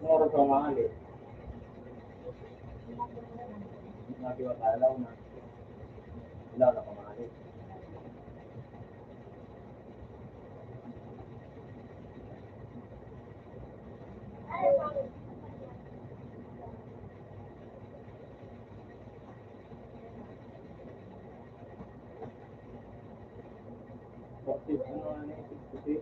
Meron pa mahal eh. Natiwatalaw na. Wala na pamahal eh. Bakit ano ano yung puti?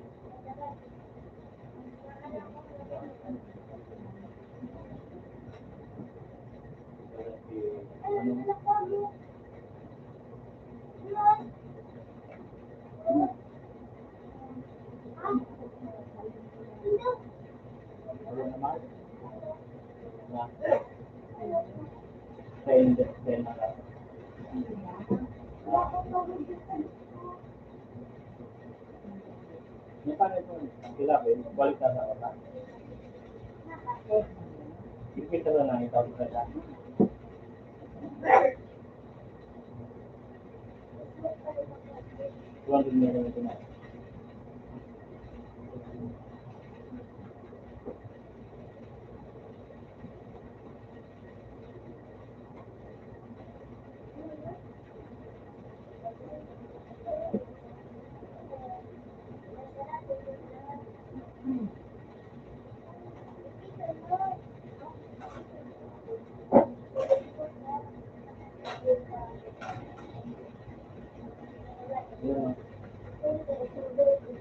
Ano naman? Na? Send na lang. Yung paano ito? Sila ba? Balik na sa otak. Ipita na lang ito. Tuwan din meron ito na.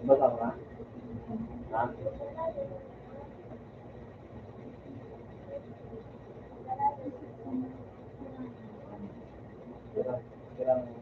Basa ko na? Ha? Kira mo.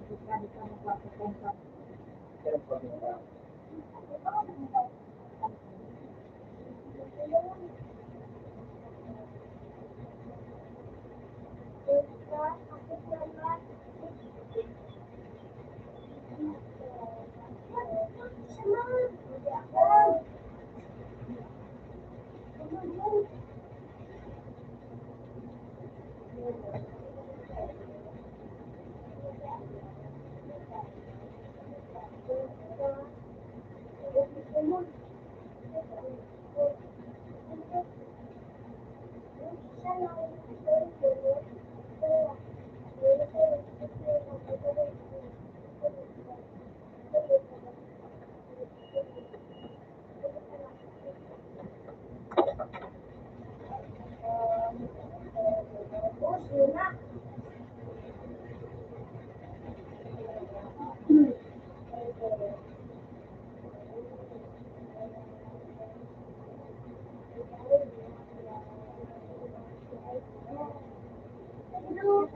Pero pag nila,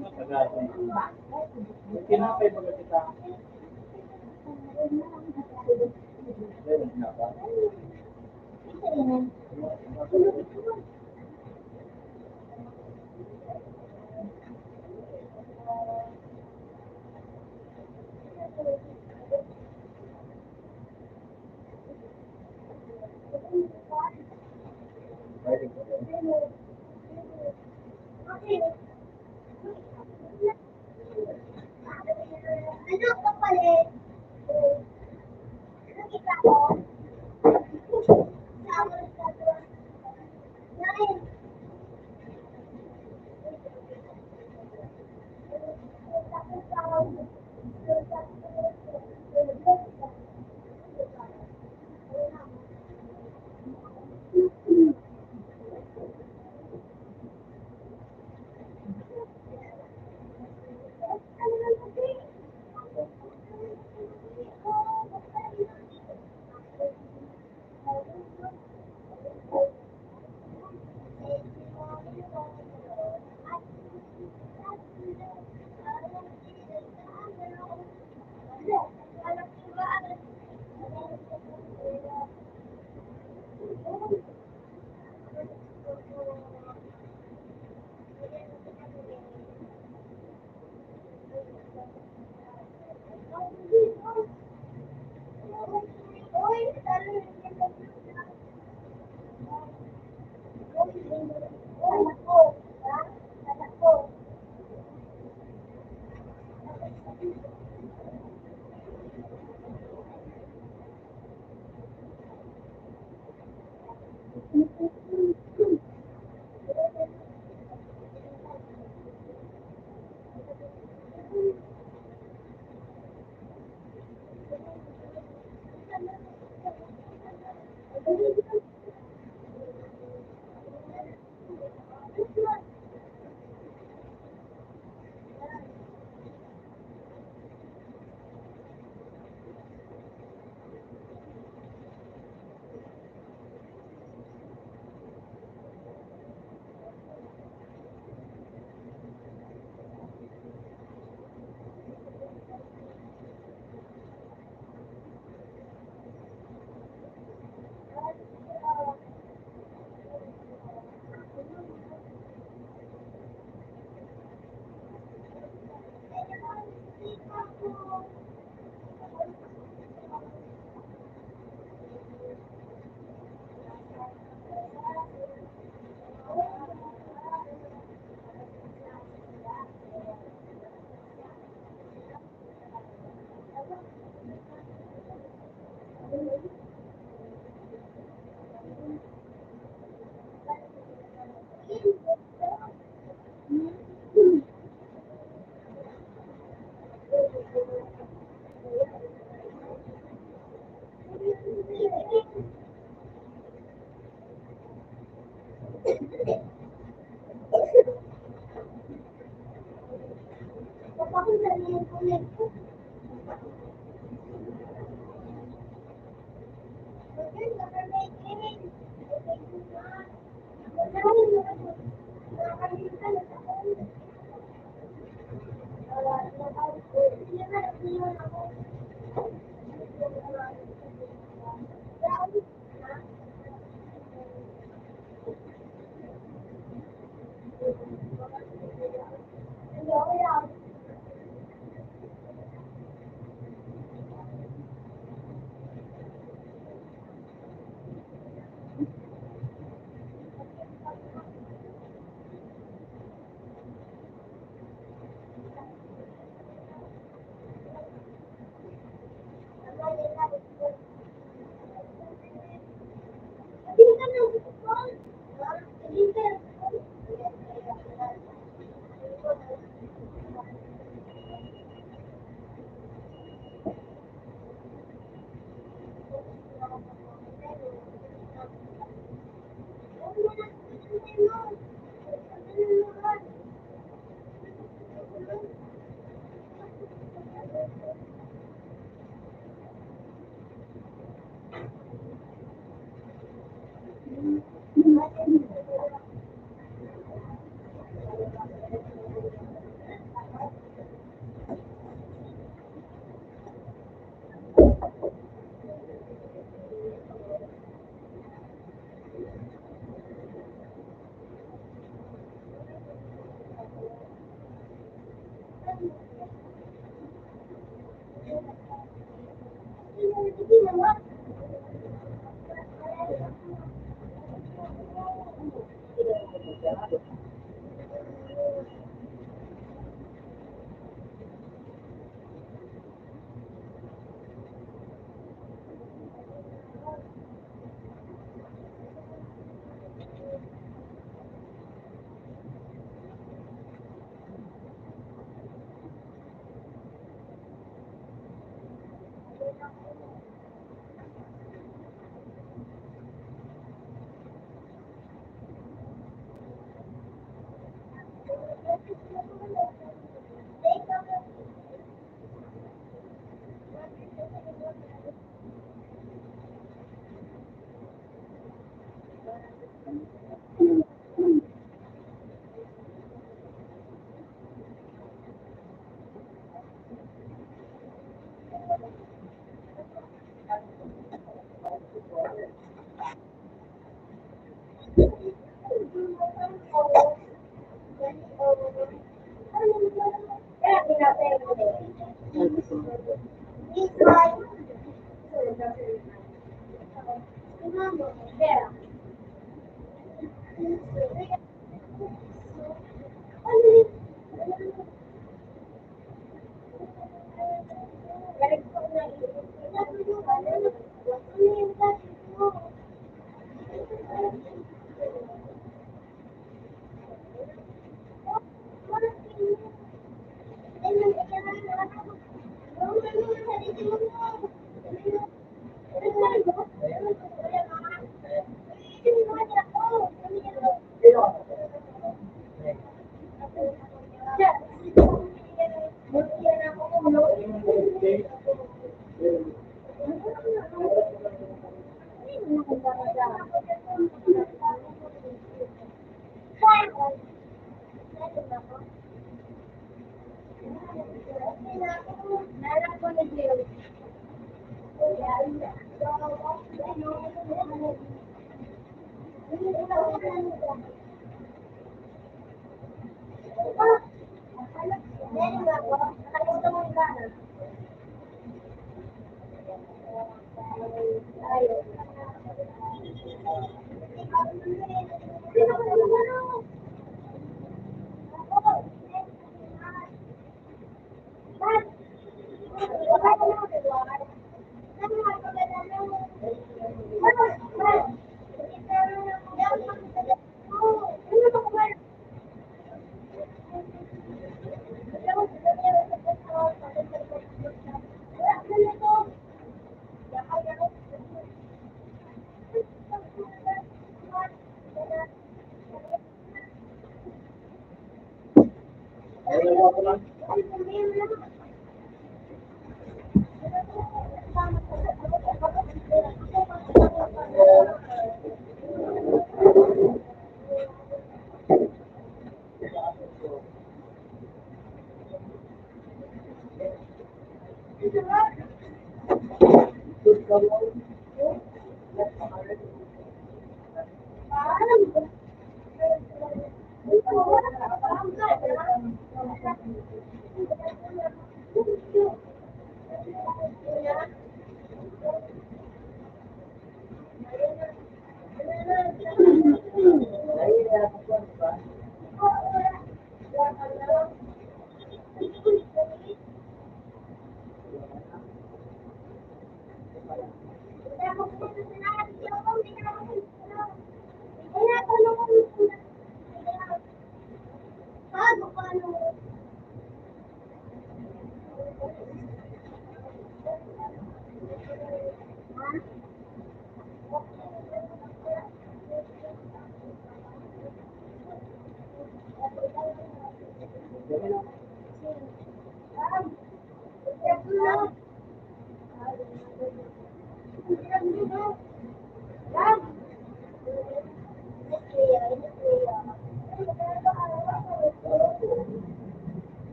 matagalan. Kinapay ba kita? Meron na ba? Pwede ko yun.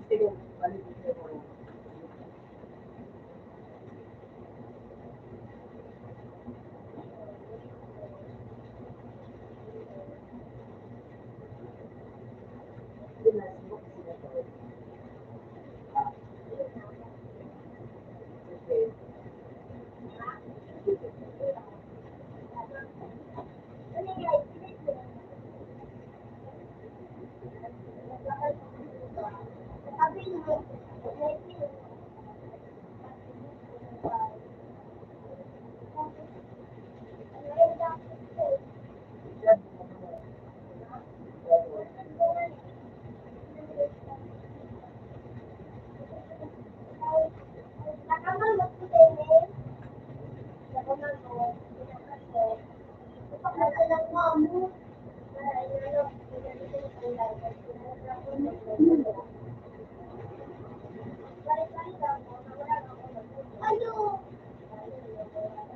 Sige, balik ko.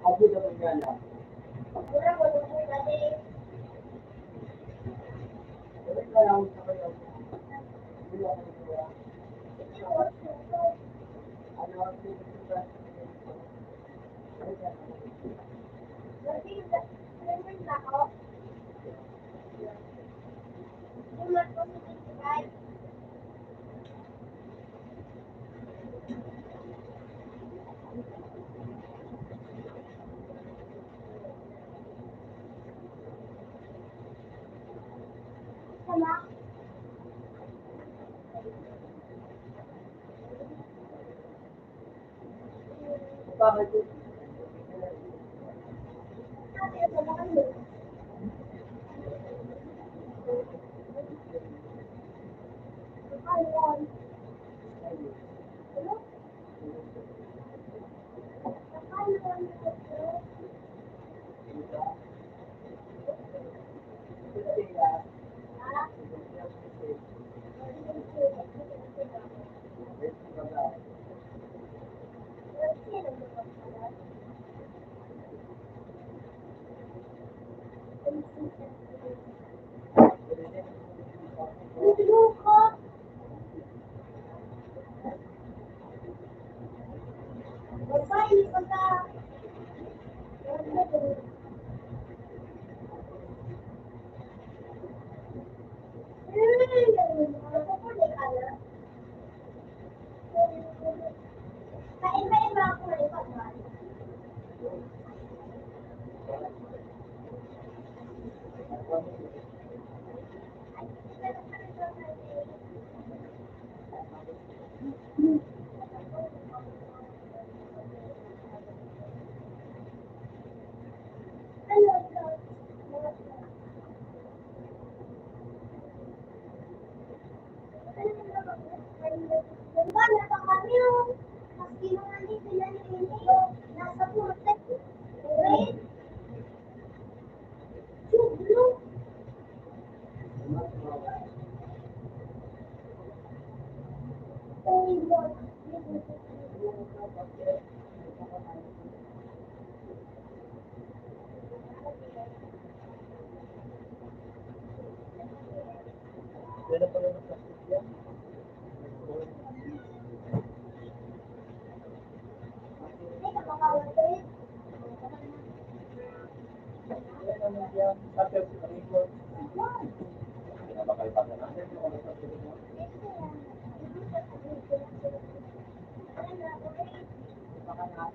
Ako naman nga lang. Balik na lang sa kayo. Wala ka nagawa. Ano ang pinagsulat? Balik na lang. Bakit? Wala pa naman sa yan. Wala naman yan. Sabi ko sa record. Pinabakal pa na natin. Wala sa record. Baka na.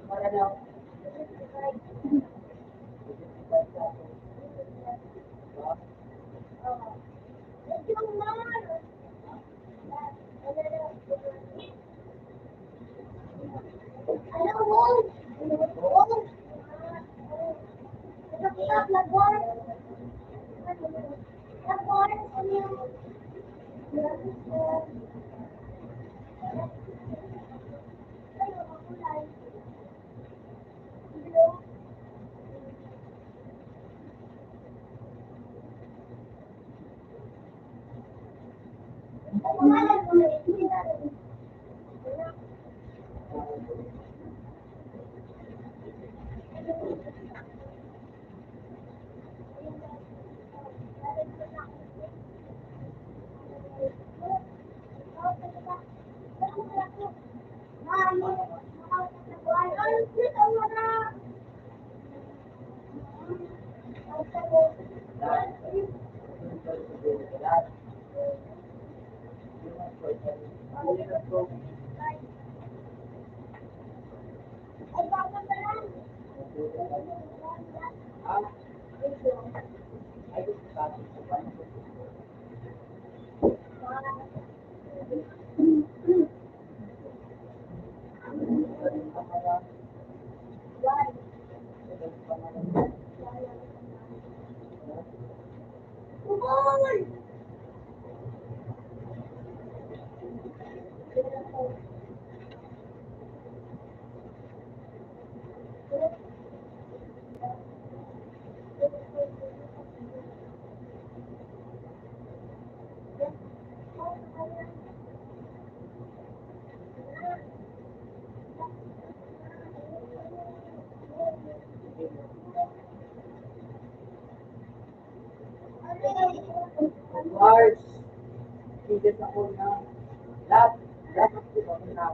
Wala na. Mars, hindi ako na. Lahat, lahat ako na.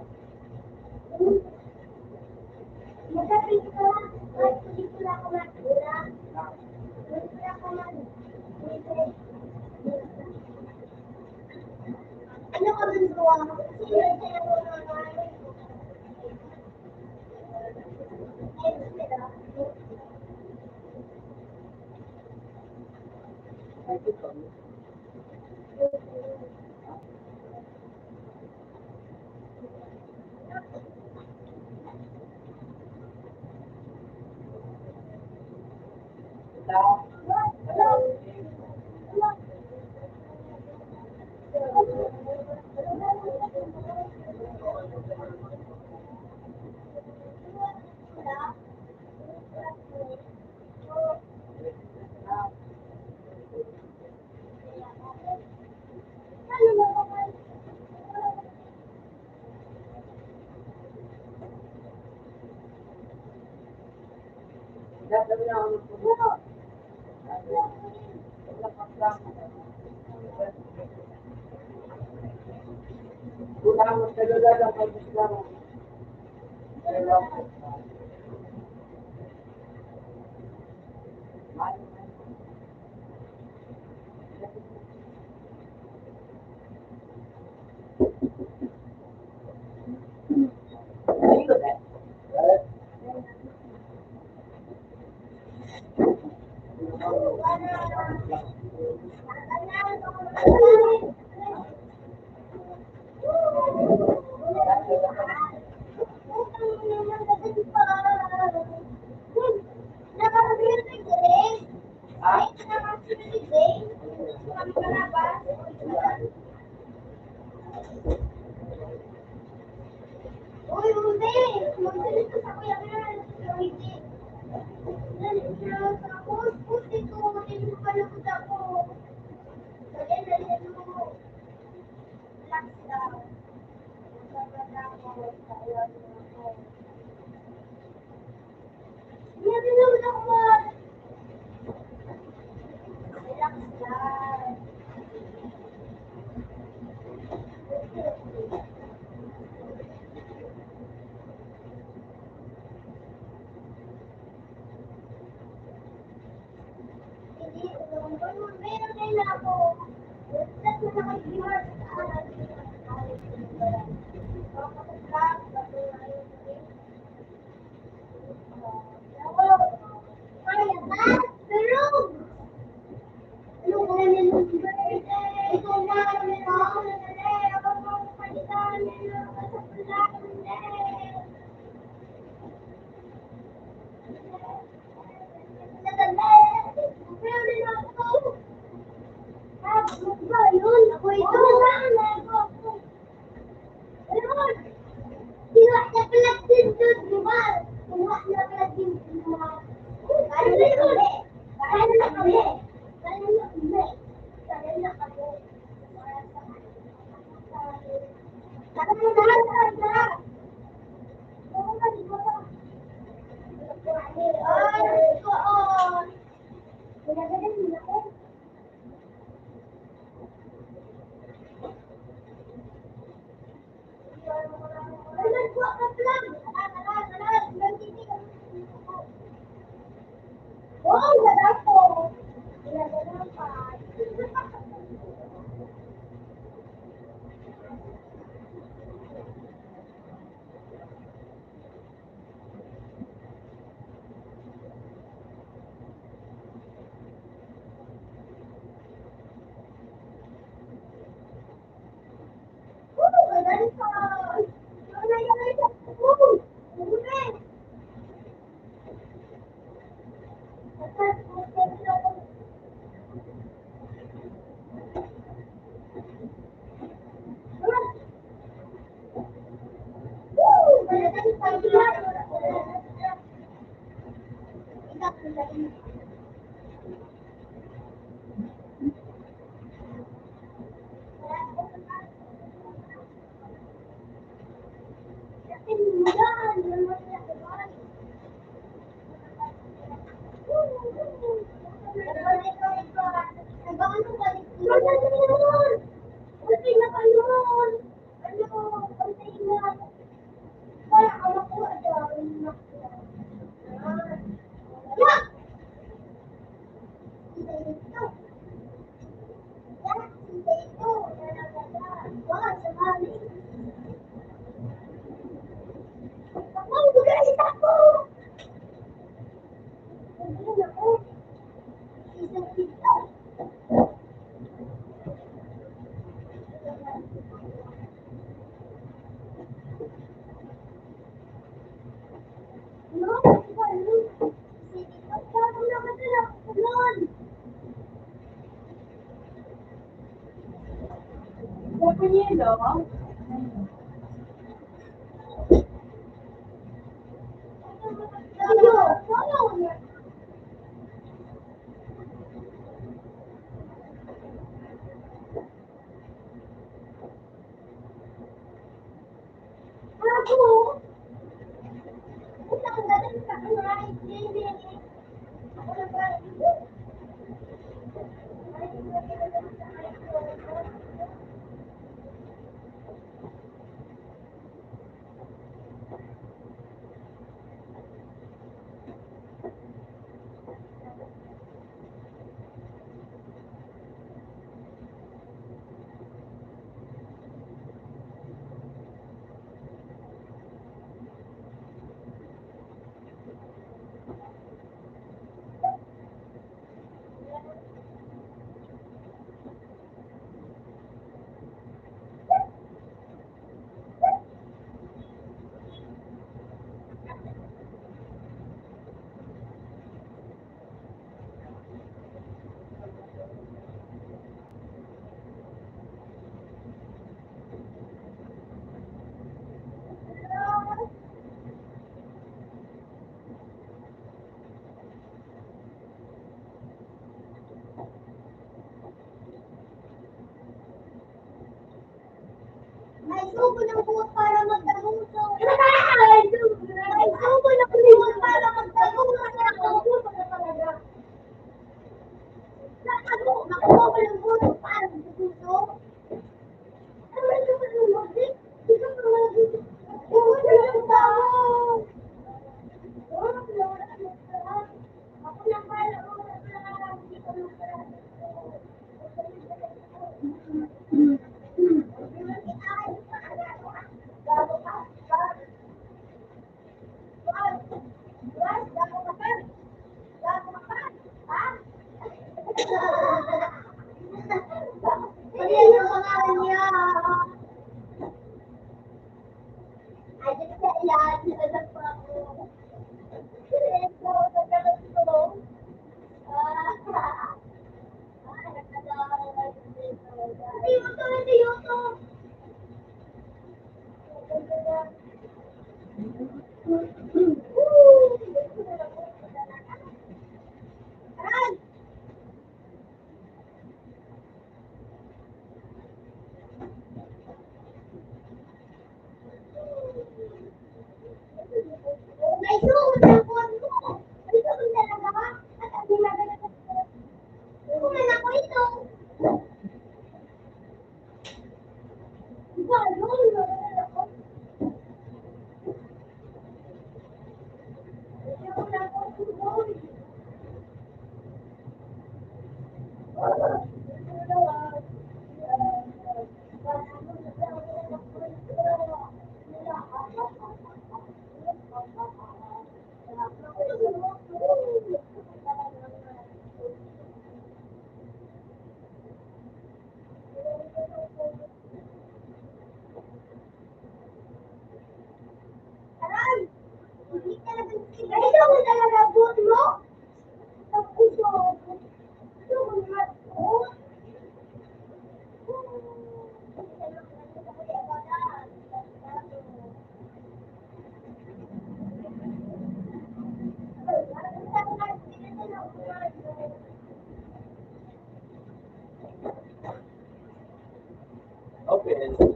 Open.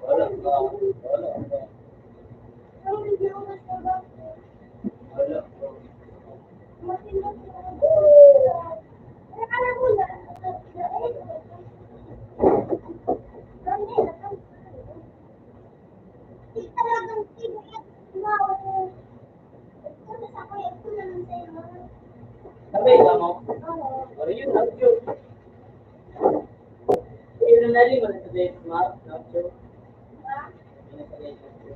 Wala ka. Wala ka. Wala ka. Sabay ka mo? Or yun, audio. Yun na rin, wala sa date, Mark, audio. Wala sa date, audio.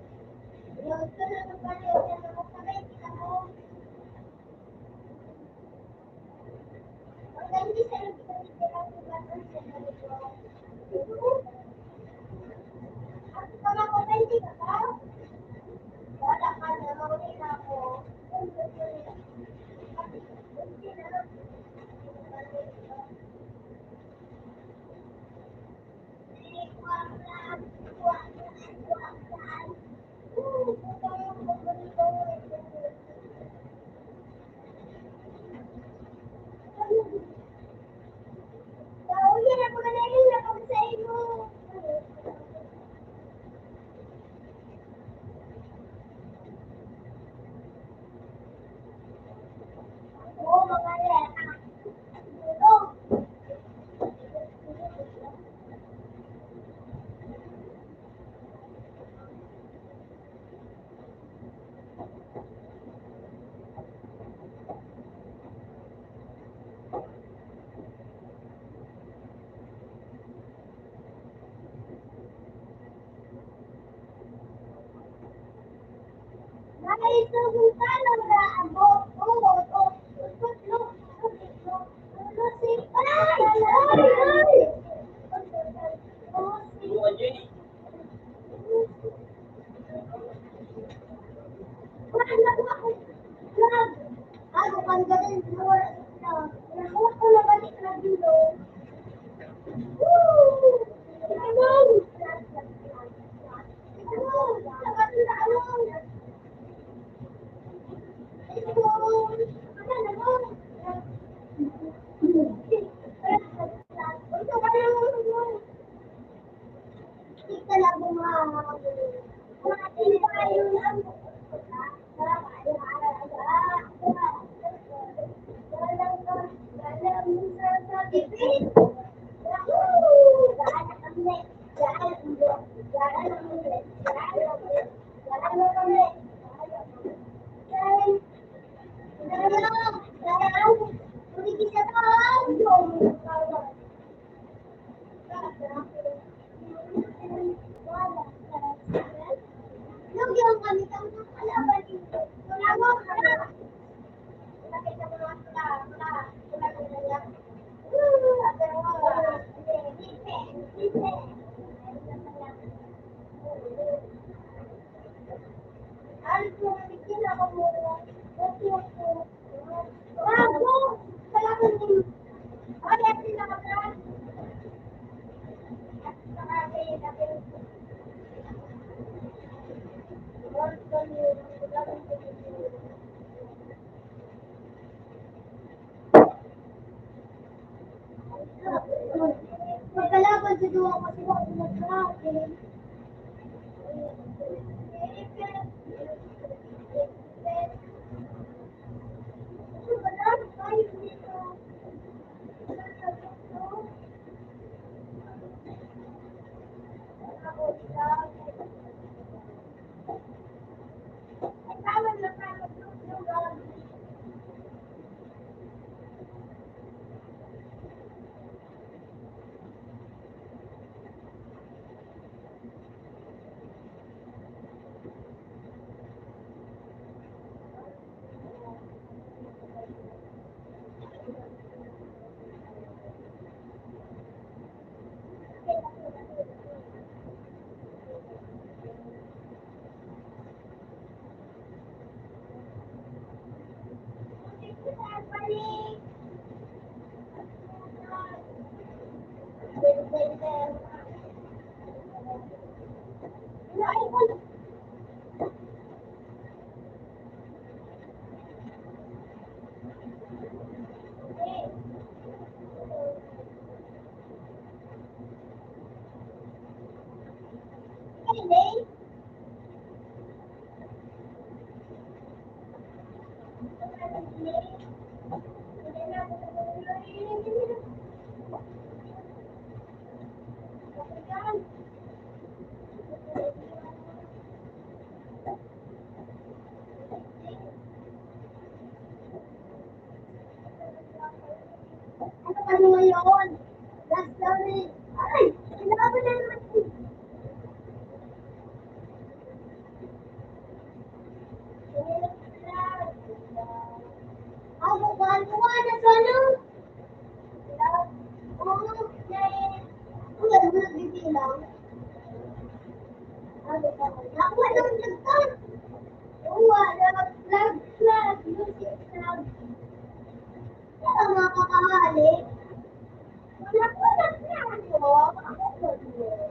Buka, Jenny. nagagawa ko kasi ako mag-traffic. Ano ngayon? Last down eh. Ay! Kailangan na naman eh. Ako, mahal ko nga na sana. Oo, eh. Ang gano'n mo nagbibilang. Ano ba? Nakuha naman nagtan. Oo, flag, music flag. Kaya nga kakahali. Wala ko na ako. Ako ko yun.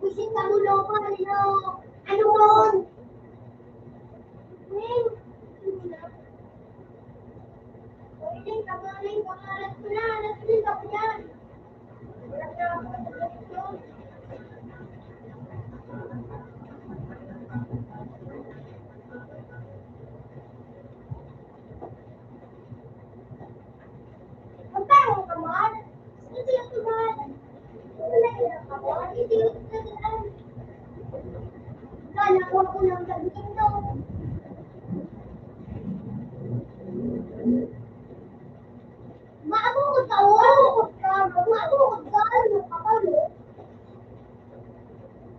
Pusin ka mo loko, ano mon? Pangalan ko na, nasulit ako yan. Magkano ka man? Hindi ako man. Wala ka man. Hindi ako man. Kala ko ako ng gagawin to. Maabukod ka, maabukod ka. Maabukod ka, ano ka pa, no?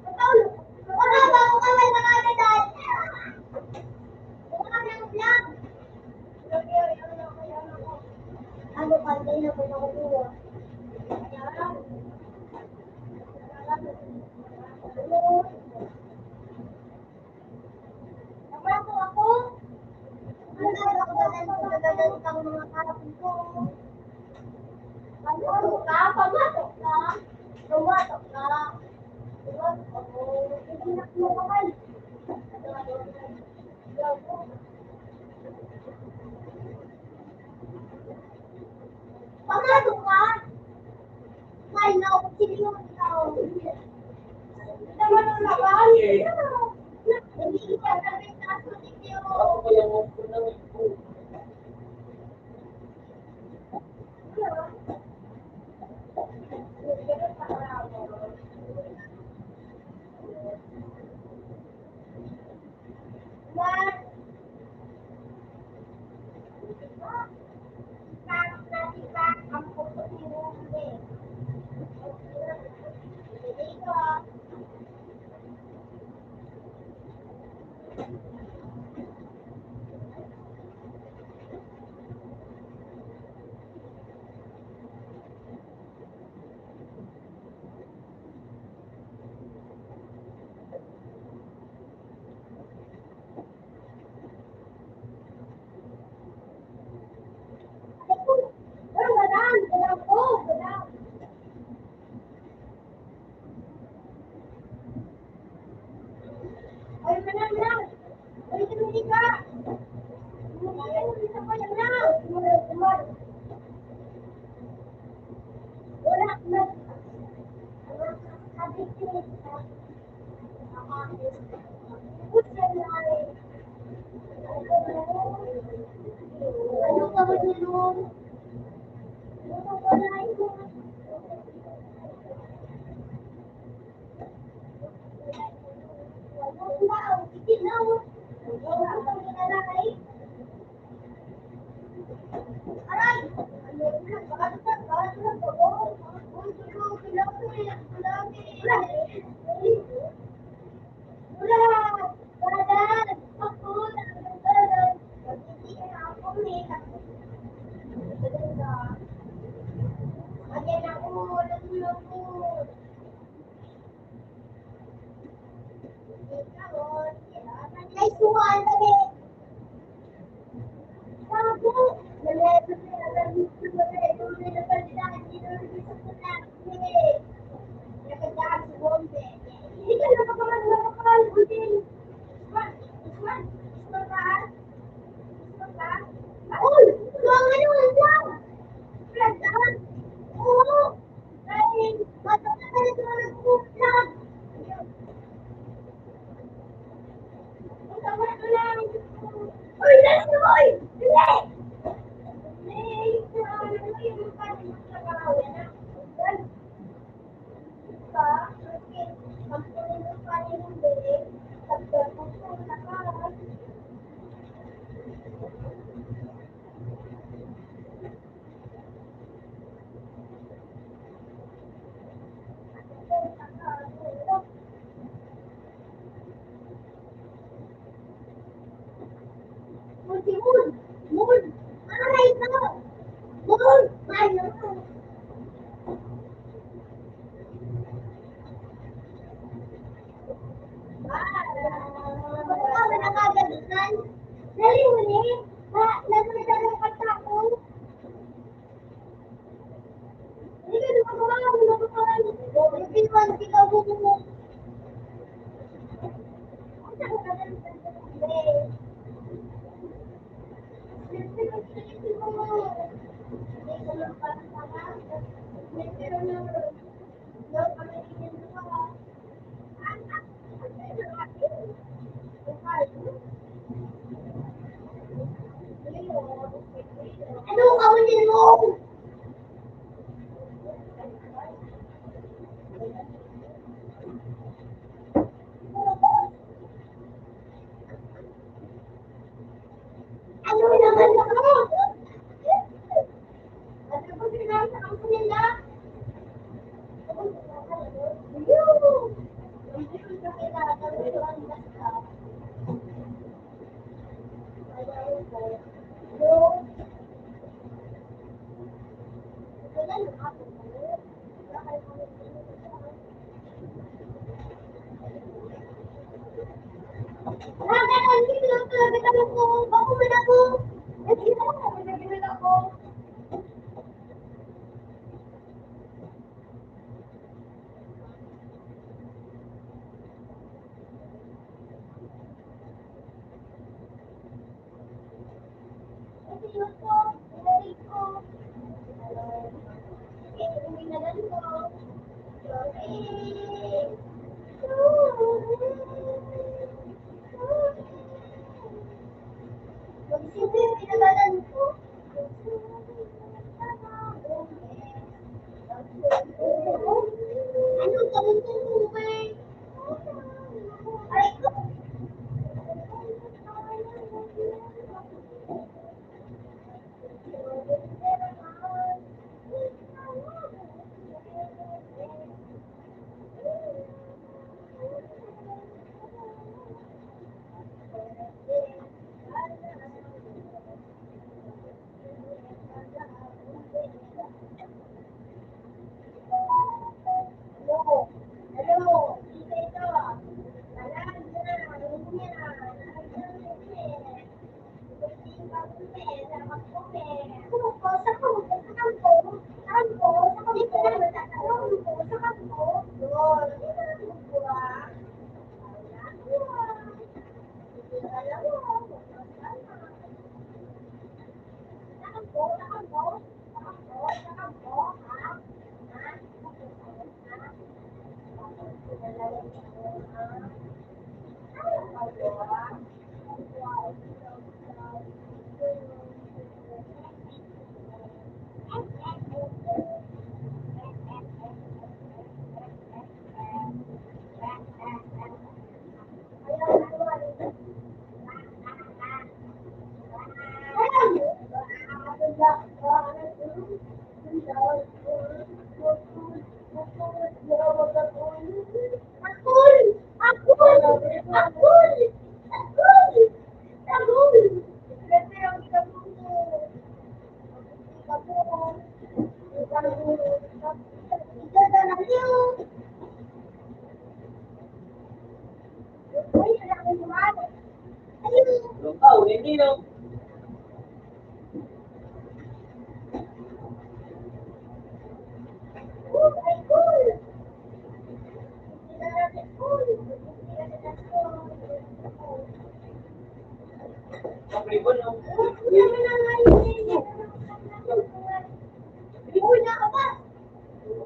Mataulo. Wala ba ako kamay makakadal? Wala ng vlog. Ano pa, hindi na po nakukuha. Naman ako. Nagagalit ang mga kapatid ko. Pumasok ka, pumasok ka. Pumasok ka. Pumasok ako. Hindi na kumakain. Pumasok ka. Ay, nakukusin yung ikaw. Naman ang laban. Hindi ka sabi na sulit yun. Ako ko yung upo ng upo. Ano ka ba nilong? Ano ka ba nilong? Ay, suwan kami. Uy, that's the boy! Moon! Moon! Aray ka! Moon! Ay, naman! Wala na kagadutan. Dali mo ni. Nagmita ng kata ko. Hindi ka lumagawa. Lumagawa. Yung pinuwan, ikaw mo. Ang saan ka na nagsasabi? Ano kawin mo? Ano naman ako? Ano ba sinabi sa kampo nila? Wala na ako. Nakakalimutan lang talaga ako. Bako man ako. Hindi na ako. Nagagawin ako. Seryoso. Nilalik ko. Pinagal ko. Sorry. Siyempre, pinagalan ko. Ano ka mo tumuwi? Ay, ko. Hello. Dito. Alam na. Alam niya. Oh, hindi no. Ang ribbon no.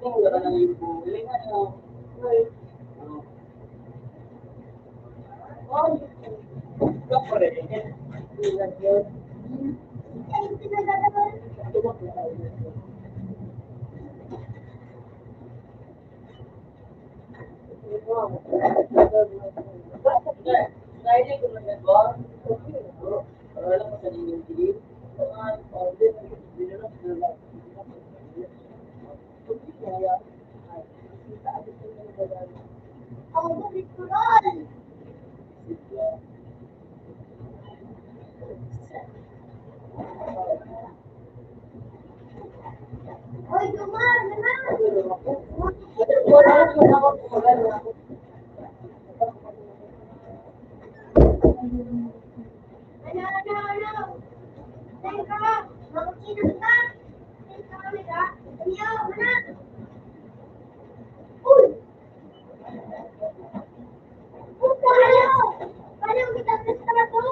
Kung wala nang ibo, galing ano. Oh, kapre. Ilan yun? Dahil ko lang ba? Wala ko sa inyong dilim. Mga order na binulong sila. Hoy, Dumar, naman! Ano? Teka, makikinig ka? Teka kami ka? Ayaw, anak! Uy! Puta, ayaw! Paano kita pesta na to?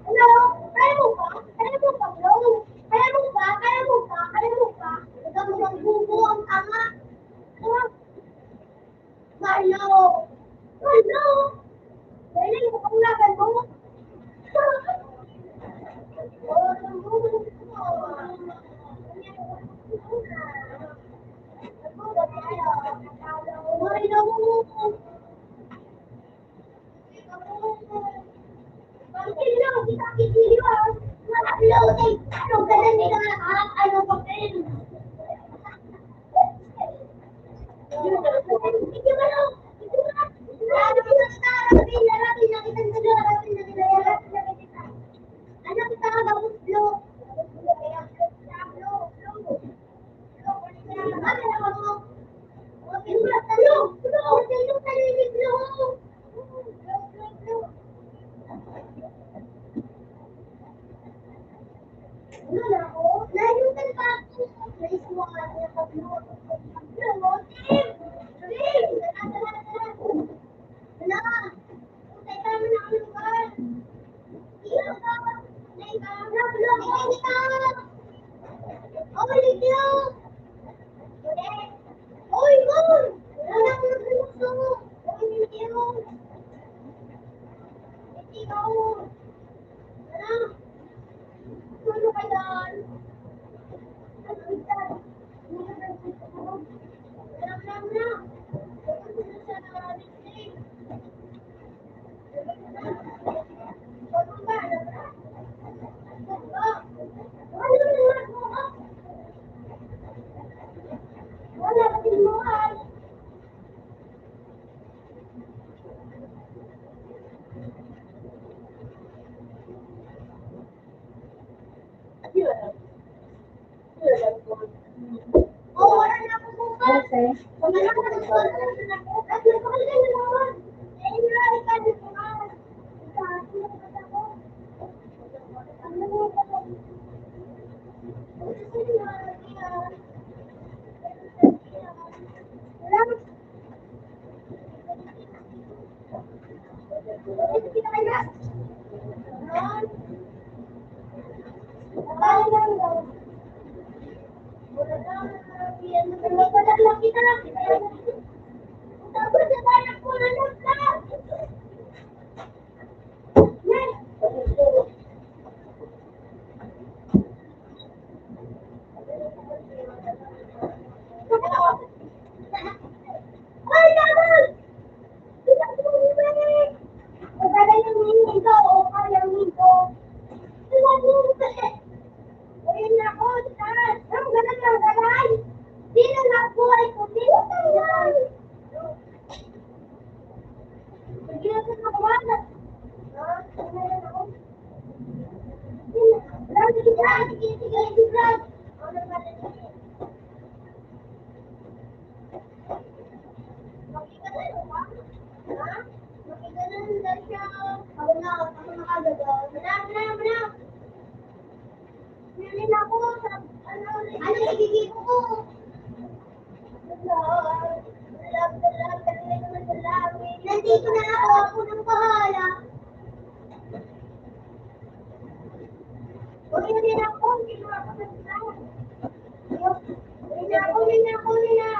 Ano? Kaya mo ba? Kaya mo ba, bro? Kaya mo ba? Kaya mo ba? Kaya mo ba? Ikaw mo ang bubo, ang tanga. Ano? Marlo! Marlo! Dahil mo kang laban mo? Oh, ang bubo mo. Marlo mo. Marlo, kita kikiliwa. Marlo, ano ka na nila? Ano pa rin? Ano na ako? Nayutan pa ako. Place mo ka niya pag ano, Tim! Tim! Tara! Wala! Puntay ka naman ang lugar. Ikaw ka! Hindi ka! Oh, Ligyo! Oy, Gon! Wala ko na gusto. Oy, Ligyo! Ikaw! Wala! Ano ka yan? Okay. Nandito na ako nang bahala. Uy, hindi na ako, hindi na ako nagsasabi. Hindi na.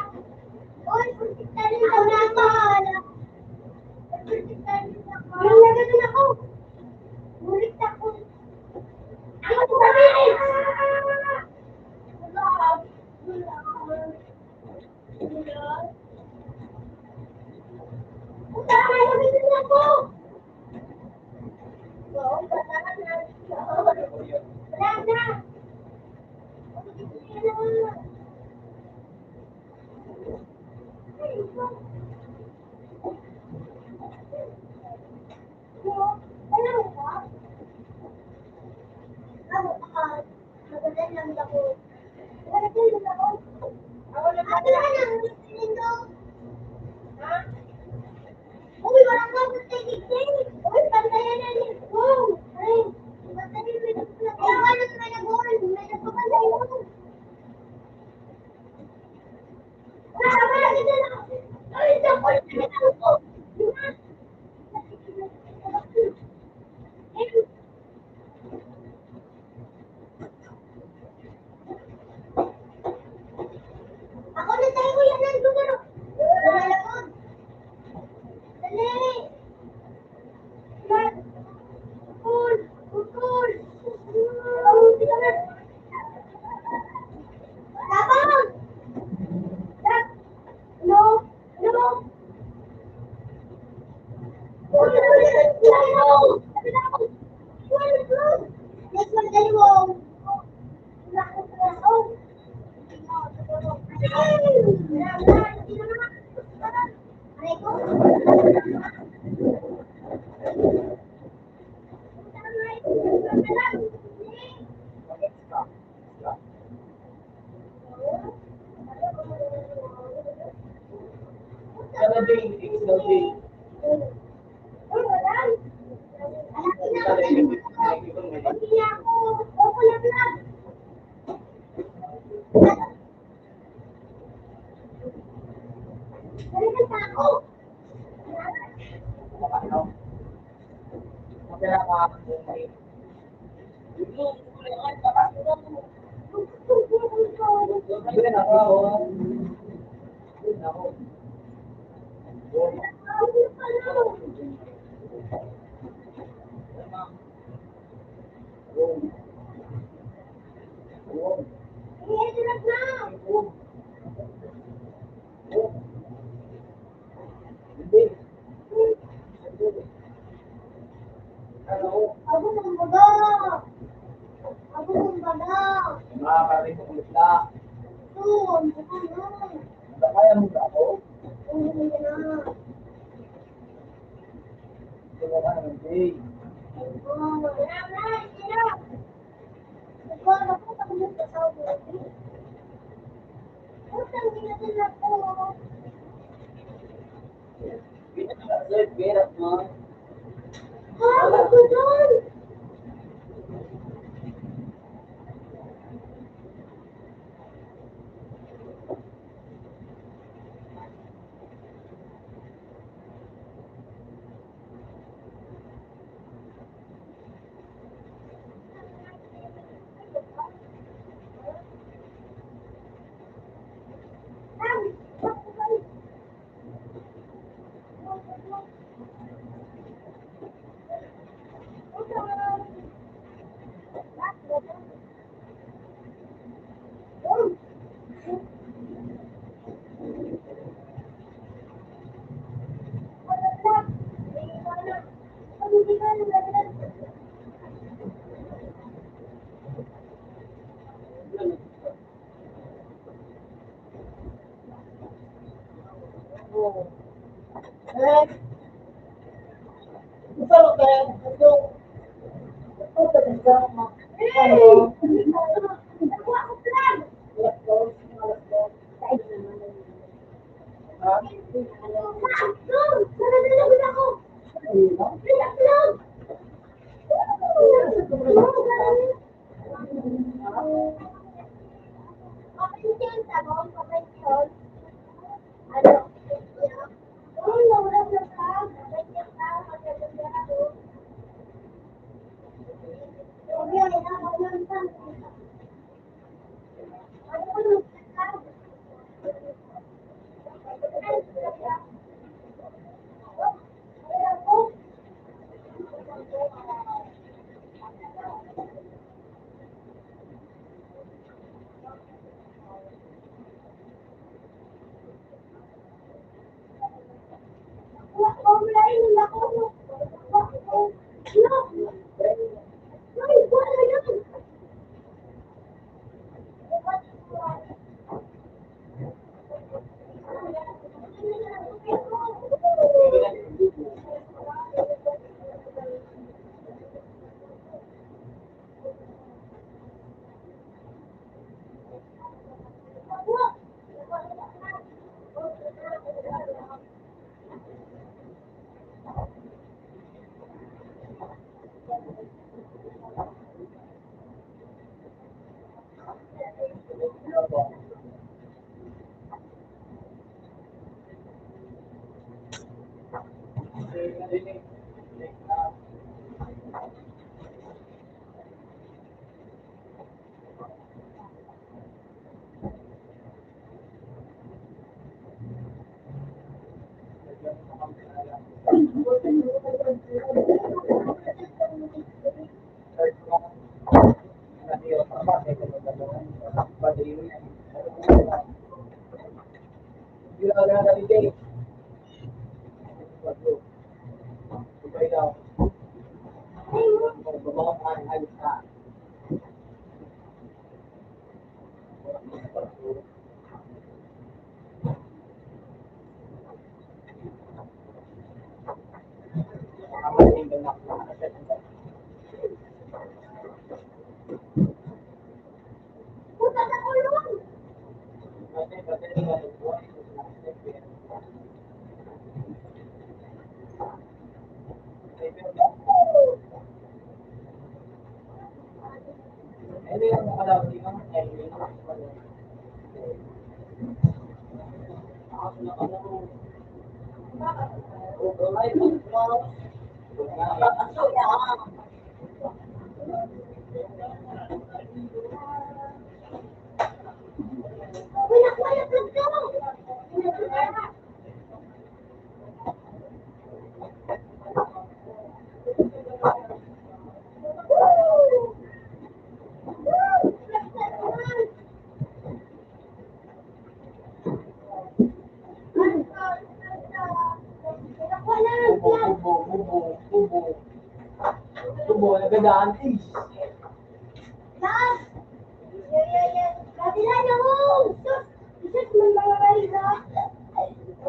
Uy, protektahan ako na bahala. Protektahan ako. Yung nagano ako. Mulit ako. Ako sabihin! Uy, wala ka sa tigil. Uy, pantayan na ni Wow. Ay, pantayan mo na. Ay, wala na may nag-uwan. May nagpapantay mo. Wala kita na. Ay, naku, naku ko. Ako na tayo ko yan ng lugar. Wala ko. Dali. Cool. Labang. No. Next one, dali mo. Hindi ako. Ako lang. Yun ako. Yun ako. Hindi. Ano? Ako ng baga. Ako ng baga. Mga karating kong isla. Doon, ako na. Kaya mo ba ako? Hindi na. Hindi mo ba naman, Jay? Oh, wala na, hindi na. Nagwala ko pag nagkasawa ko. Utang ginagin ako. Sir, berat mo. Ha, ako doon. Eh, masarap kayo. Ito. Ito, talaga. Ano? Alas dos, alas dos. Ha? Ayun. Uy, nakuha yung vlog ko! Nakuha na yung vlog. Tubo, nagdadaan. Last! Yeah. Kabila niyo mo! Sus! Sus, may mga rayos, ha?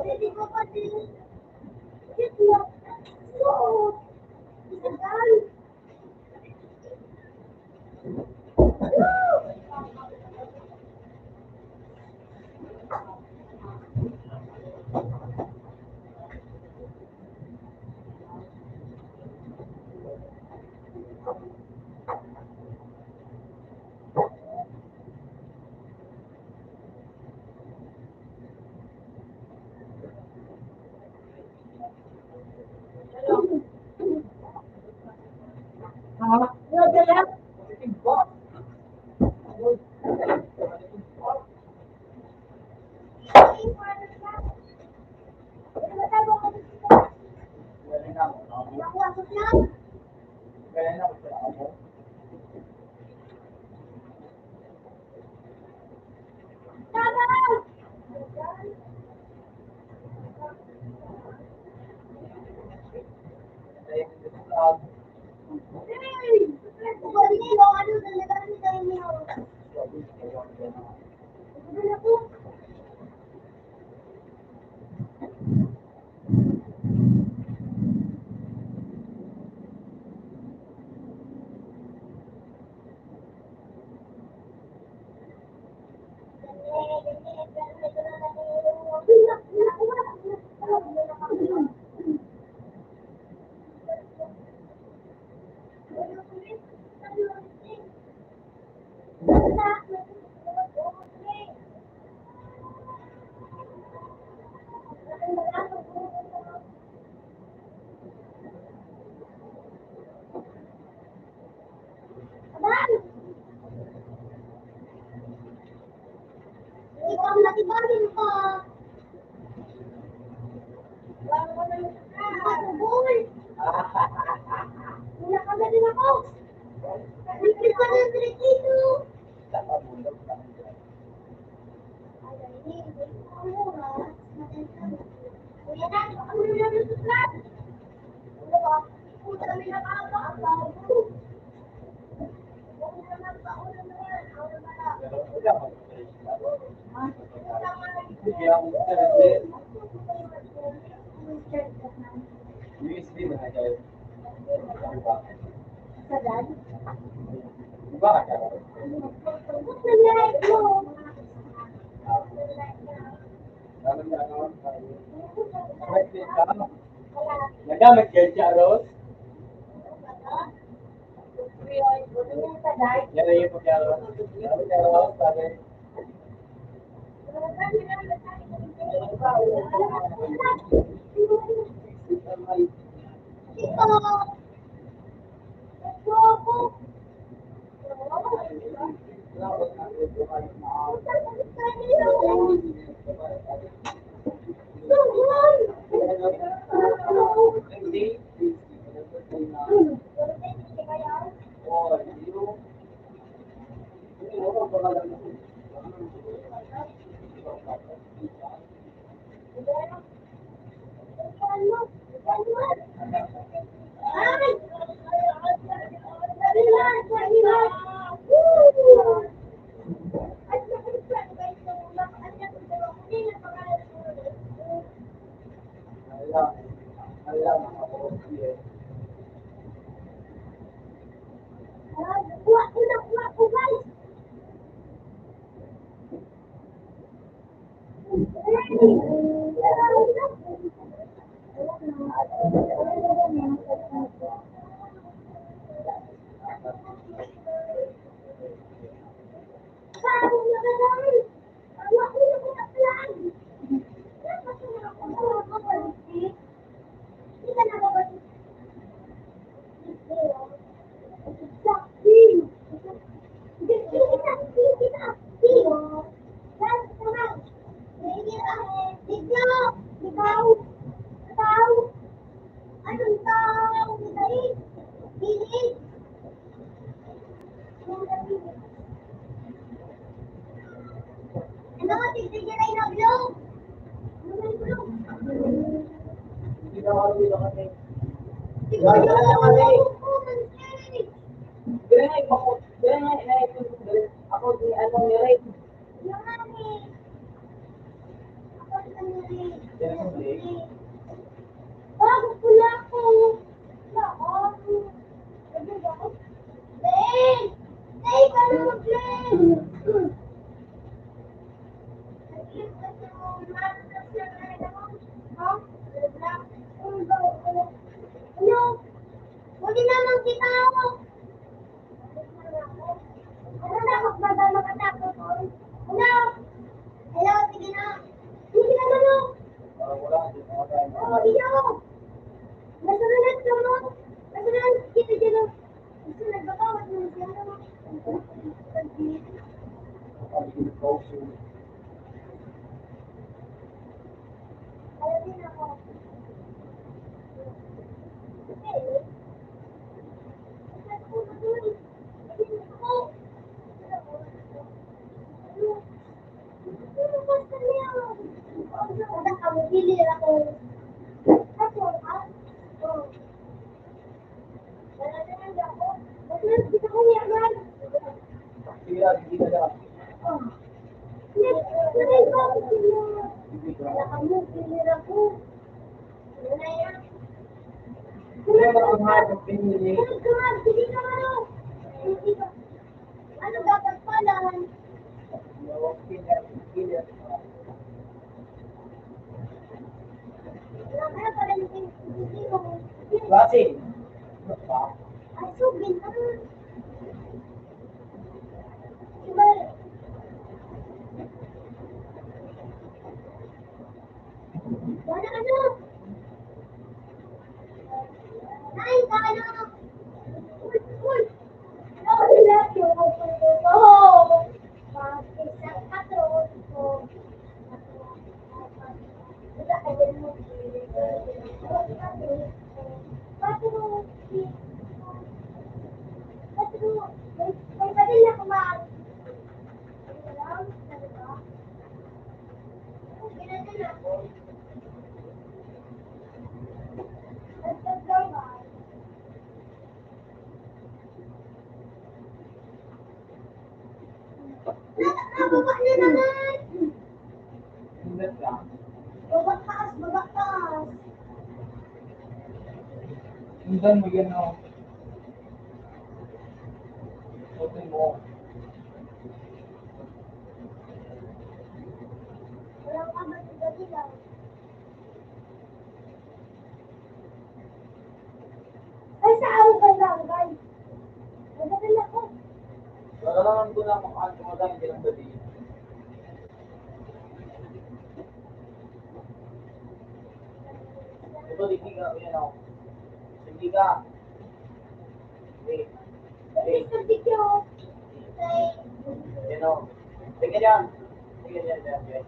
Hindi ko pa din. Sus, mo. Sus! Isagal! Nakuha ko vlog. Tabang! Hey! Balik ko, ano talaga nila niyo? Ano po? Abang! Ikaw natibagin ko. Nakatubol. Nakagaling ako. Libre pa ng dito. USB na kayo. Sagad? Diba ka? Nag-like mo. Nagamit kayo siya, Rose? Sagad? Yan ang yung pagkakaroon. Nagamit kayo, Rose? Sabi. Anong tao? Bilis! Ano nga, tignan na blue? Ano ba yung blue? Hindi na ako dito kasi. Tignan nyo! Kaya nga, inaipin ako di ano nilay. Bago pula ko. Bago. Ano ba? Ben! Tay, paano mag-play? Ano? Huli naman kita ako. Ano na, magmadama ka tapos? Ano? Hello, sige na. Huli naman o. Wala, hindi na ako dahil. Oo, iyo. Nasunod ka mo. Nasunod kita dyan o. Nasunod ba ka? Nasunod ka mo. Pag-ibig ko, Ayaw din ako. sige lang, hindi na lang. Hindi na lang ang mahal ng pinili. Ano dapat pala? Kaya pala yung pinili mo. Klase. Ay, sugin na. Iba. Wala ano? Nine ka ano? Uy, uy. Oh, sila yung oh. Isang katro. Oh. Wala ka din mo. Patro. Patro. May baril na kumain. Alam, sabi ko. Ginagin ako. Baba na naman! Hindi lang. Baba taas, baba taas. Sundan mo yan o. Sundan mo. Walang kabat-gabi lang. Ay, sa ako ka lang, guys. Madadala ko. Nalalaman ko na makakaan ko madami din ang gabi. Ito, hindi ka. Yan o. Hindi ka. Hey. Hey. Sa video. Yan o. Tingnan yan. Tingnan yan. Yan.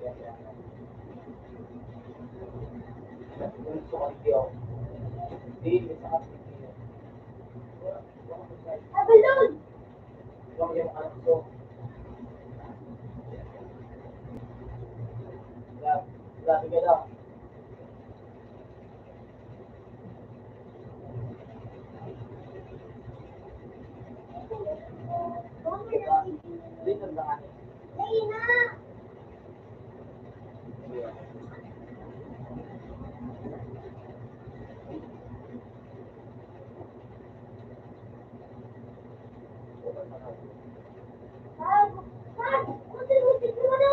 Gusto ko video. Hindi, sa kapitid. Abalon! Huwag yung anak ko. Grabe ka daw. Hindi, tandaan. Lina! Kunti-kunti mo na!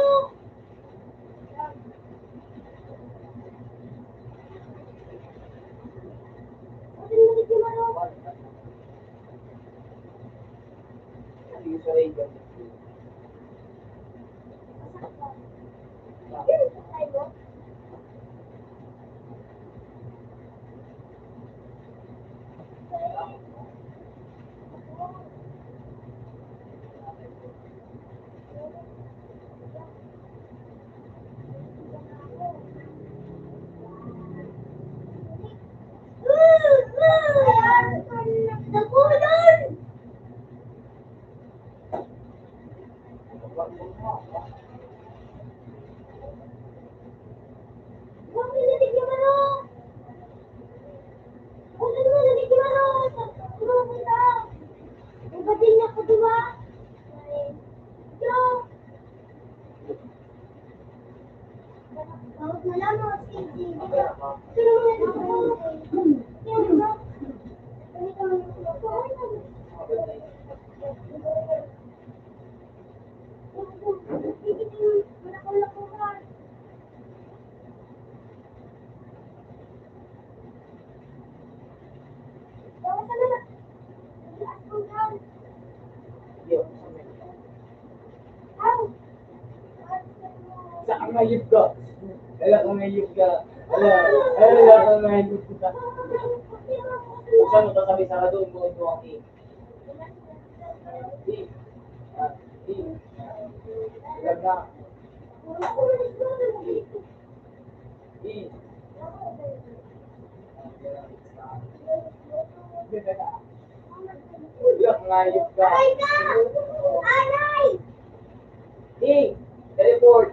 Kunti-kunti mo na! Sige sa radio. Huwag nililig yung ano. Huwag nililig yung ano. Tulungan kita. Iba din ako, di ba? Yo. Bawat na lang mga skinny. Tulungan ako. Yan ba? Ganito mo yung ako. Sa amayip ka. Wala kang mayip ka. Wala kang mayip ka. Saan mo sasabi sa doon mo ito ang E? E. E. Ilag na. E. Wala kang mayip ka. Aray ka! Aray! E. Teleport.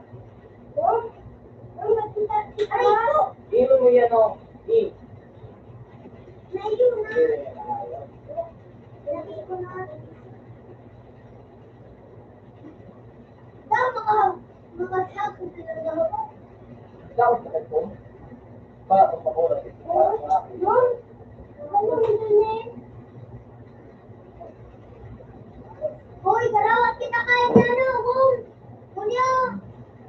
Aray ko! Ino mo yan o. E. Naiyo na. Lagi ko na. Daw, makasyak ko sila daw. Dapat sa cellphone. Para sa pakulat. Mom? Ano ito niya? Hoy, garawat kita kahit na ano, Mom. Kunyo,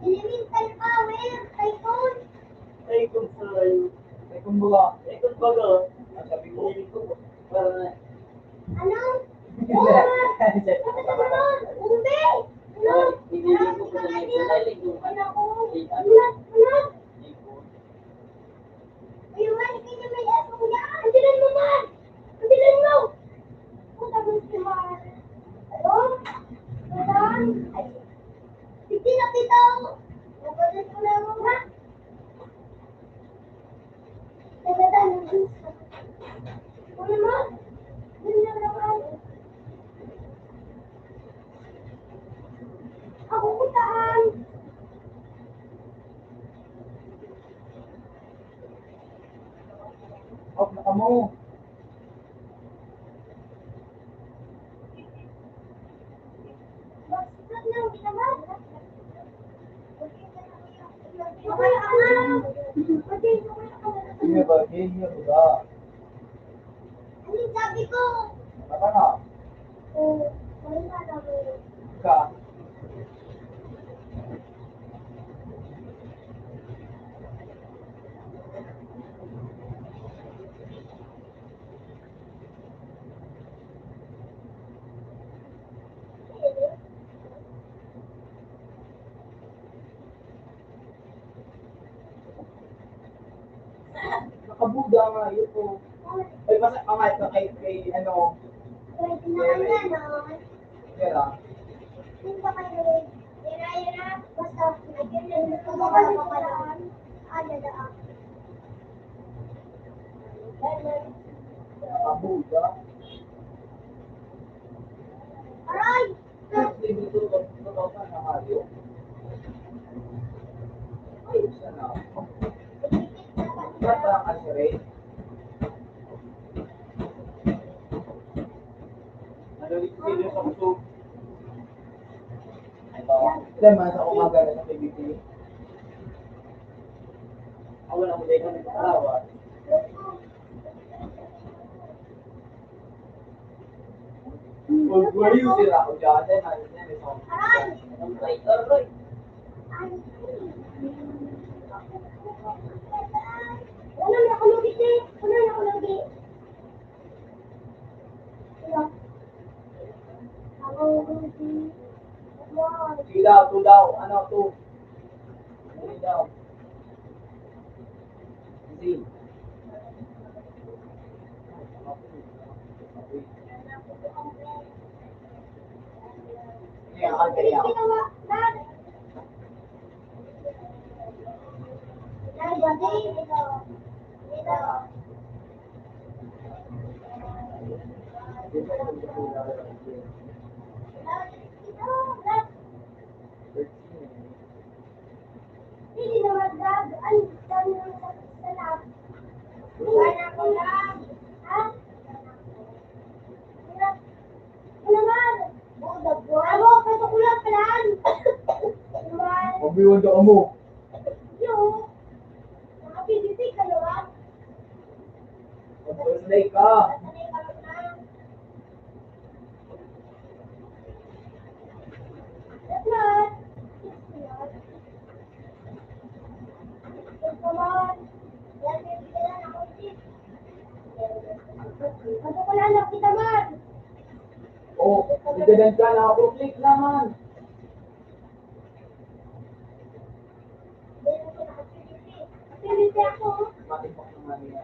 elemental power, typhoon. Ay, kung sa'yo. Ay, kung baga. Ay, kung baga. Ang sabi ko. Para na. Ano? Oh, bakit naman nun? Umbe! Ano? Garawat kita kahit na ano. Ano ko? Ano? Iwan ka niya may aso niya. Andilan mo, man! Andilan mo! Kung sabi si man. Ano? Ayan. Hindi nakita ako. Mabalit ko lang mo, ha? Nagatan ng gusto. Ano mo? Ganyan naman. Ako kutaan. Off na ka mo. Bakit lang ginawa? Okay ka na. Okay ka na. Sige ba? Ganyan mo ba? Anong sabi ko? Baka na. Wala na mo. Ka. Nakabuda nga yun po. Ay, basta kamay ka kay ano. Pwede na kaya na. Kaya. Hindi ba kayo yara-yara? Basta nag-yara na pa pala. Daan. Nakabuda. Aray! Hindi dito totoo ka na Mario. Ay, sana. Ba't parang asirate? Ano dito sa puso? Ito. Ito man sa umaga na sa PBB. Ako na mo dito ng araw. Kung wari yung sila ko dyan, then ano na may song. Ang traitor, Roy. Wala na ako lugi eh. Wala na ako lugi. Ako lugi. Wow. Sige daw, 2 daw. Ano, 2? Sige daw. Sige. Kaya ka kaya. Ginawa. Dad. Dad, bati. Dito. Dito. Dad, dito. Dad. Biwanda ka mo. Yo. Nakapilitin kayo ah. Mag-birthday ka. Sanay ka lang na. That's not. Come on. Yan, bibigyan na ako tip. Ano ko lang nakita man? Oh, bigyan ka na ako. Click naman. Meron ko nakapilitin. Napilitin ako. Matipak naman niya.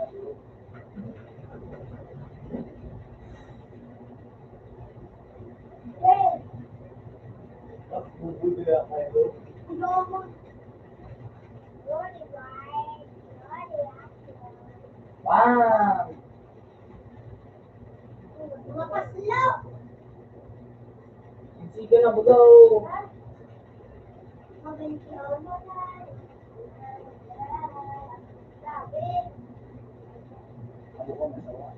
Yes. Bubudula kayo. Ayoko. Lodi, right? Lodi, action. Bam! Mga paslo. Hindi ka na bugaw. Magantiyaw mo na. Sabi. Ano ko masawa?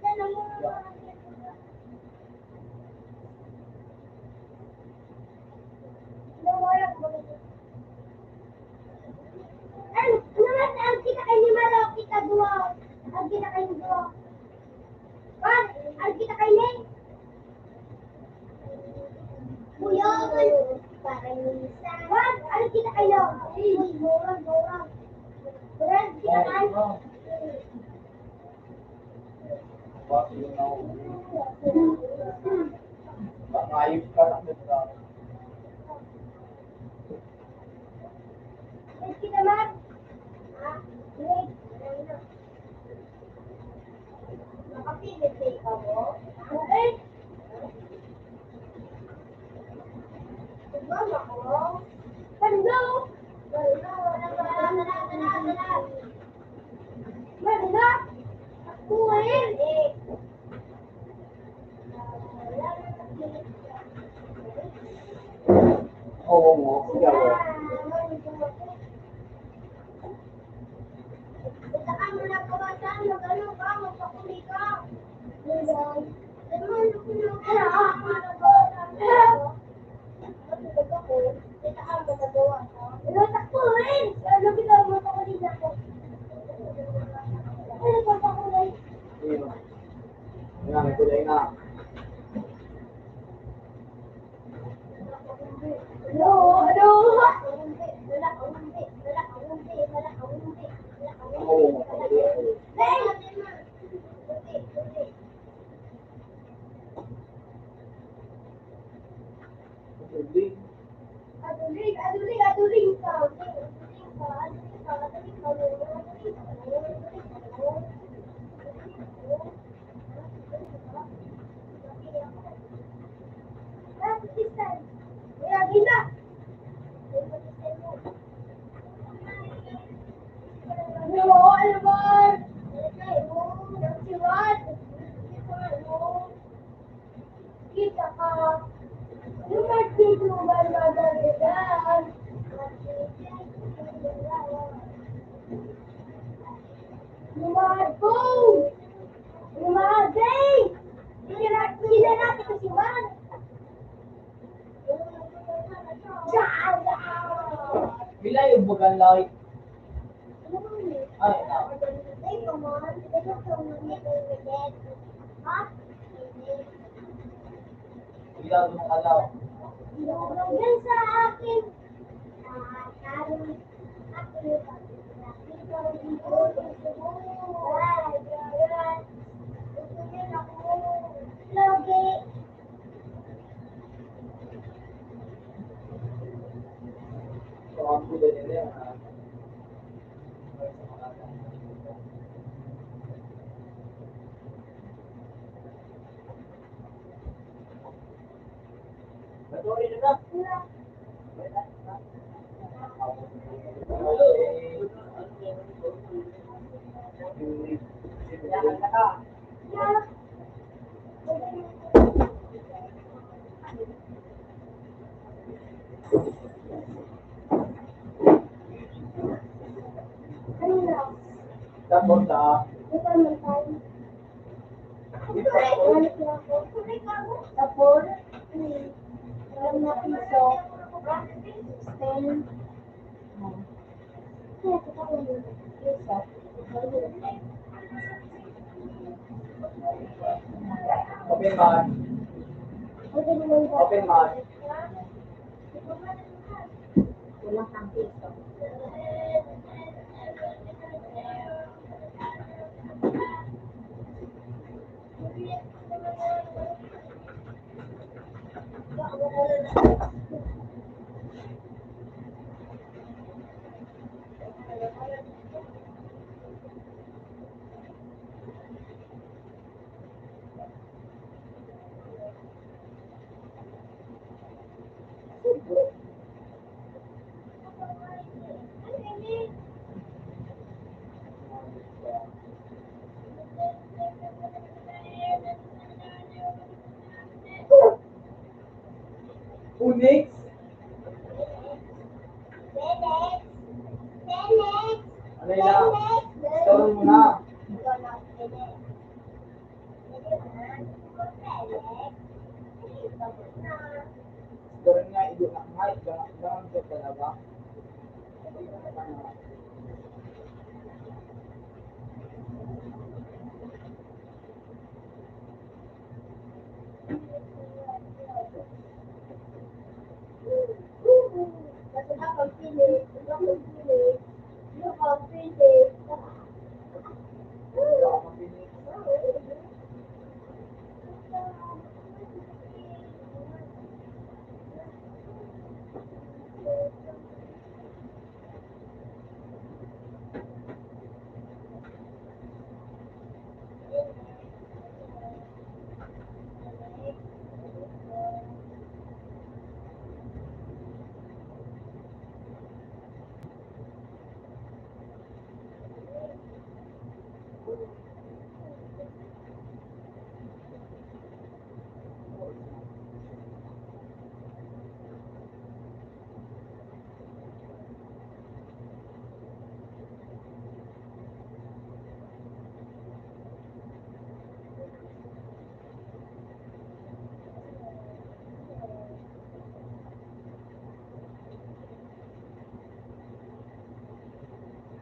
Yan ang mga Nawala ko ba? Ay, naman ang kita kay ni Malo, kita dua. Ang kita kay ni dua. Wan, ang kita kay ni. Buyon. Para ni sa. Wan, ang kita kay ni. Uy, borang. Borang, kita kay. Bakit yun ako? Ayos ka na kita. Ay, kita man. Ah, wait. Nakapilit ka mo? Okay. Mama ko. Hello. Hello. Ako eh. Oo mo, siya ko. Saan mo na kawasan? Mag-ano ka? Magpakuli ka. Yan, may kulay na. Hindi. Kita ka. Yung magtitubal madaligan. Lumago! Lumagay! Hindi natin kasi man. Bila yung bugan like. Ay, Ay, come on. Ito sa mga kaibigan. Ha? bila yung alaw. Yan sa akin. Karong ako. Logi. So, ang bulan nila yan. Sorry na. Tapos Hanap na ako. Tapos, alam na piso. 10. Kaya ito pa yung piso. Open bar. Open bar. Wala kang piso. Unix. Ano yun na? Store mo na. Store nga, ido na nga. Ganang siya talaga. Wala akong pinis.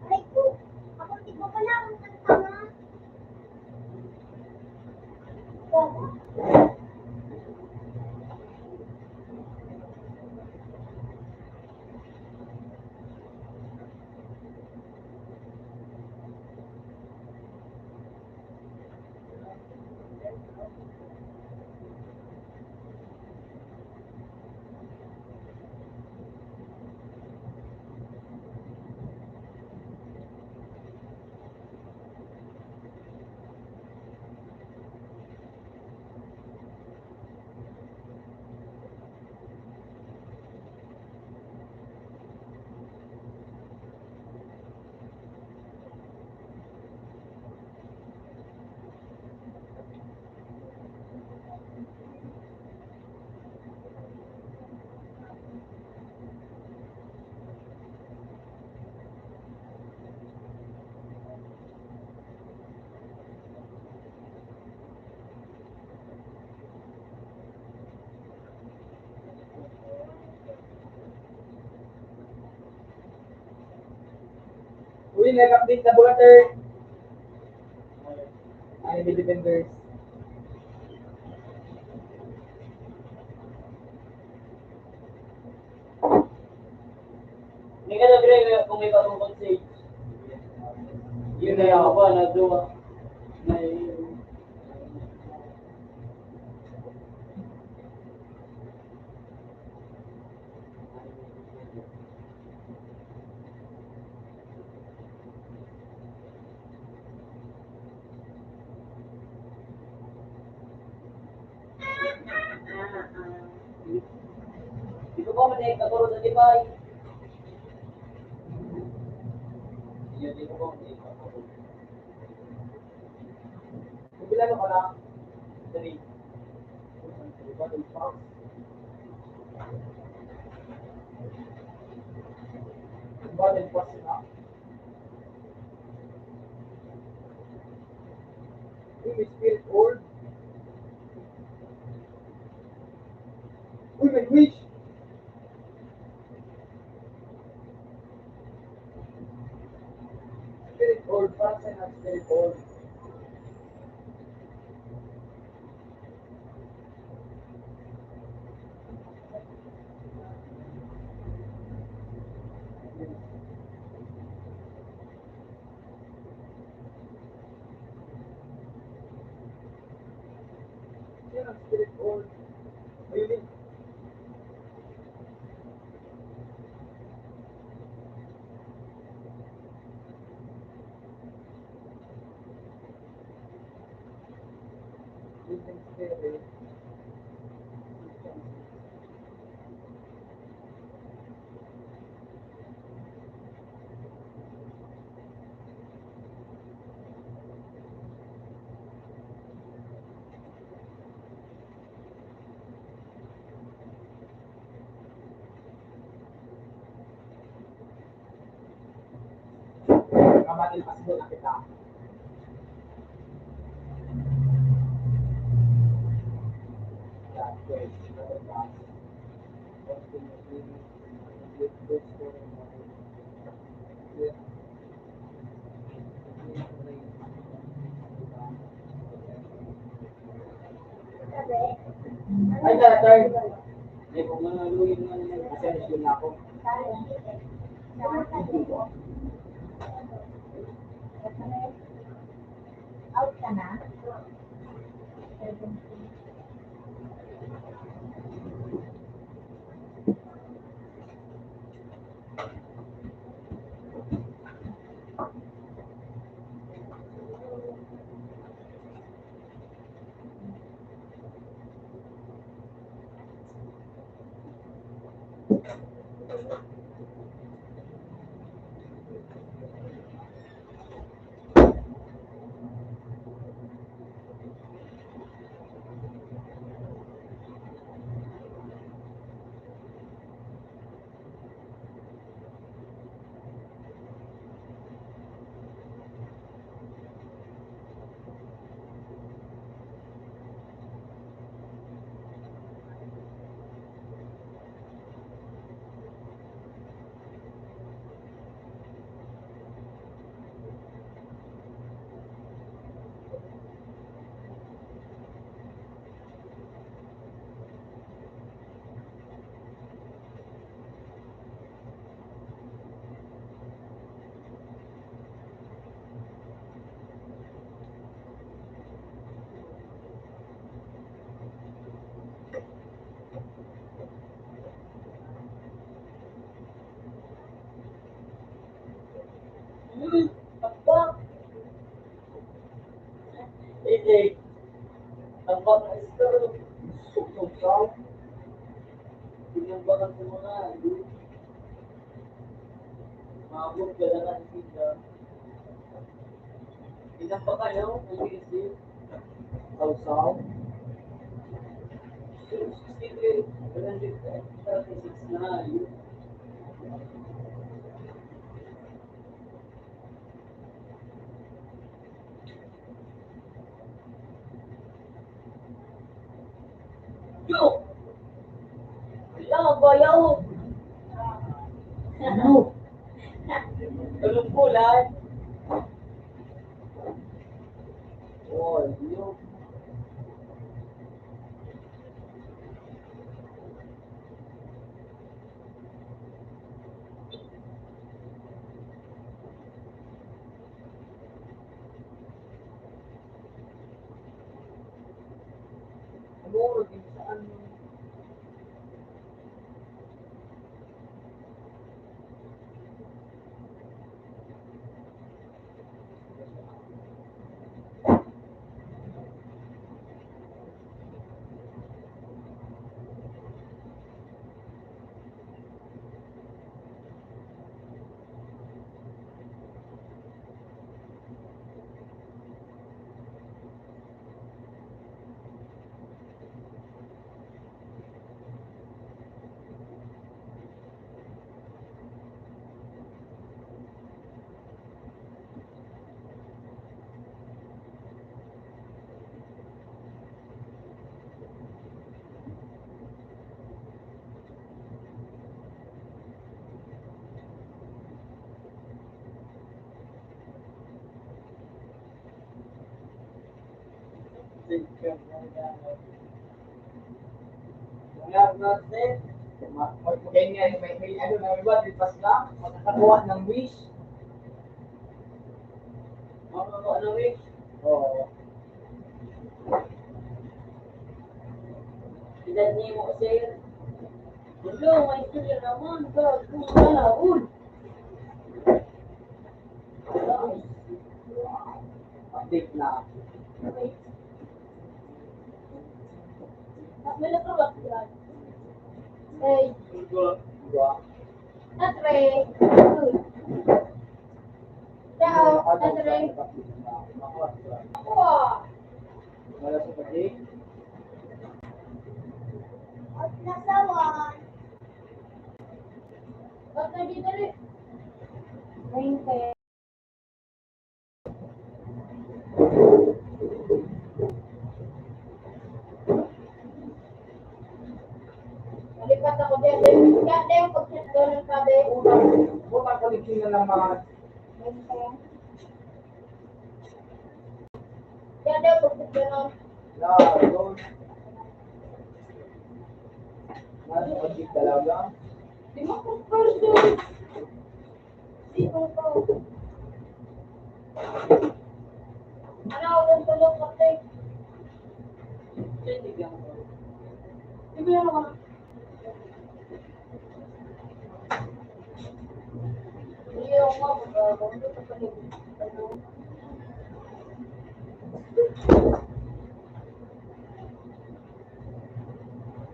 Aray ko, ako tigmo pa lang ang tama. Uy, nag-update na butter. Ay, may defenders. Hindi ka na Greg, kung may patungkol sa age. Yun na ako ba, nagduwa. Dito ko man eh, katulad sa Tibay. Yun, dito ko man eh, katulad. Kung bilano ka na, Dali. battle pass. Battle pass na. Uy, may spirit orb. Yan ang spirit all. Ayun. Living spirit. Kamatil pasbo na kita. That way, ay, tatar. Hindi ko nga naluhin nga naman. Kasi nasun na ako. Out ka na? Hindi. Tampak na isko. Suksaw. Pinambakan sa mga mabot ka na lang sila. Pinambakan yun. Ang isip. Sausaw. 63. 136 na yun. Yo! Wala, bayaw! Ano? Tulong bulan. Oh, yo. Siguro din saan mo. Natin. Ganyan, may ano na iba, lipas lang, makakakuha ng wish. Makakakuha ng wish? Oo. Edad niyo mo sir. Hello, may istorya naman. Gago, wala, uy. Update na. May nakalak yan. Eh, Diba? atre. Ciao, atre. Ako ah. Wala sa pati. At nasawan. Ba't na dito rin? Mente. Malipat ako din. Kaya din yung pag-set doon ng sabi. Butang koleksyon na ng mga Mente. Kaya din yung pag-set doon. doon. Nasa pati talaga. Di mo kung first doon. Di mo ko. Ano ako doon tulog kasi. Tindigan ko. Di ba yan ako? Hindi ako magagawa. Hindi ko palig. Ano?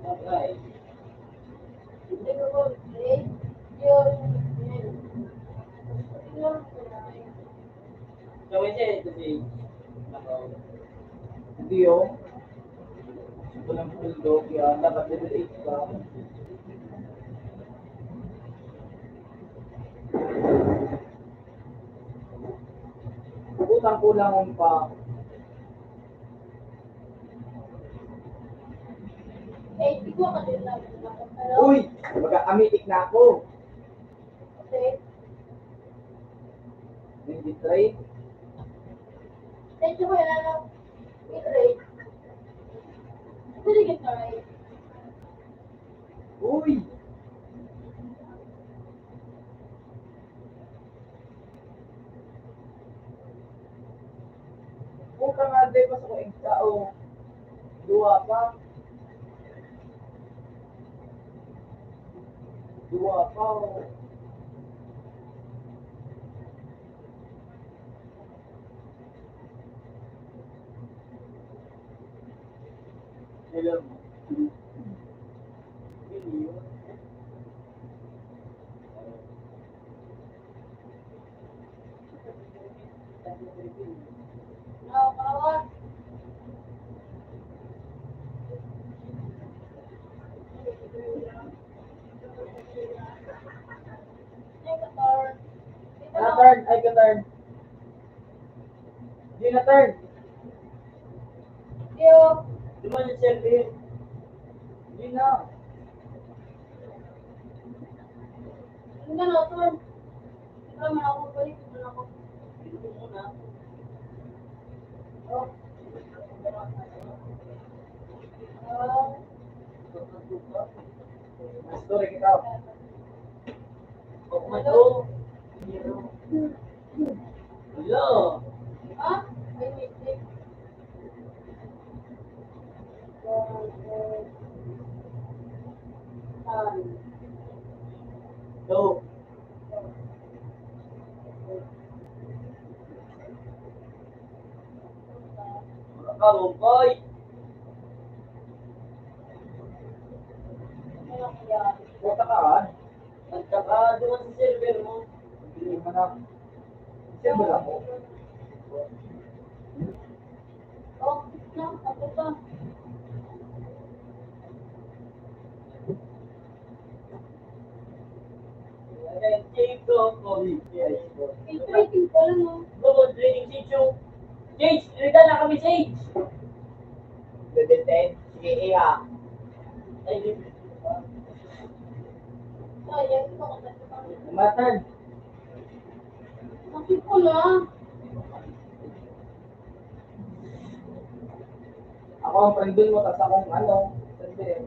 Okay. Hindi ko po. Yun. Yun. Gawin siya ito si Hindi yun. Ito ng bulldog yan. Dapat delete ka. Butang kulangon pa. Eh, di ko ka din lang. Ano? Uy! Mag-amitik na ako. Kasi, 23. medyo ko yan lang. I-trade. Pwede kita rin. Uy! Puta nga din pa sa ko tao. Dua pa. Dua pa. Oh. Hello. Video. Ano, kawan? Ay, kator. Na-turn. Ay, ka-turn. Di na-turn. Yo. Di man yung selfie. Di na. Ang gano'n, ton. Ikaw man ako balik. Ito na ako. Dito muna. Oh. May story kita. Huwag man to. Hello. Ah? Ay, wait, wait. Go. Kalumpay. Puta ka ah. Nagkaka doon sa server mo. Hindi mo na. Silver ako. Oh, na, ako pa. Take off of Yes. Filtrating ko lang, oh. Google training teacher. Sage, regal na kami, Sage. Level 10. Sige, iya. Ay, di. Sayang, ito ko talaga. Ma-turn. Kasi ko na. Ako ang friend dun mo, tapos akong ano. Sandali.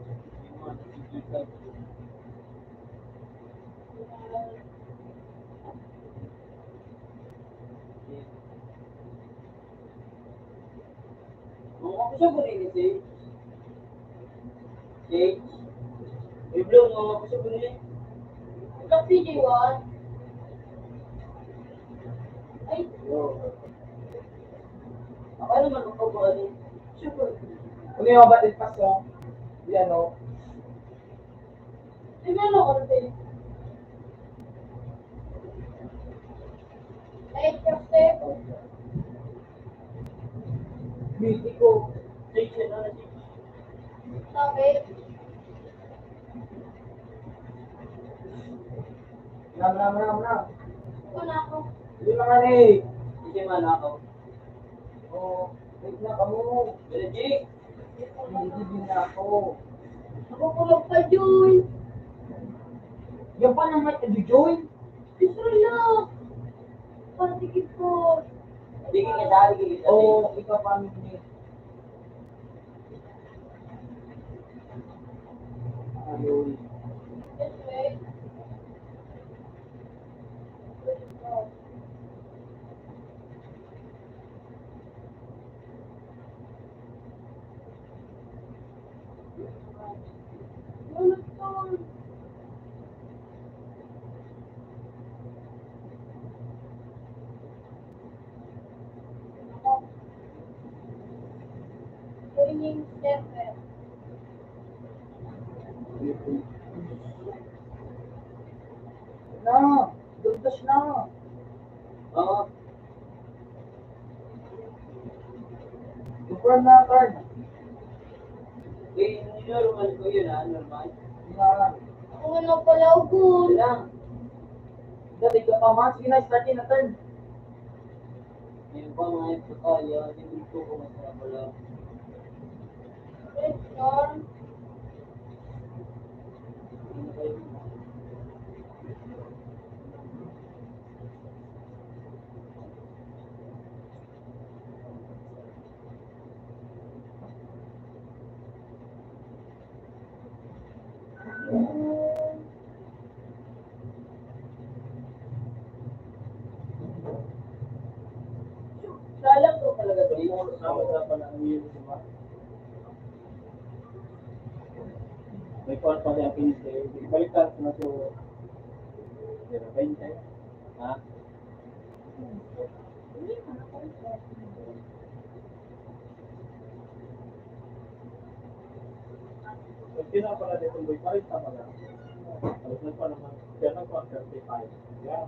Ako siya po rin, Sage. Jake. May blue, no? Gusto ko nila. Ikaw, PJ1. Ay, Ako naman ang pagbuhan eh. sugar. Ano yung batid pass mo? Yan o. Ay, meron ako rin. Ay, kasi. Beauty ko. Jake, siya na Jake. Sabi. Nam. Ito na ako. Hindi naman eh. Hindi man ako. Oh, wait na kamo. Pero Jake. Hindi na ako. Ako ko magpa-join. Yan pa naman, join. Gusto na. Patikip ko. Hindi ka kasali ka isa. Oo, ikaw pa ni. Ayun. Yes, wait. Ano to? Joining server. Na, dugtas na. Oo. Confirm na card. Eh, normal ko yun ha, normal. Na, Ako nga na pala ugun. Lang. dati ka pa man. Sige na, start na turn. Ngayon pa mga ito kaya, hindi ko kung masarap wala. Question. Ano kayo? Kala ko talaga ito, yung kasama sa pala ang yun, di ba? May call pa niya pinis kayo. Balikan ko na ito. Pero 20. Ha? Pag pinapala dito, boy, parin tama lang. Alas na pa naman, kaya nang pa 35. Yan.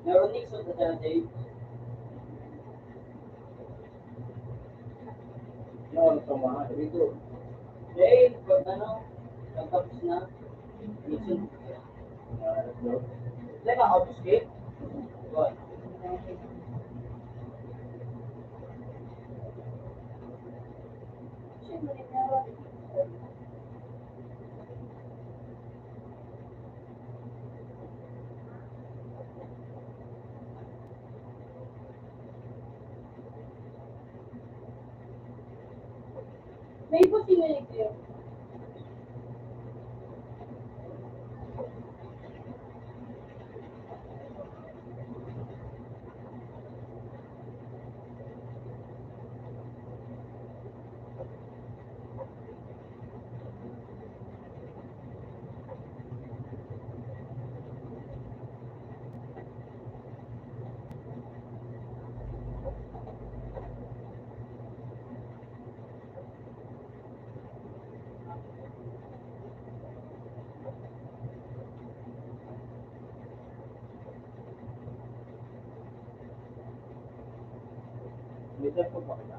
Meron Nixon sa San Jay. Yan, sama. Dito. Jay, pag ano, pagtapos na, Nixon. Like ang auto skate. What? Siyempre, meron. May posibilidad kayo. Minsan po pa kita.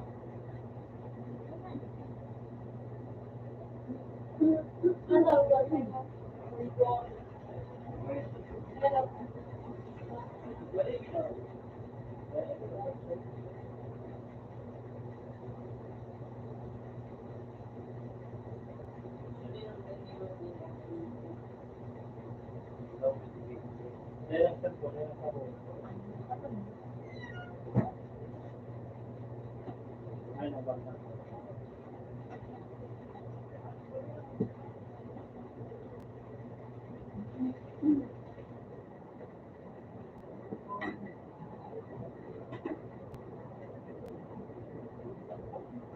Ano ba sa'yo? Kaya lang sir po, kaya lang ako. Ay, nabasa.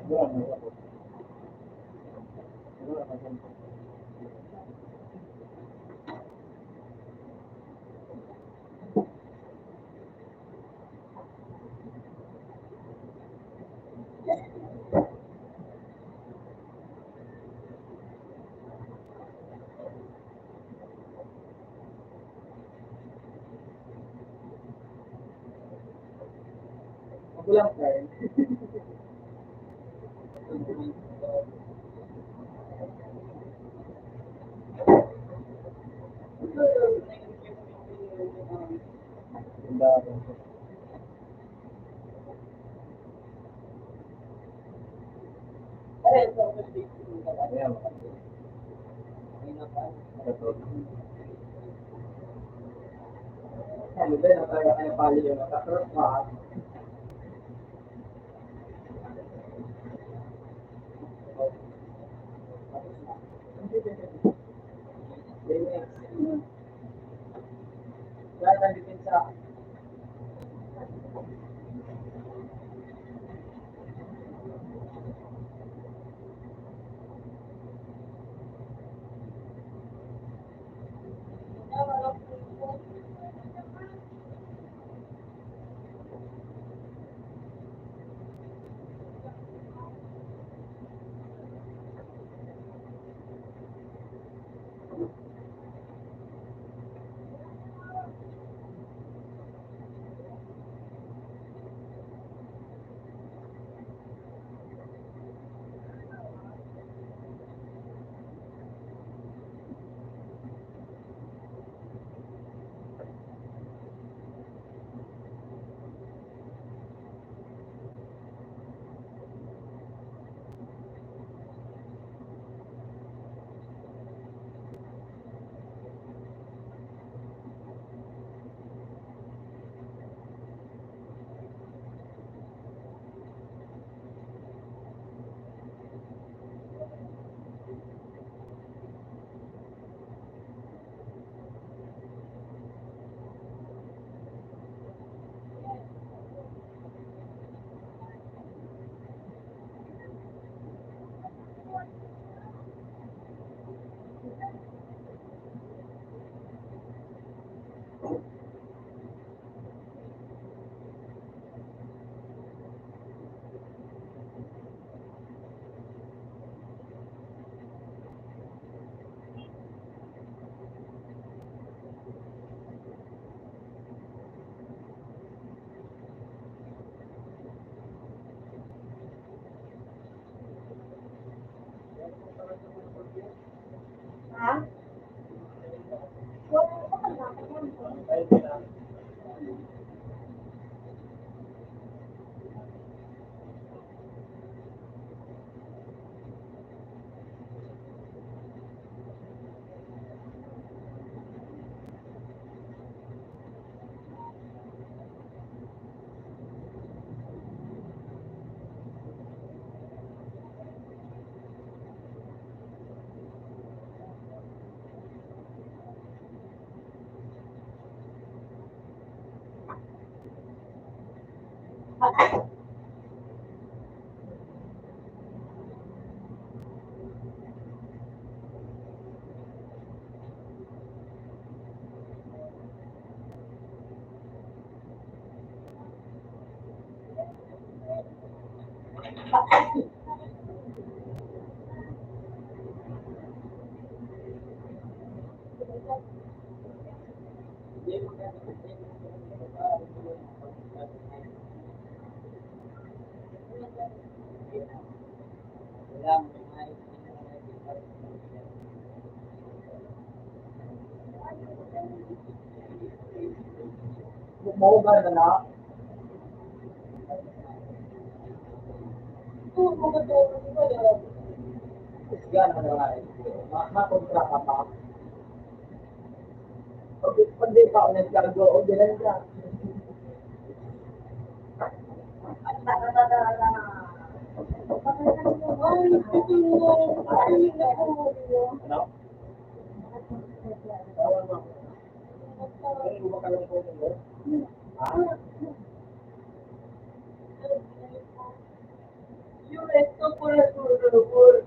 Wala na ako. Wala na ako. Ako lang, sir. Ganda ako. Ayan. Ito. Ano ba yung talaga kayo pali yung nakakross pa? Lahat ang depensa. Ha? Mau ba na na? Yan ang mga makontra ka pa. Pag di pa ako nagkargo, o dilan ka. Ano? Tawag mo. Ay, gumakalong po mo. Ah? Yung esto por el por.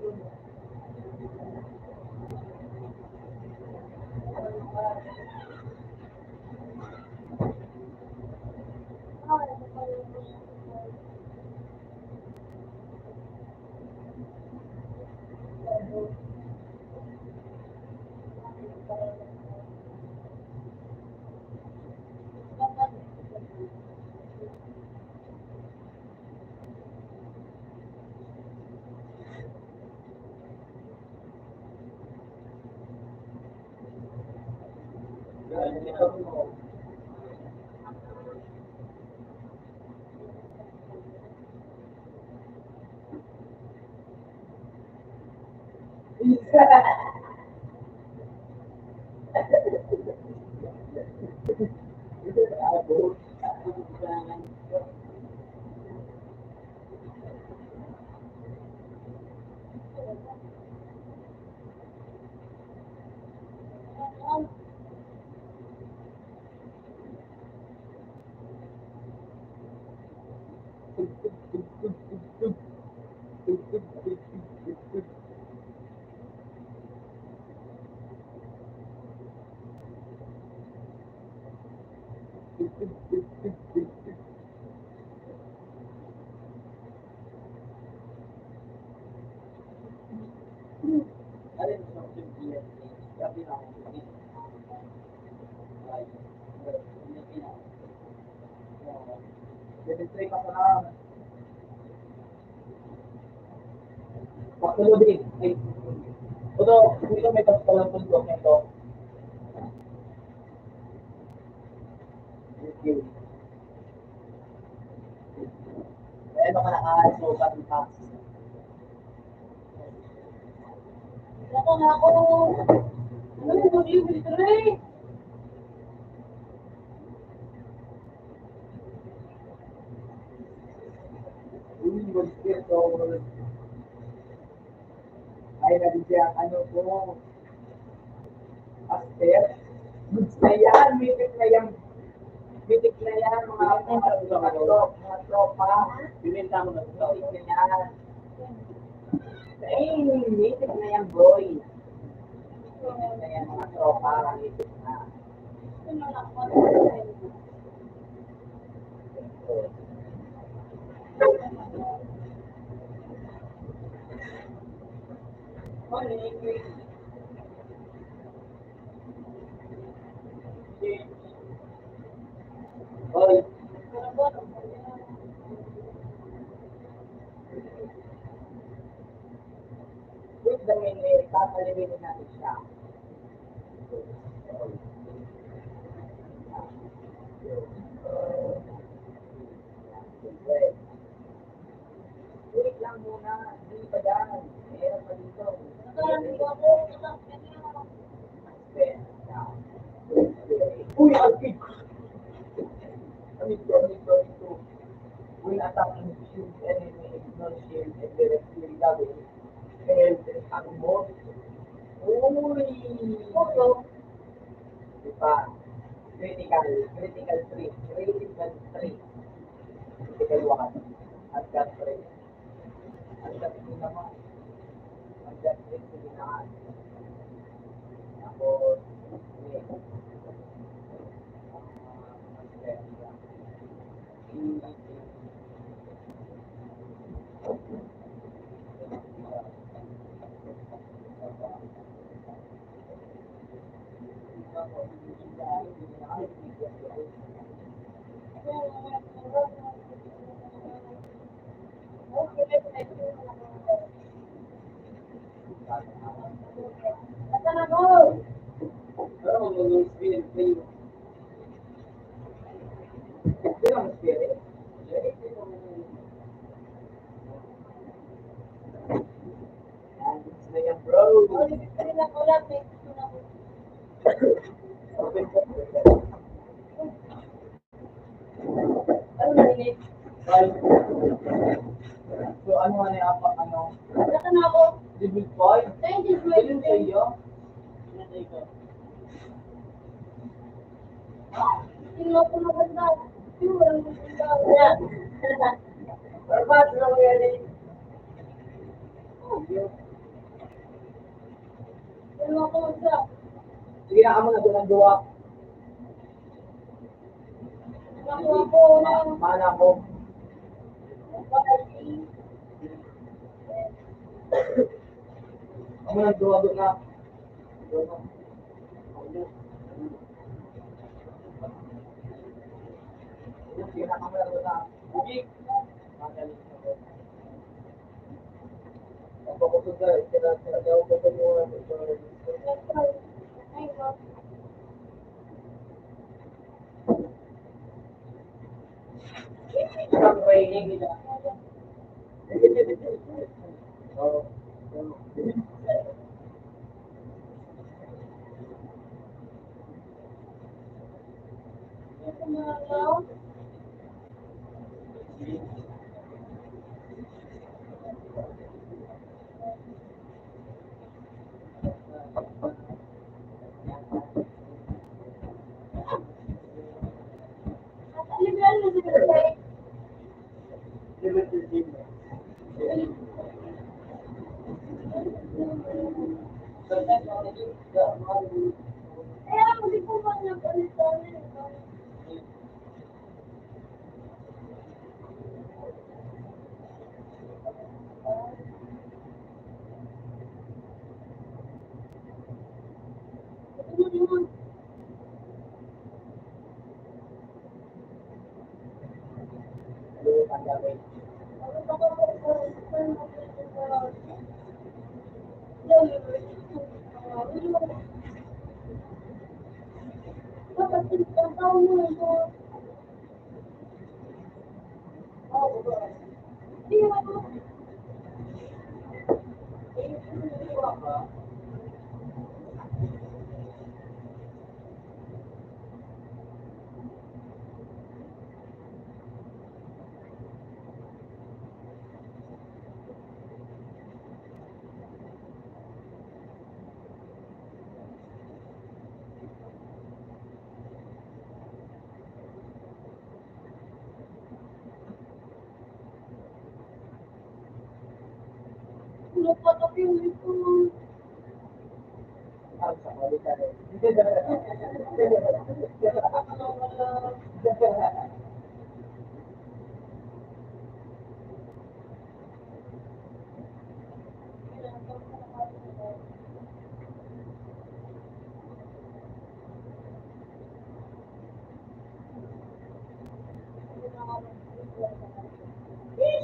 Waktu din. Ito may pagkalang pundok nito. Ano ka nakasukat ng tax? Ako na ako. Ano yung mag-ibig rin? Ay, nabig siya, ano po, aster. Goods na yan, mitik na yan, mga tropa. Binenta mo na ito. Mitik na yan. Ay, mitik na yan, boy. Mitik na yan, mga tropa. Mitik na. Boy, with the minute, tatalibin natin siya. Wait lang muna, hindi pa yan. Meron pa dito. Uy, Alfie! Ito. When attacking shield enemy, ignore shield and direct shield double. And ang mo, uy! Diba? Critical 3. Critical 3. Critical 1. At that 3. At that 3 naman. At that 3 naman. Tapos, Asan ako? Pero mag-lose spirit kayo. Hindi naman spirit. Gusto na yan, bro. Ulit ka rin ako lang. May gusto na ako. Okay, ano narinig? Five. So, ano nga na yung apak, ano? Asan ako? Level 5? Thank you, Ganun sa iyo? Tingnan ko maganda. Yung walang maganda. Wala. Barbat, ano mo yan eh? Tingnan ko maganda. Sige na, amo na doon ang duwa. Nakuha ko ng Mana ko. Amo na duwa doon na. Sige na, amo na doon na. Bugig. Ang pakusog na, daw ko pa yung Ay, wow. isang training nila. Oo. Tumalaw. Liberal na si Birthday. Level 13. Kaya hindi ko ba nagpalitan Ang gamit. Napatok yung ito. Ang sa kulitan eh.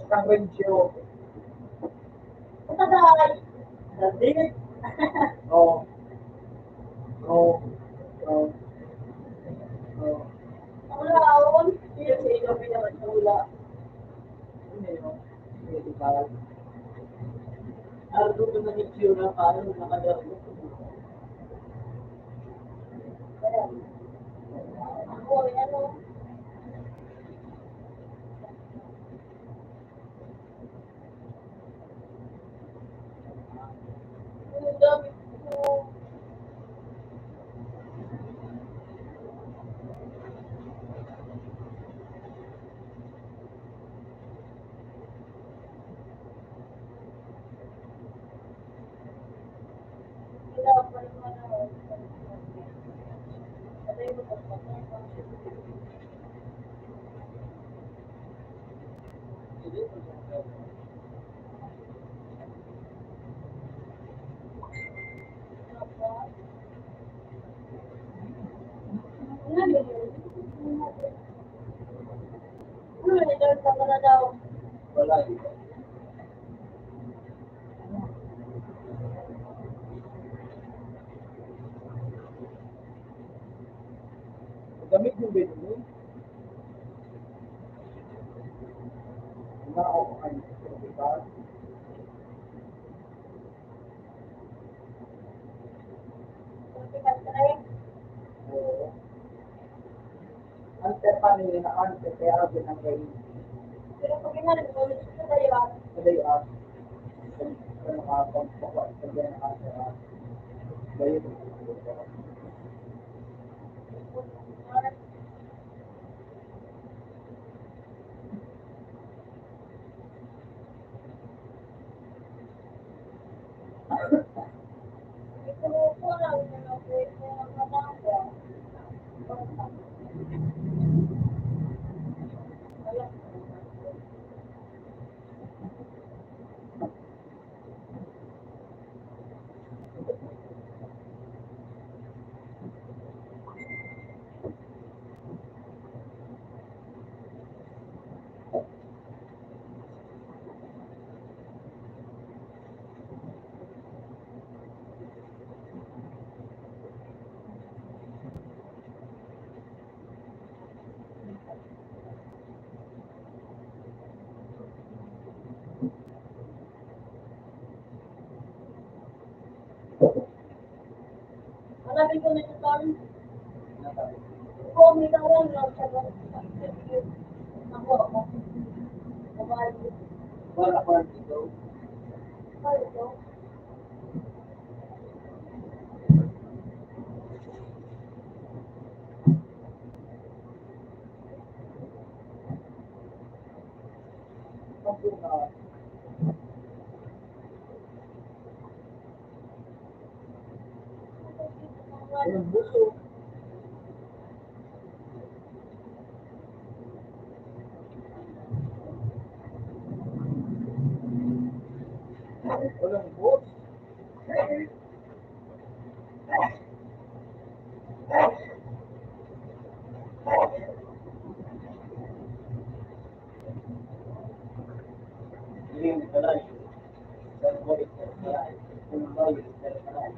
Ang rensyo. Patay. Nandit. Oo. Oo. Oo. Oo. Wala akong. Hindi sa ikaw pinakasula. Hindi mo. Hindi ka. Ardo ko na itsyo na paano nakadaro. Ako, ano. Ang dami ko. Wala pa naman ako. Patay mo pa. Ano nito sa mga daw? Wala dito. namin yung na-answer, kaya ako ng kayo. Pero pag inanin mo, sa dayan. Kasi yung kung nakapagpakuha, pag yan na-answer, kayo. Ito ko lang, pwede na matanda. Hanapin ko na ito, Tom. Kung may tawang lang siya ba? Ako. Babae. Wala pa dito. Ano ito? Yung buso. Walang bus. Yung kalay. Kalay. Kalay. Kalay.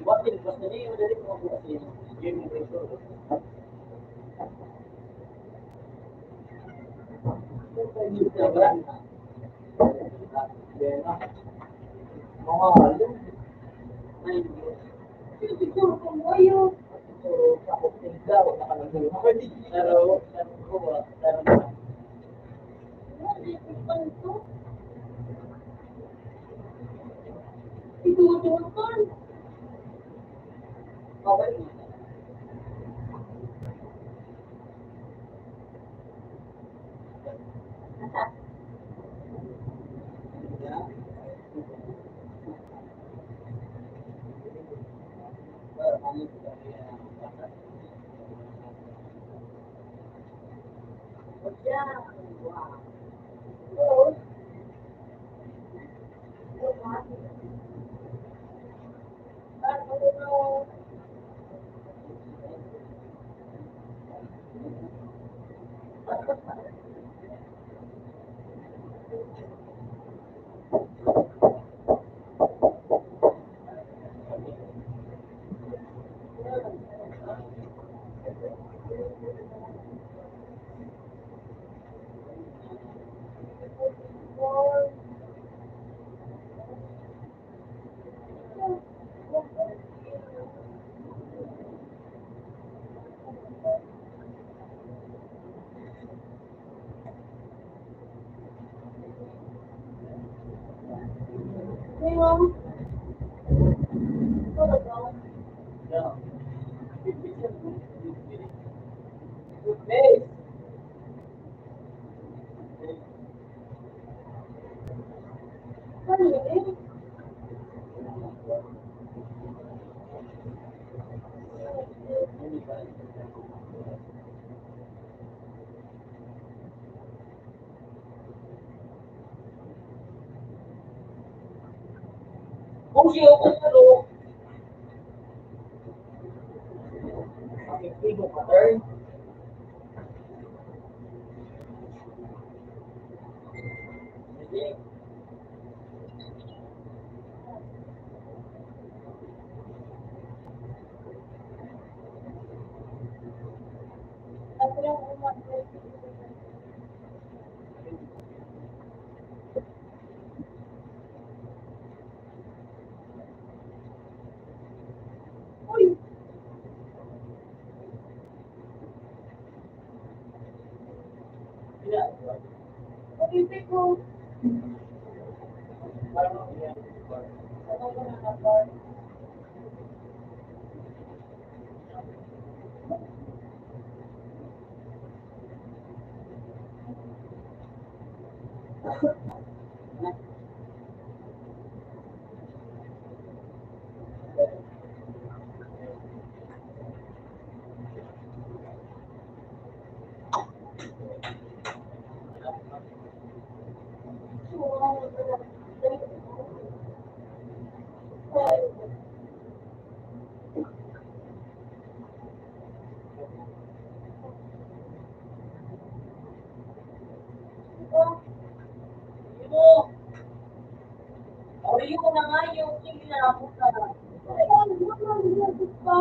Watin, basta niya yung madali ko kasi game ng preso. Mga alum. Picture ko mo yun. So, ako tinglaw, nakalagay. Pero, ko ba? Pero, Itutukan. Okay. Oo. Ano? Ngayon, talaga. Hey! Ano yun? Kung siya ko pero, akitibo ka, turn. Sige. Ako lang umatay. Uy! Sila. Pag-ibig ko. Parang yan. Ako ko na nabar. Ito. Audio ko na nga yung kinapos na. Ayun, naman ka.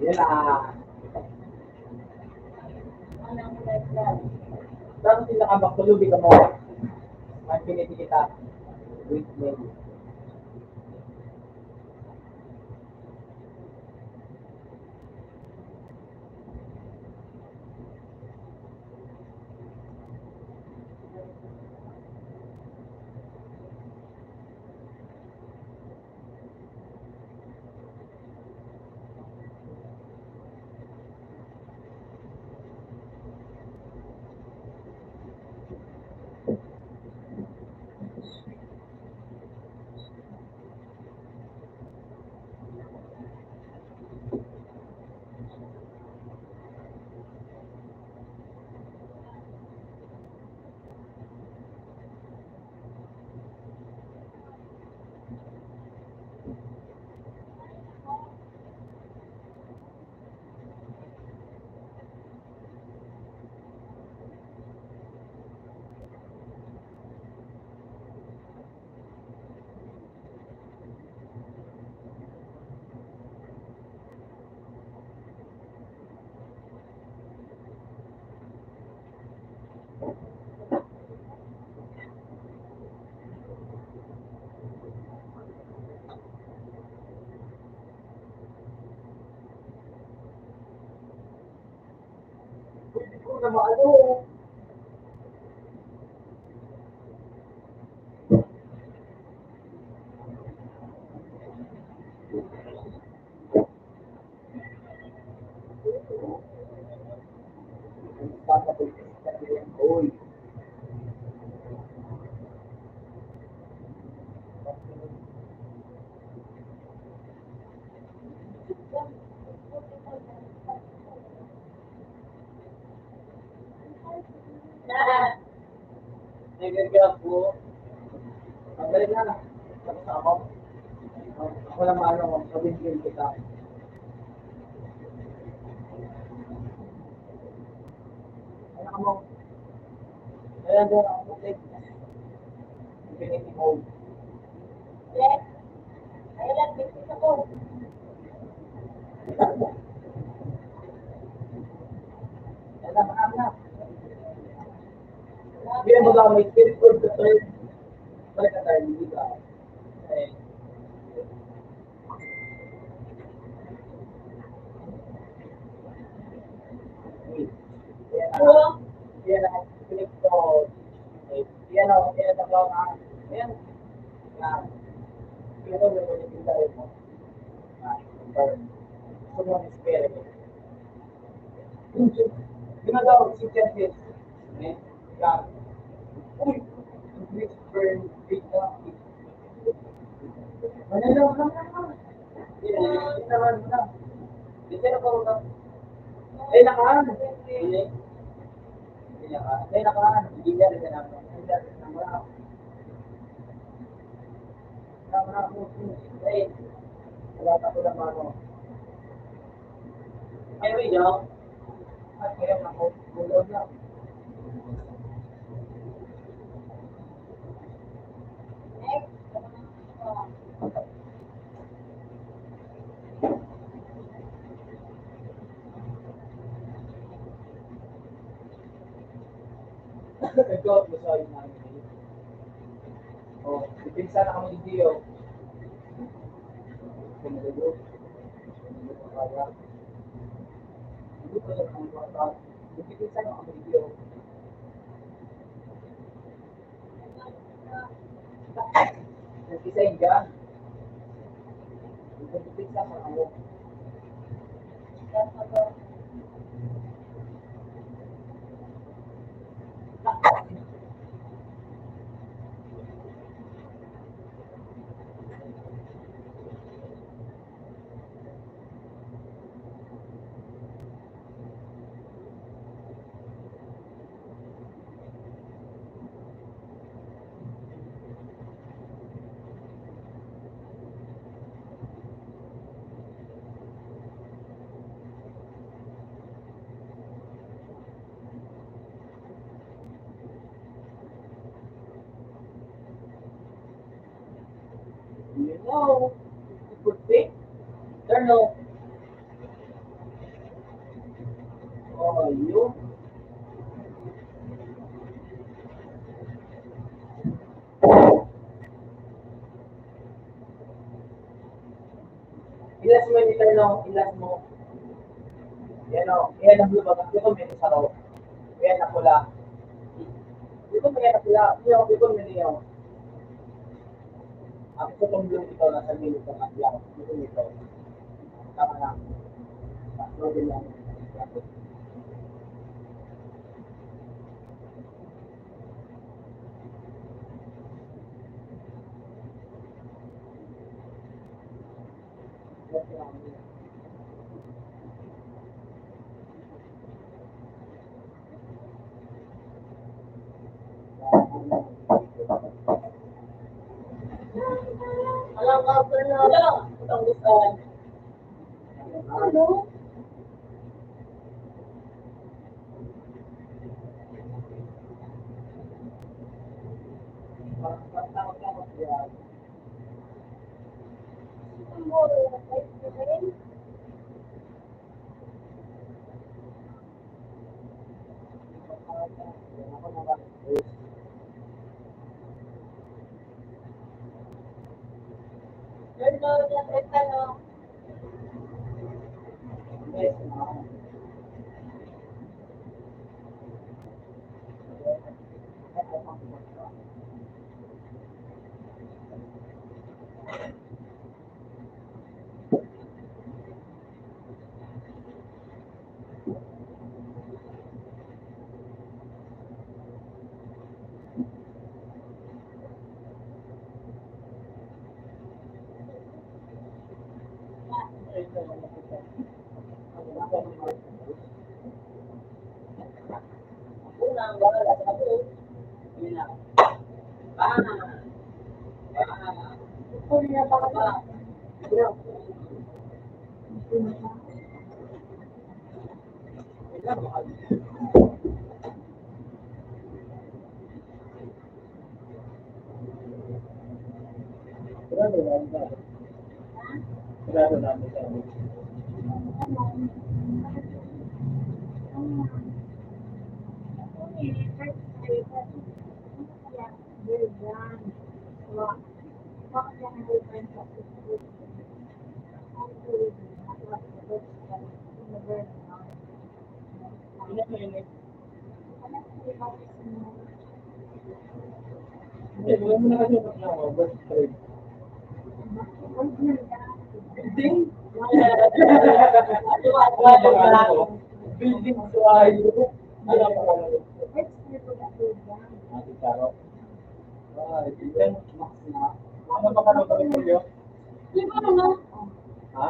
Yan ah. Anong red flag? Tapos yung nakabakulubi ka mo. May piniti kita. Wait, wait. maano. Uy. Nagagap po. Ang galing na. Tapos ako. Ako lang maano, sabihin kita. Ano mo? Ayan doon ako putik. Infinity mode. Yes. Ayun lang, business ako. Ayan na, marami na. Hindi mo lang may spirit for the third. Balik na tayo, hindi ka. Okay. Oo. Yan ang spirit ko. Yan ang mga. Ayan. Yan. Pero may mga tayo mo. Gusto mo ang spirit. Yun na daw, si Champions. Yan. Uy! English burn big na. Manalaw ka naman. Hindi naman na. Hindi na ako na. Ay, nakaan. Hindi. Hindi nakaan. Ay, nakaan. Hindi na rin na naman. Hindi na rin na naman. Naman ako. Ay, wala ka ko lang ano. Ay, wait, yaw. Ay, kaya ako. Bulog na. Nag-out mo sa inyo. Oh, ipinsa na kami ni Dio. Kumulo. Hindi ko kaya. Hindi ko lang ang mga. Ipinsa na kami ni Dio. Nag-design ka. Ipinsa pa ako. You know, good thing. Turn off. Oh, you. Ilas mo yung turn off. Ilas mo. Yan o. Yan ang blue bag. Ito may isa raw. Yan na pula. Ito may na pula. Ito may niyaw. Ang ito itong blue ito. Nasa middle ito. Ito ito. Tama na. Tatlo din lang. Alam ka, Fernando. Itong gusto. Ano? Ang moro na tayo. Fernando, yung tanong. Yes, Huli na ba ka? Sigurado namin sa amin. Sigurado namin sa amin. Ilan mo yun eh? Hindi, wala mo na kasi birth trade. Building? Building to ayo. Ano pa ka naman? Ate Charo. Ilan? Ano pa ka naman kami Julio? Ha?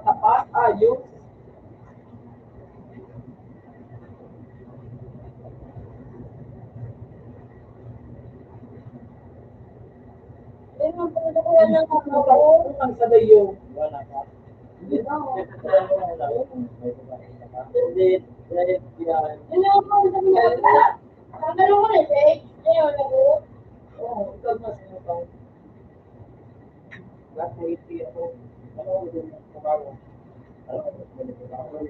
Tapat, ayos. Ang sa dayo. Wala ka. Hindi na. Hindi. Dahil yan. Oo, ikaw na sinutang. Last 80 ako. Ano ko din kumawa? Ano ko din kumawa?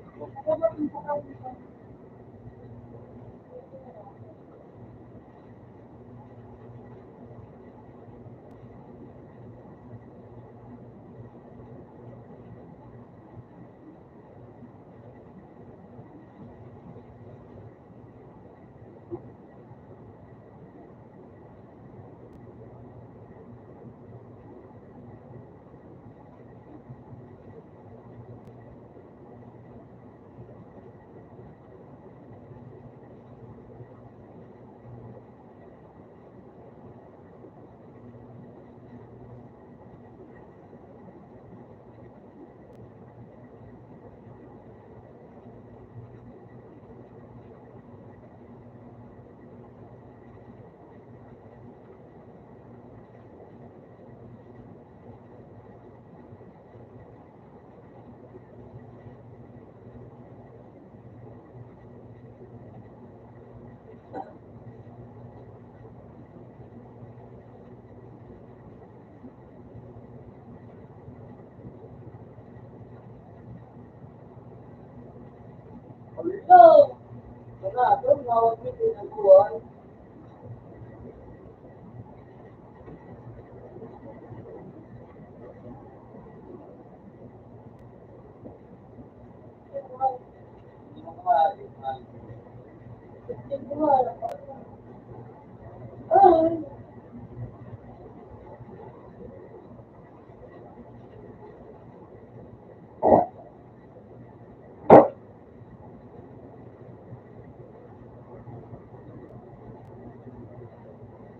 Sana, doon nawag mo din ang buwan.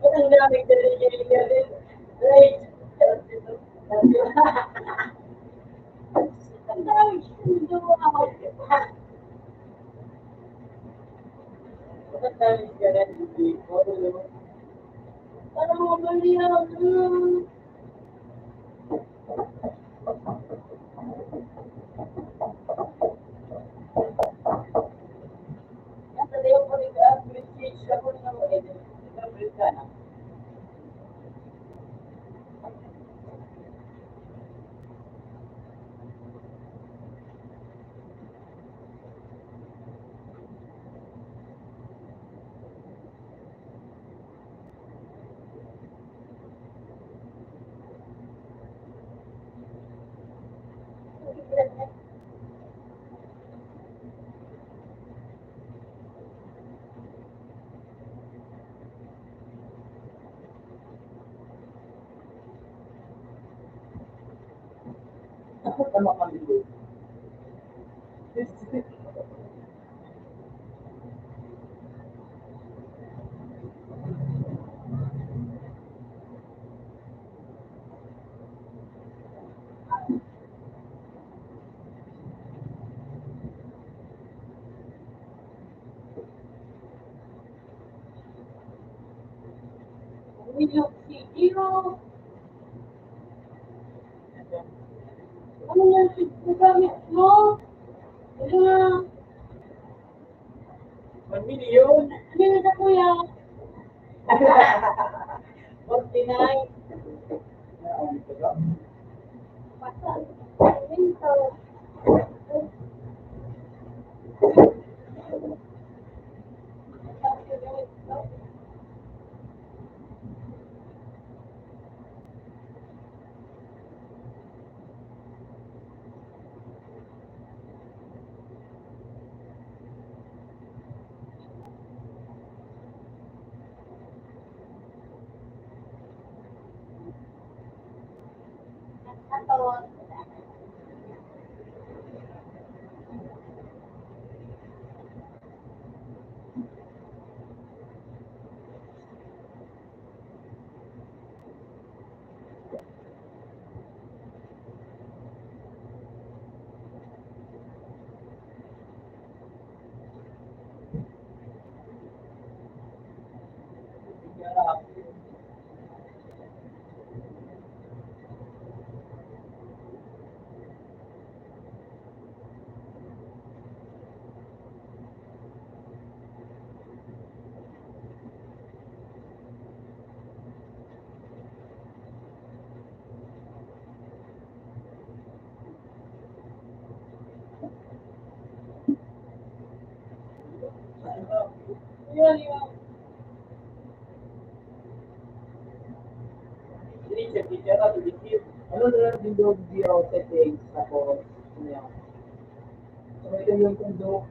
Ang gamit na rin yung right. Ang dami siya ako. Ang dami siya rin. Parang mga mali ako. Nasa liyo ko rin British ako na mo. Ito British. Ako tama kami doon. Ilok si Hero. Ano yan si gamit mo? Ano nga? 1 million. Hindi na sa kuya. 49. Pasal. Minto. Ato. Yun, yun. Ano na lang din daw zero settings tapos ano yan. So ito yung tundo.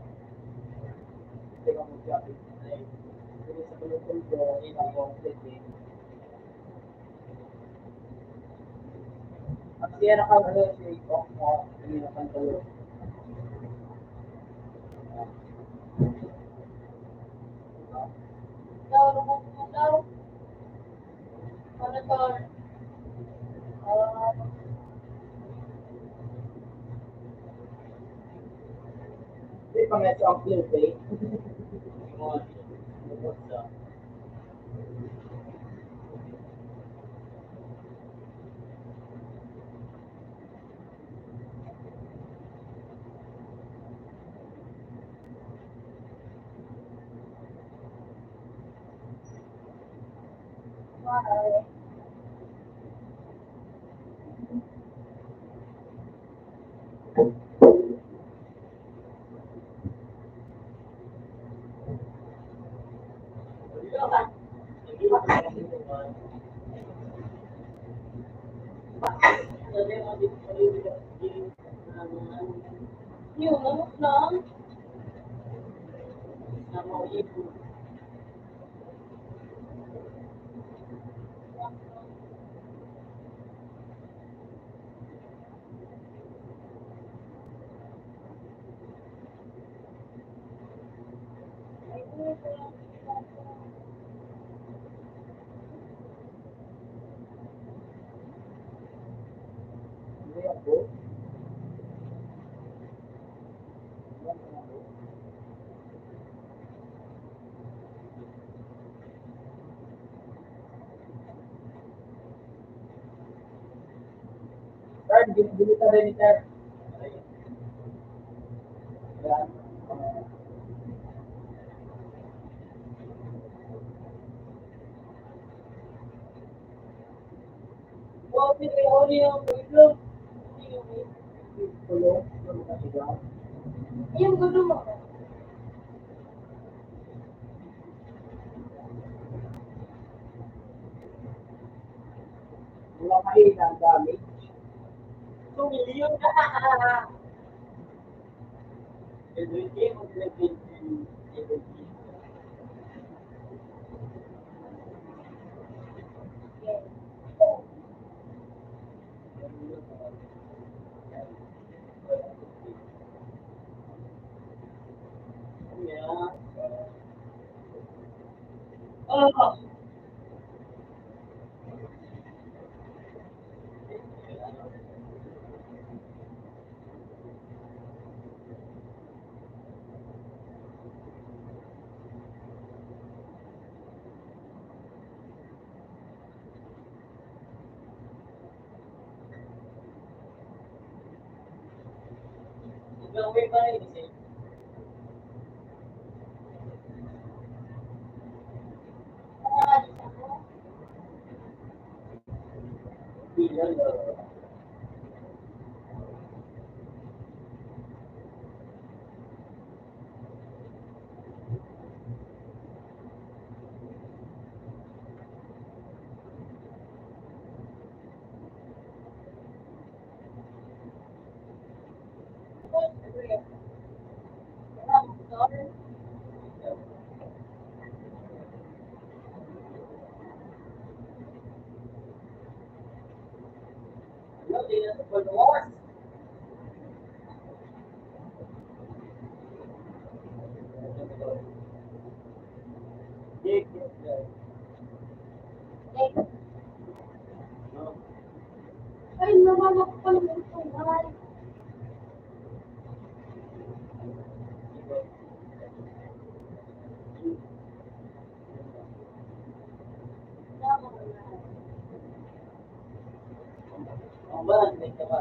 Teka mo siya. Ito sa yung tundo, tapos settings. At siya nakagano siya off mo, hindi na pantulo. Daw, lumog mo daw. Ano daw? Hindi pa nga siya ang clear day. Bye. Yun, ano lang? Hindi ako. Sir, ginita rin ni Sir. Ayan. Wow, pinag-auli yung gulo. Tulong, tulong na siya. Yung gulo mo. Wala mahina ang damage. 2 million. Oh, Nauwi pa rin kasi. Bilang, Ano, di na sa followers. Jake, yes, no. Ay, nawala ko pa naman ito. Ay, Ang ba, hindi ka ba?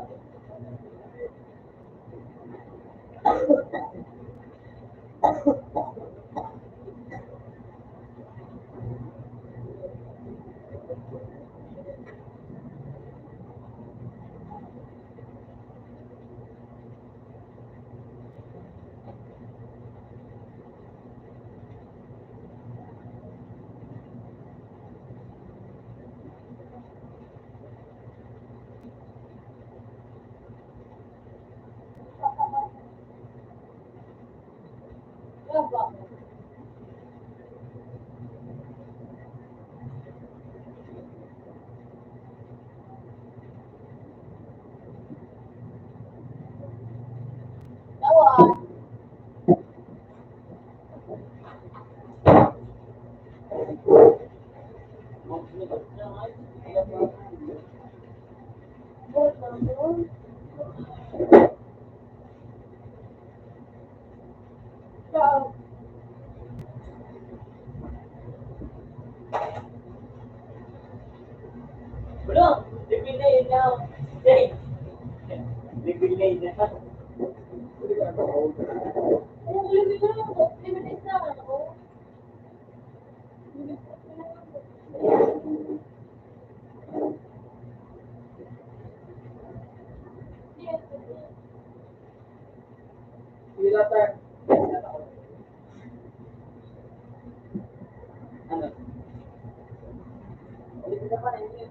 Bro, dipili yun now. Jake. Bibigay na. Sila tayo. Ano? Ulit ka pa rin yun.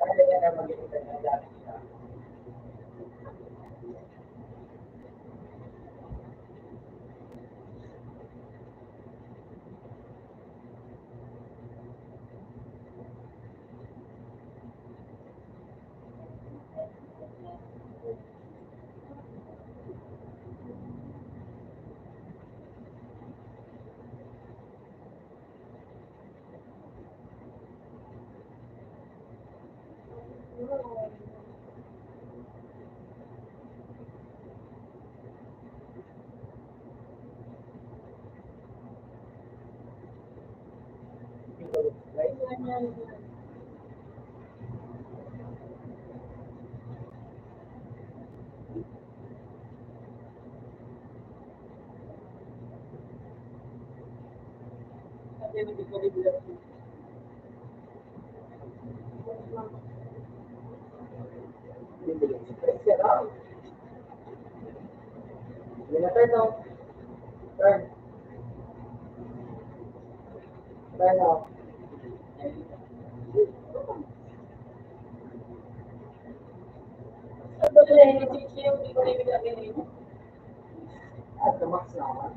Kaya ka na mag-iipin ng dati siya. Turn now. Turn. Turn now. At the max na.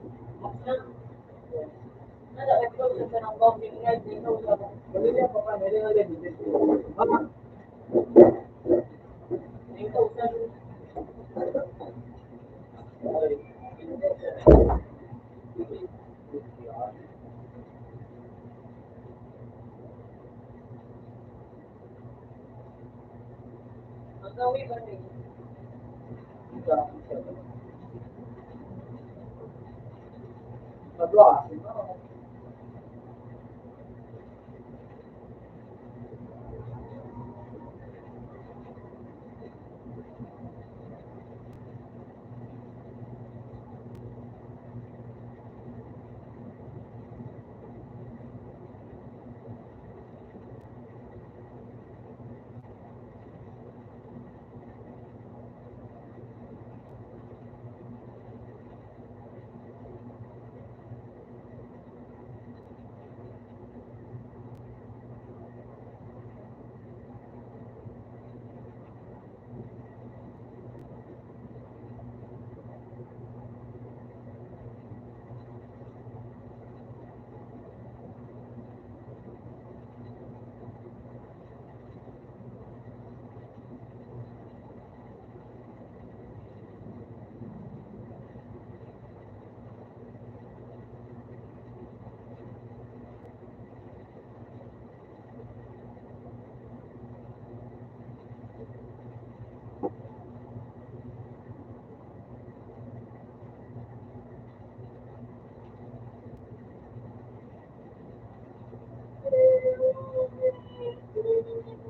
Dali niya pa pa, dali niya ulit. Ah, Magawi ba rin? Magawa.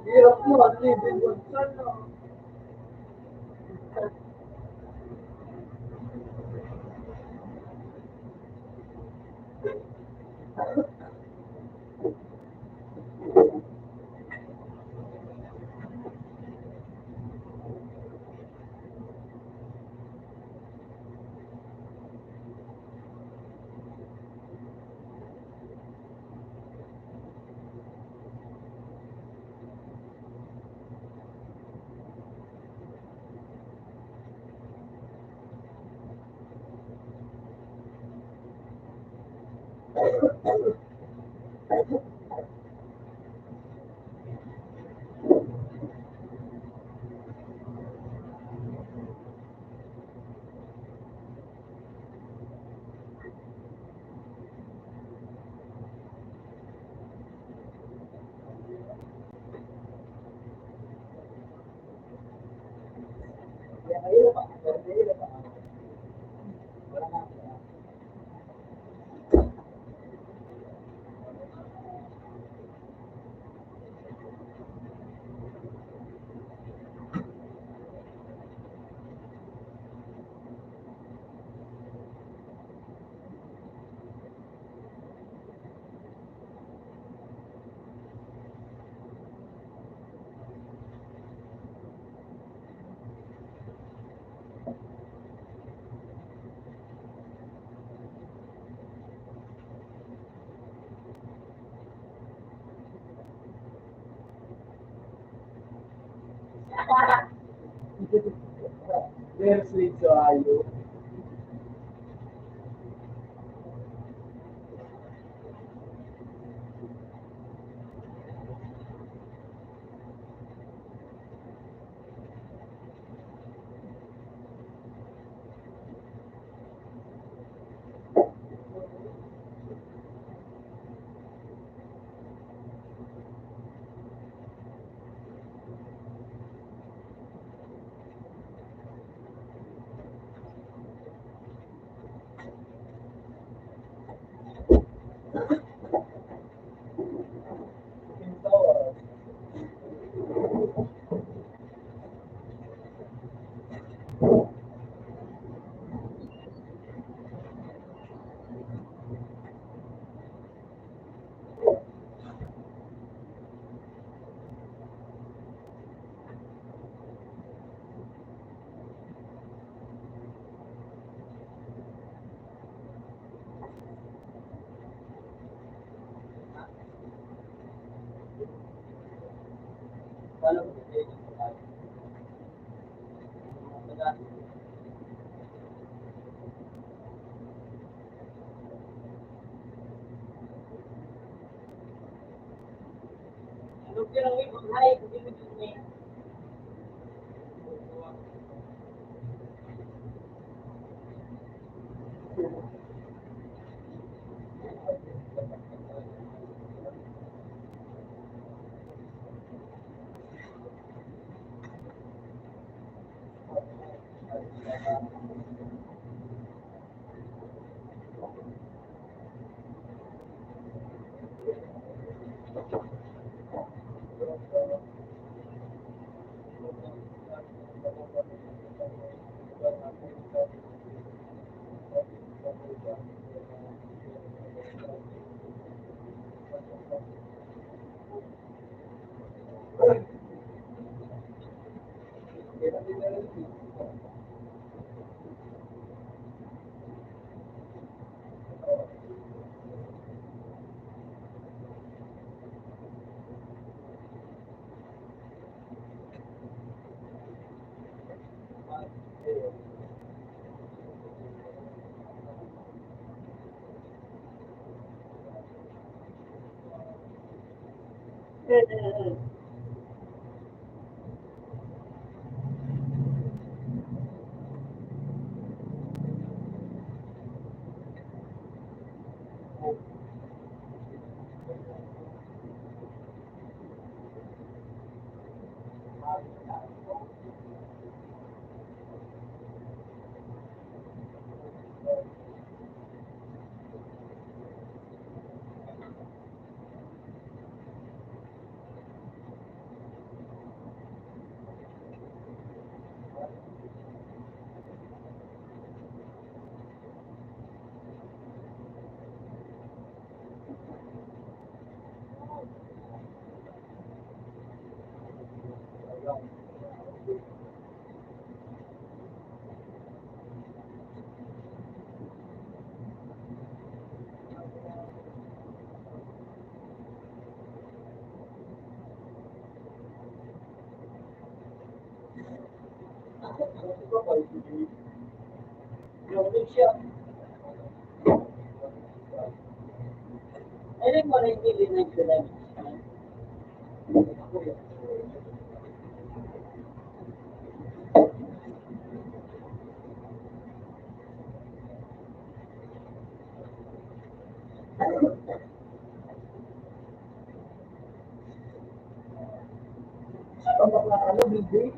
Hirap mo, libre mo. Sana. Very sweet, so are you? Ano, baby?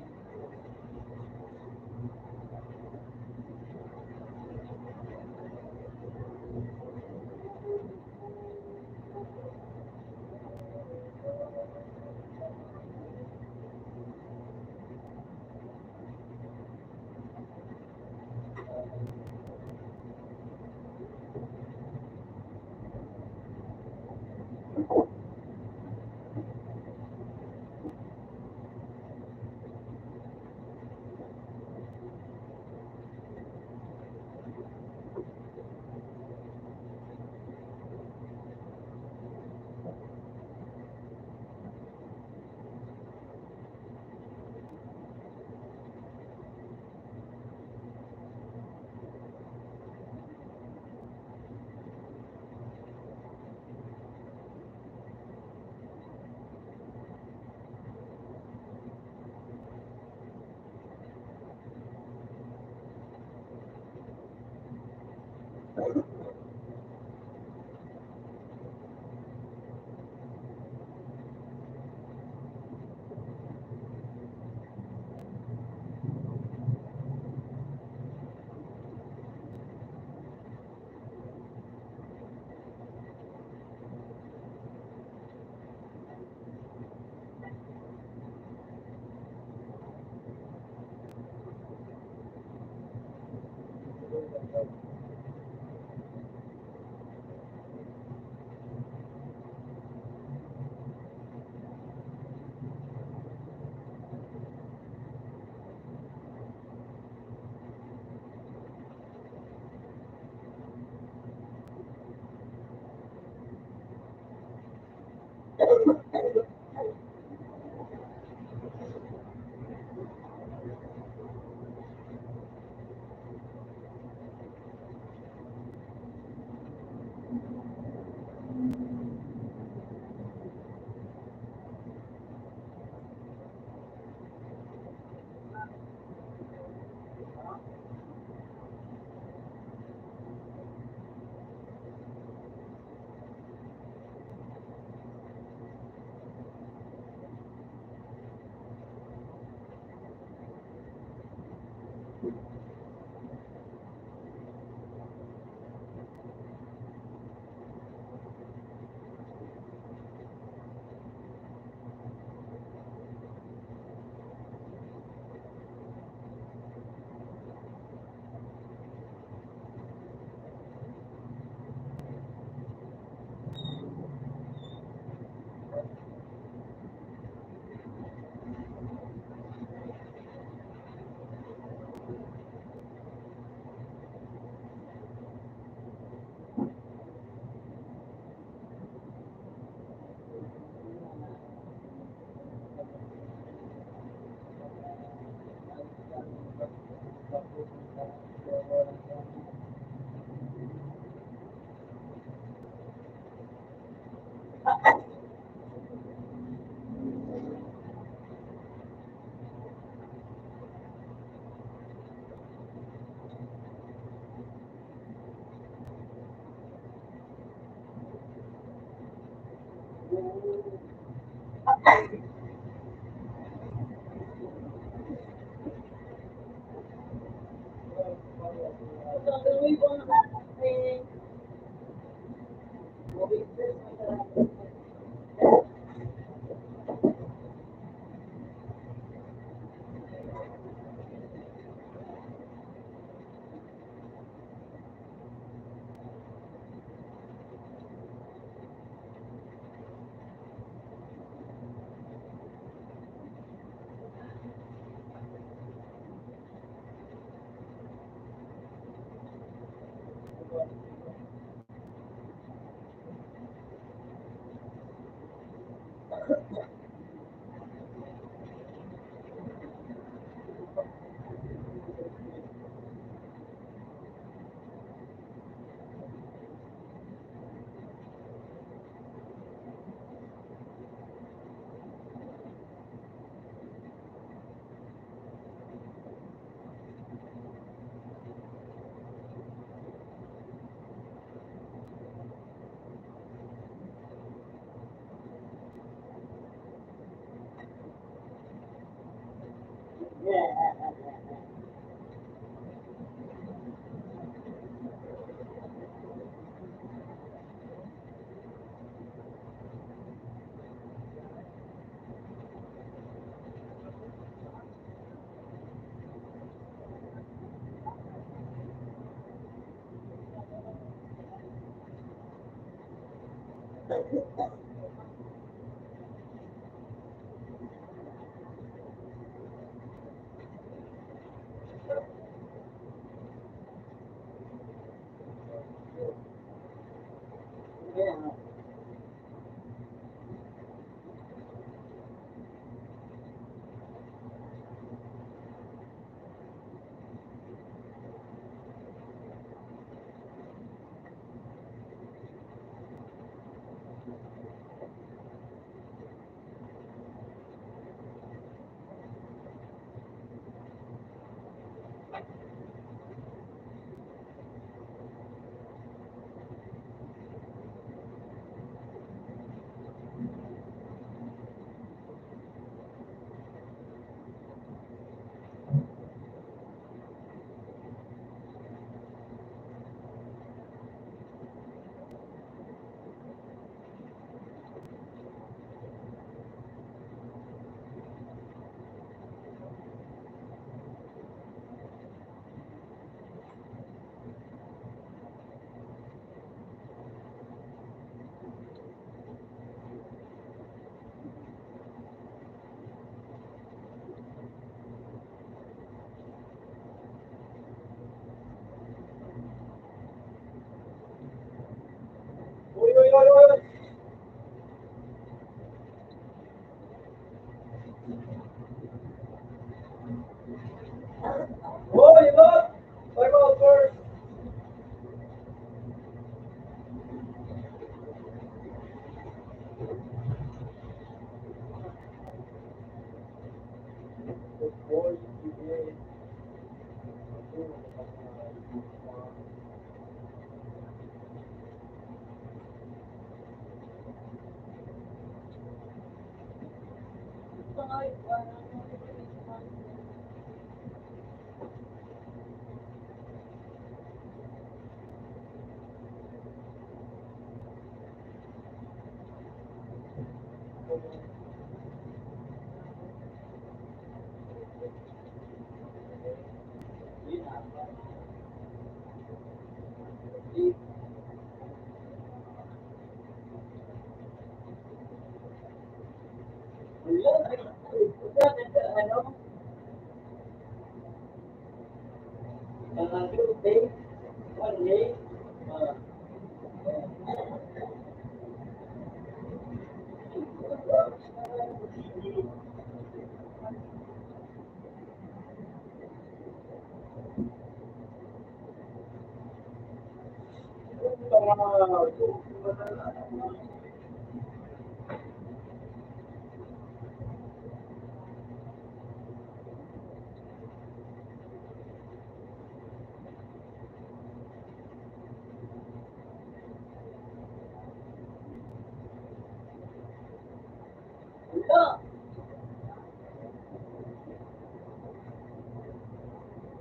Wala.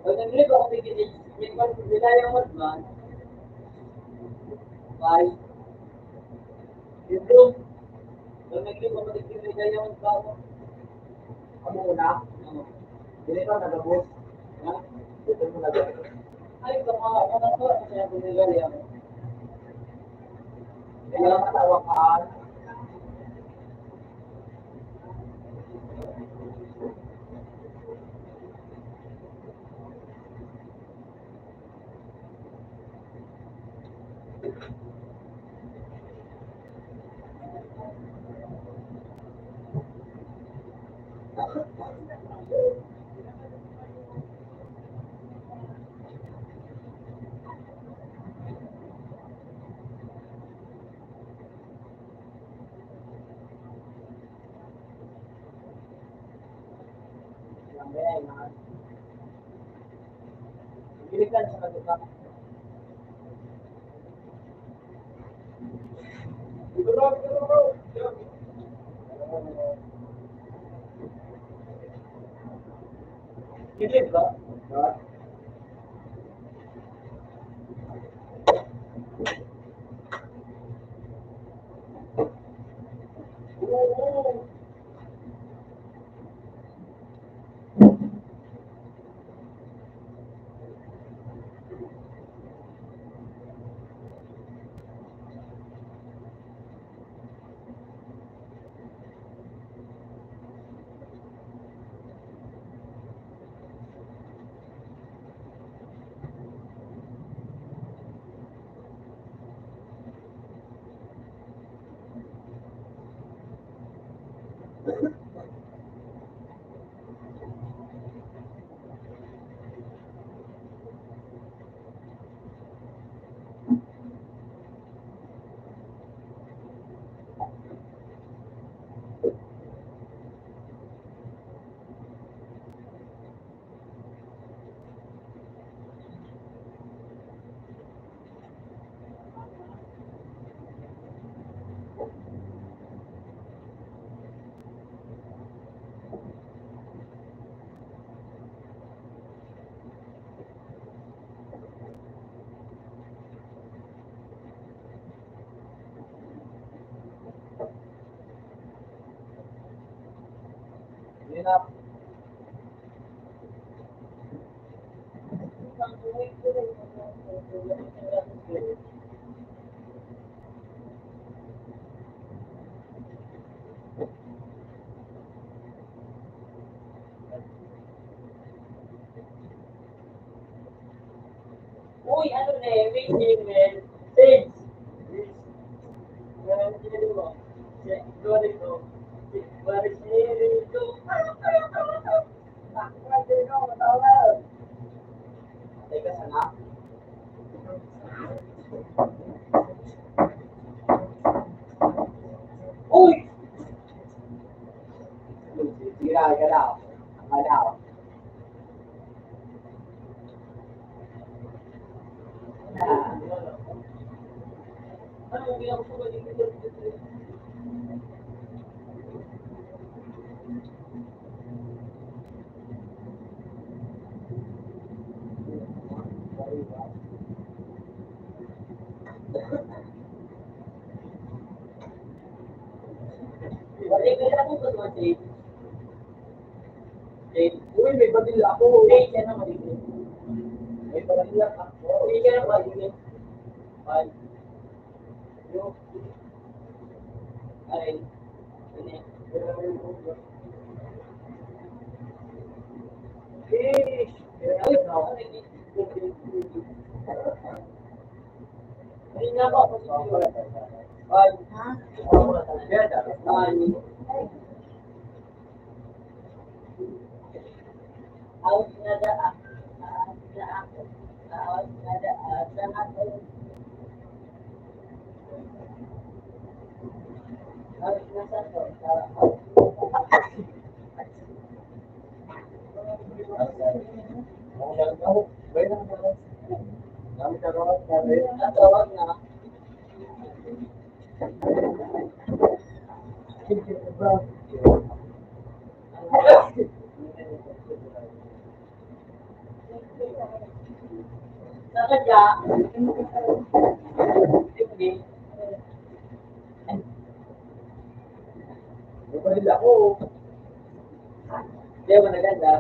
Pag nag-live ako may kinig, nila yung madman, bye. Ito, pag nag-live ako nila yung madman, ako una, hindi ka nagabos. Ha? Dito mo nagabos. Ay, ako na to, kasi ako nila yung. Kaya matawa ka. Pilihan sa kanila. Gilid ba? Oo. Hirap. Uy, ano na eh, waiting man. Thanks. Teka sana. Uy! Tira ka daw. Ang daw. Ano yung ko ba dito? Balik na ako sa mga tape. Uy, may badil ako. Tape yan ang maligid. May badil ako. Uy, yan ang maligid. Bye. Yo. Ay. Ini. Fish. Ay, no. Ay, na ba? Ay. Ha? Ay. Out na daan. Out na daan. Out na sa to. Tawag na. Nakadya. Sige. May panila ako. Hindi ako naganda.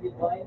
Bitcoin.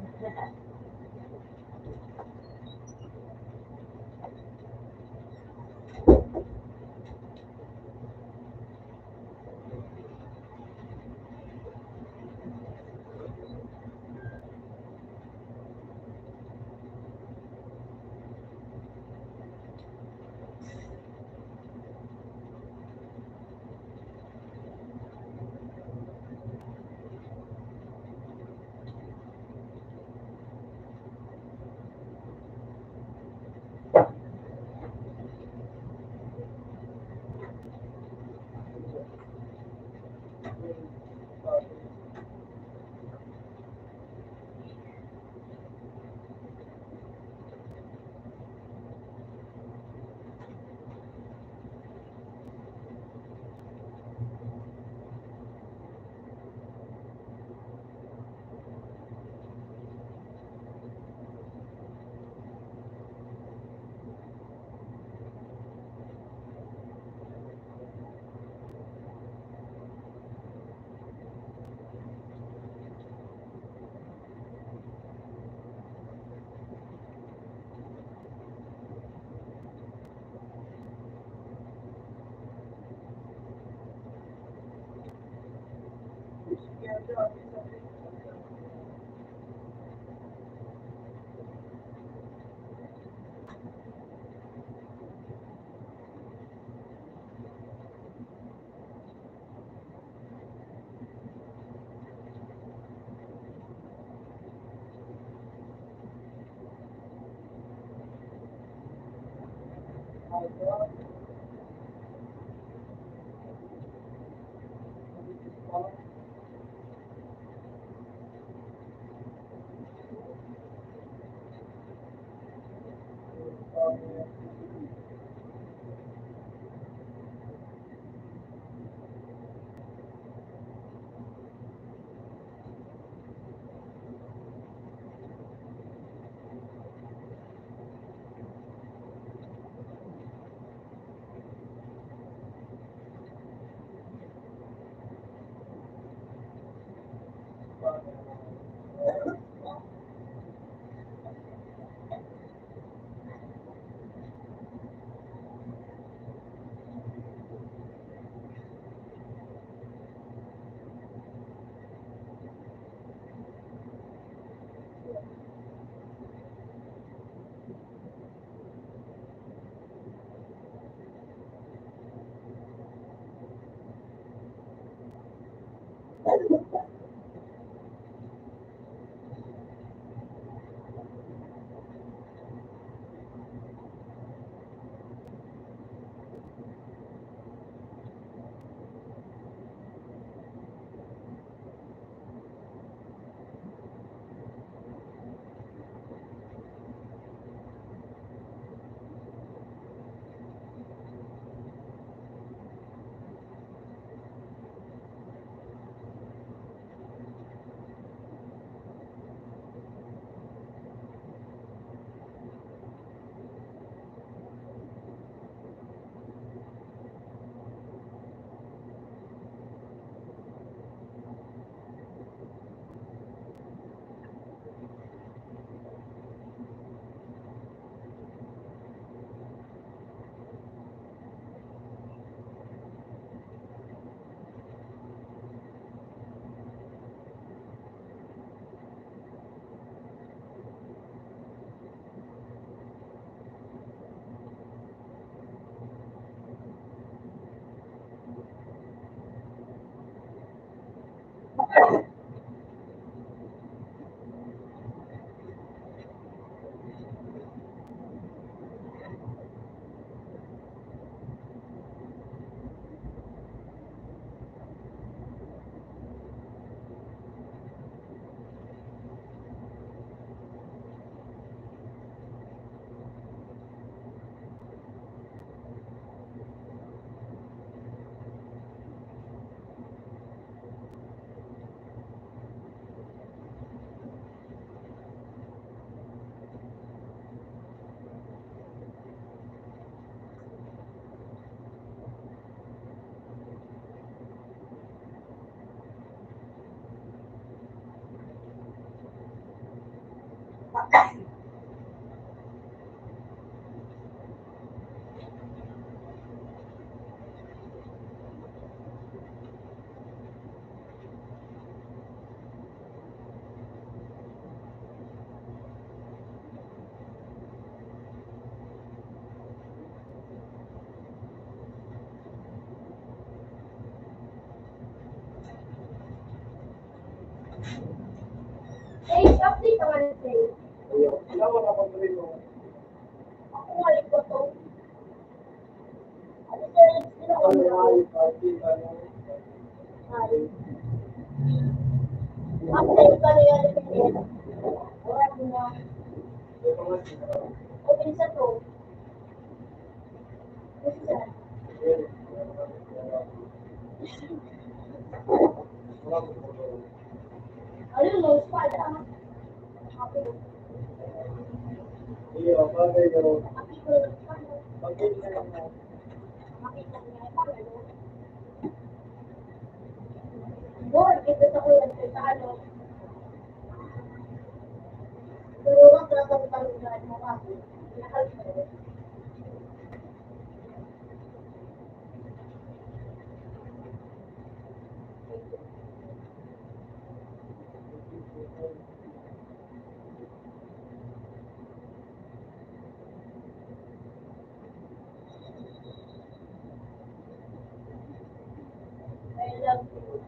Eh, update naman sa'yo. Wala, wala pa rin mo. Ako ngayon ko to. Ano sa'yo? Sino ko Ano muna? nga yung party, ano? Ay. Update ka na yan. Wala mo na. Ito nga, sila. Open sa to. Isa. Ayun, no, espada. Happy. Iyo, bagay yun. Happy ko. Bagay na lang na. Makita niya. Ano? Lord, ito sa kuya sa ano. Pero wag na sa talungan mo kasi. Nakal ko. I love you.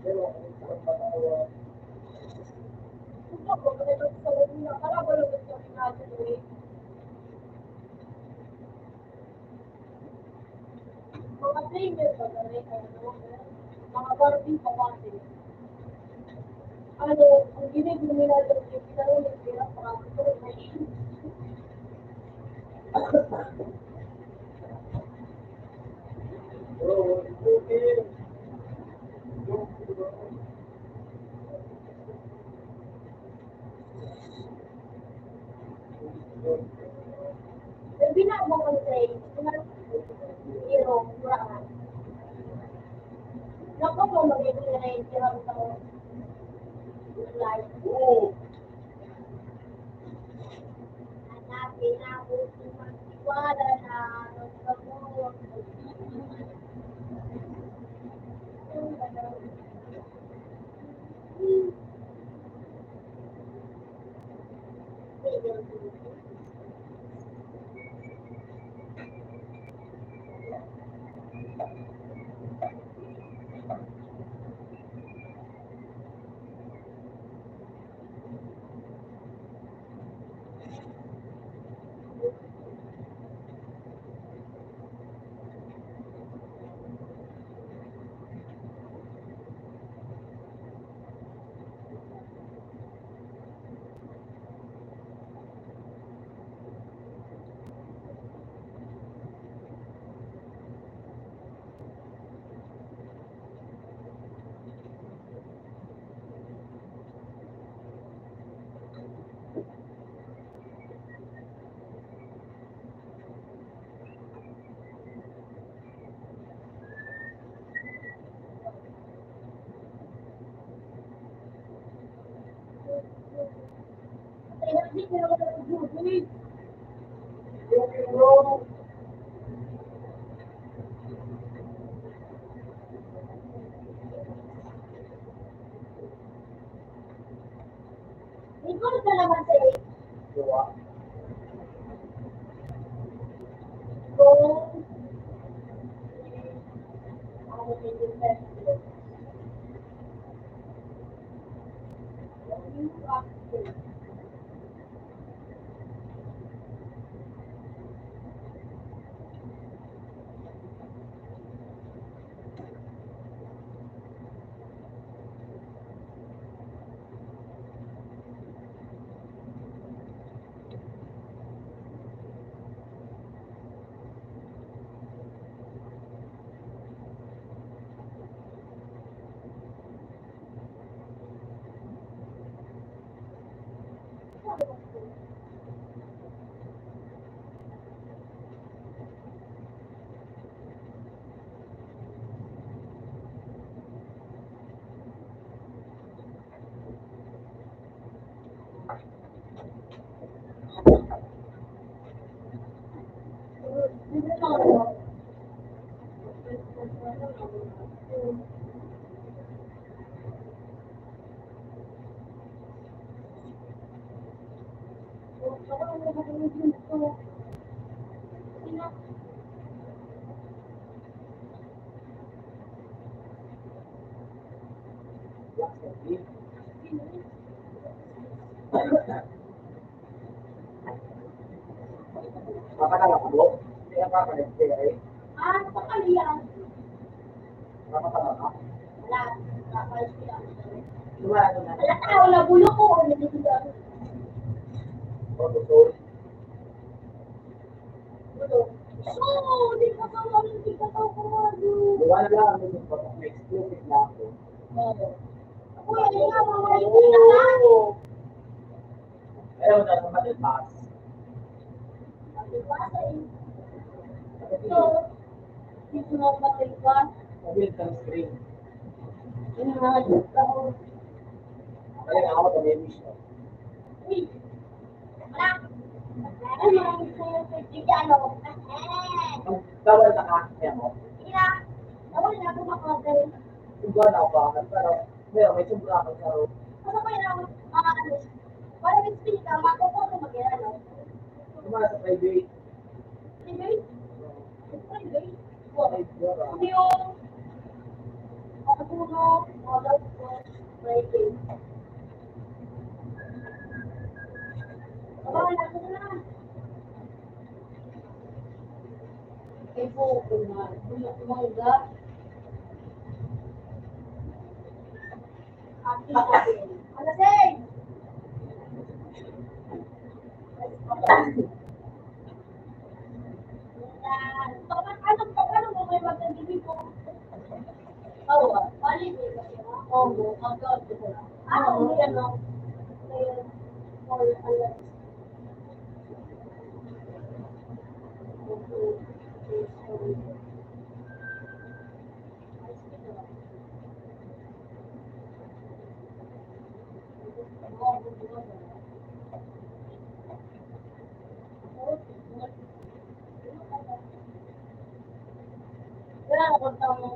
Pero, ang patawa, Kung ako, ganito sa una, parang wala ko sa natin eh. Mga trainer pa na rin, ano, mga Barbie pa kasi. Ano, ang ginig mo nila doon, yung pinarunod nila, parang ito, may bro, okay. Sabi na mo kung say, hero, murahan. Naku mo, magiging na rin, hirang sa life. Oo. Hanapin na ako si Magtiwala na nagkamot. Kaya hindi ko naman nag-google. Okay, bro. Ikaw na naman sa'yo. Diba? Kung ano medyo festival. You are good. Papatala ka mo? Hindi ka papalit kaya eh. Ah, pakali yan. Papatala ka? Wala. Kapal sila. Lumala na. Wala ka, wala bulo ko. Wala dito dito. Photosoul. Bulo. So, di ka pa kami, di ka pa kumado. Lumala lang ang yung photo. May exclusive na ako. Oo. Kuya, di nga, mamalik ka na lang. Ayaw na naman yung box. Diba, sa So, dito na matigas. Mobile ng screen. Inahanap ako. Kaya nga ako tumimiss siya. Uy! Wala! Ay, maraming sa'yo. Hindi ano. Ang tawal na ka, kaya mo. Hindi na. Tawal na ako makagal. Kung ba na ako bakit, pero meron, may sobra ako sa Kasi ko yun ako, ano, para may spin ka, makukuha ko mag-ilan, no? kumala sa private. Private? Private? Ay, yun. Hindi yung makatulog, model ko, private. Abangan natin na. Kaya po, kumangga. Ano, Sey? Paano mo may magandang ko? Oo, balik eh. Oo, agad. Ano, yan o. For alas. Kaya ako tamo.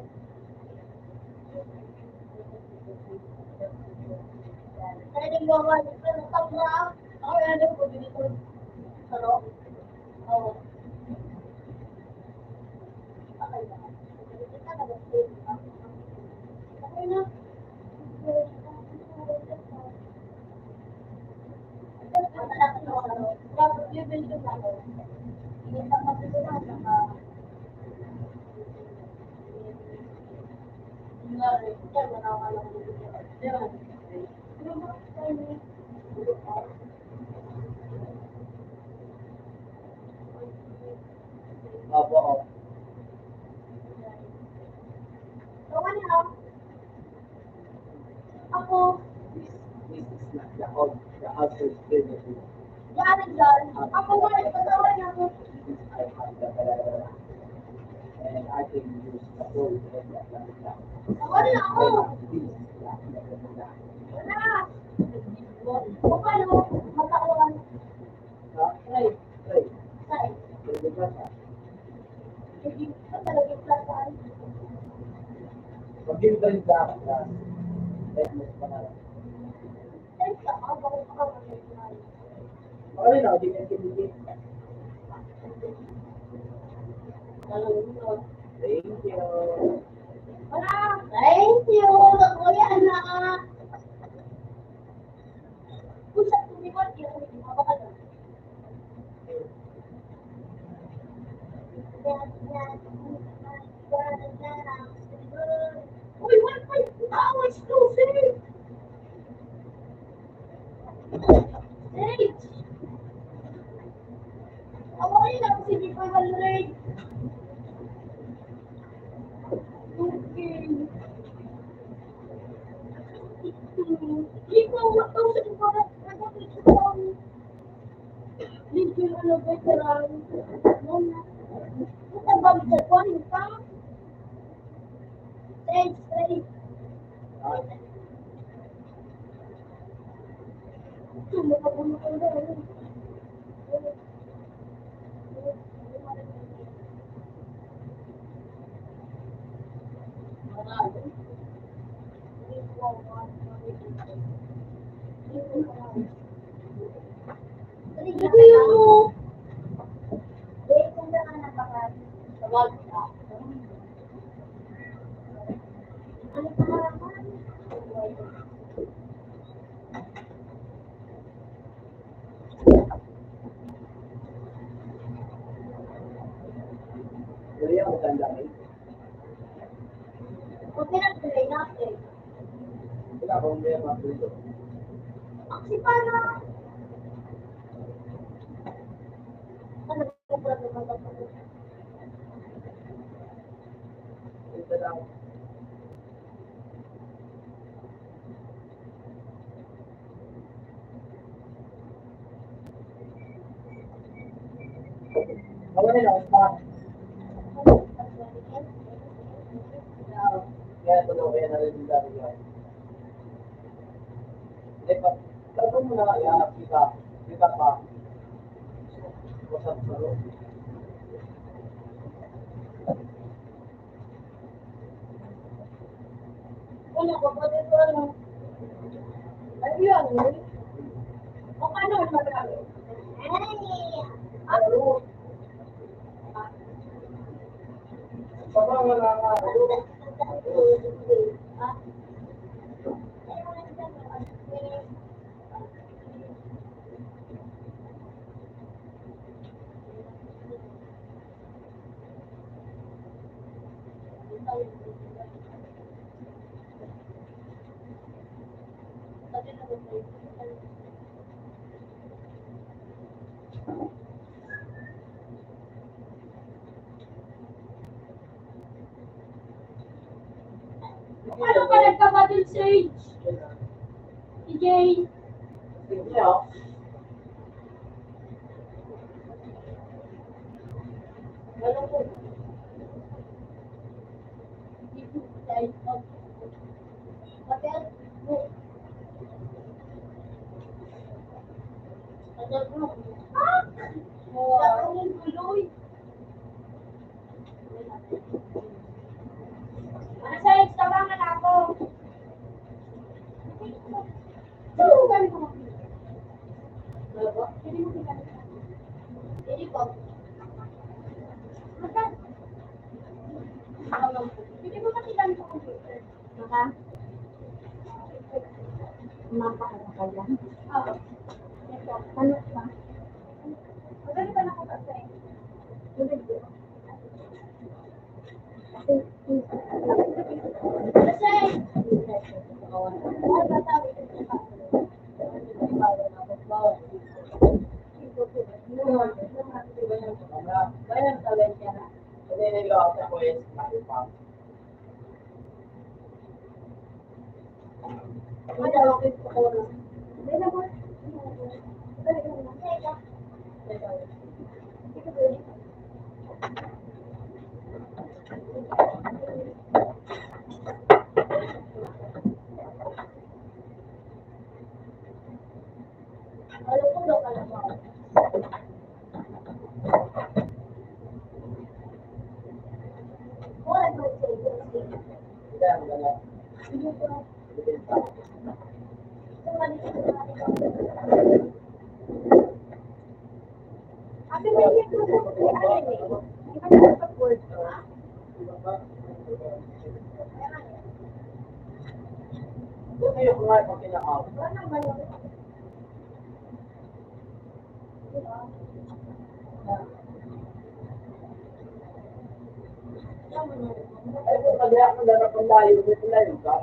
Kaya din gawa nito ng tama. Ako yan din po dito. Ano? Oo. Okay na. Okay na. Dapat level ko na ako. Hindi ka matutunan na Opo, opo. Ako, This is not the outer trinity. yan dyan. Ako wala patawarin ako. This I have the Pereira. And I can use the whole thing that I'm down. Ako rin ako. This is not the Pereira. Wala. Kung ano, matawan. Try, try. Say, Hindi ka siya. hindi ka talaga plasan. Mag-give ka rin sa akin, class. Let me pa na lang. Say ka, ako ka mag-iwan. Okay na, di ka kinigit. Thank you. Wala. Thank you. Ako yan na. Kung sa tumikot, hindi ako ka doon. Uy, Wi-Fi! Tao, exclusive! Hey! Awarin lang si Di Koy Valorate. Okay. Ikaw, ikaw sa iba. Hindi ko ano ba veteran. Ito ba sa kwan ka? Straight. Ito yung kung saan ka napaka- tawag ka. Ano pa naman? Pero yung matanda kayo. Kung pinag-try natin, Wala akong may mga dito. kasi para ano ba problema ba ito? Ito lang. Wala nila ang pa. Kaya ito daw kaya narinig dati yan. Kapag mo na kaya, kita pa. Wasap sa loob. Ano ko ba ito ano? Ano yun? O paano magagawa? Ano? Kapag wala nga, Paano ka nagkabatid, Sage? Si Jane. sige ako. Ano po? Hotel? Hotel group. Ah! Ang tuloy. Ano sa tabangan ako? Galing ko. Hindi po. Maka? Hindi mo makita sa computer. Maka? Mapa ka lang? Oo. Ito. Ano pa? Maganda ba na ko kasi? Maganda. Kasi, ay, batawi ko sa Bayan talaga siya. Hindi nila ako sa kuwes. Malipang. Hindi, ang gala. Buti yung nga pag kinakaw. Ay, kung kaya ako larap ang layo, may layo ka.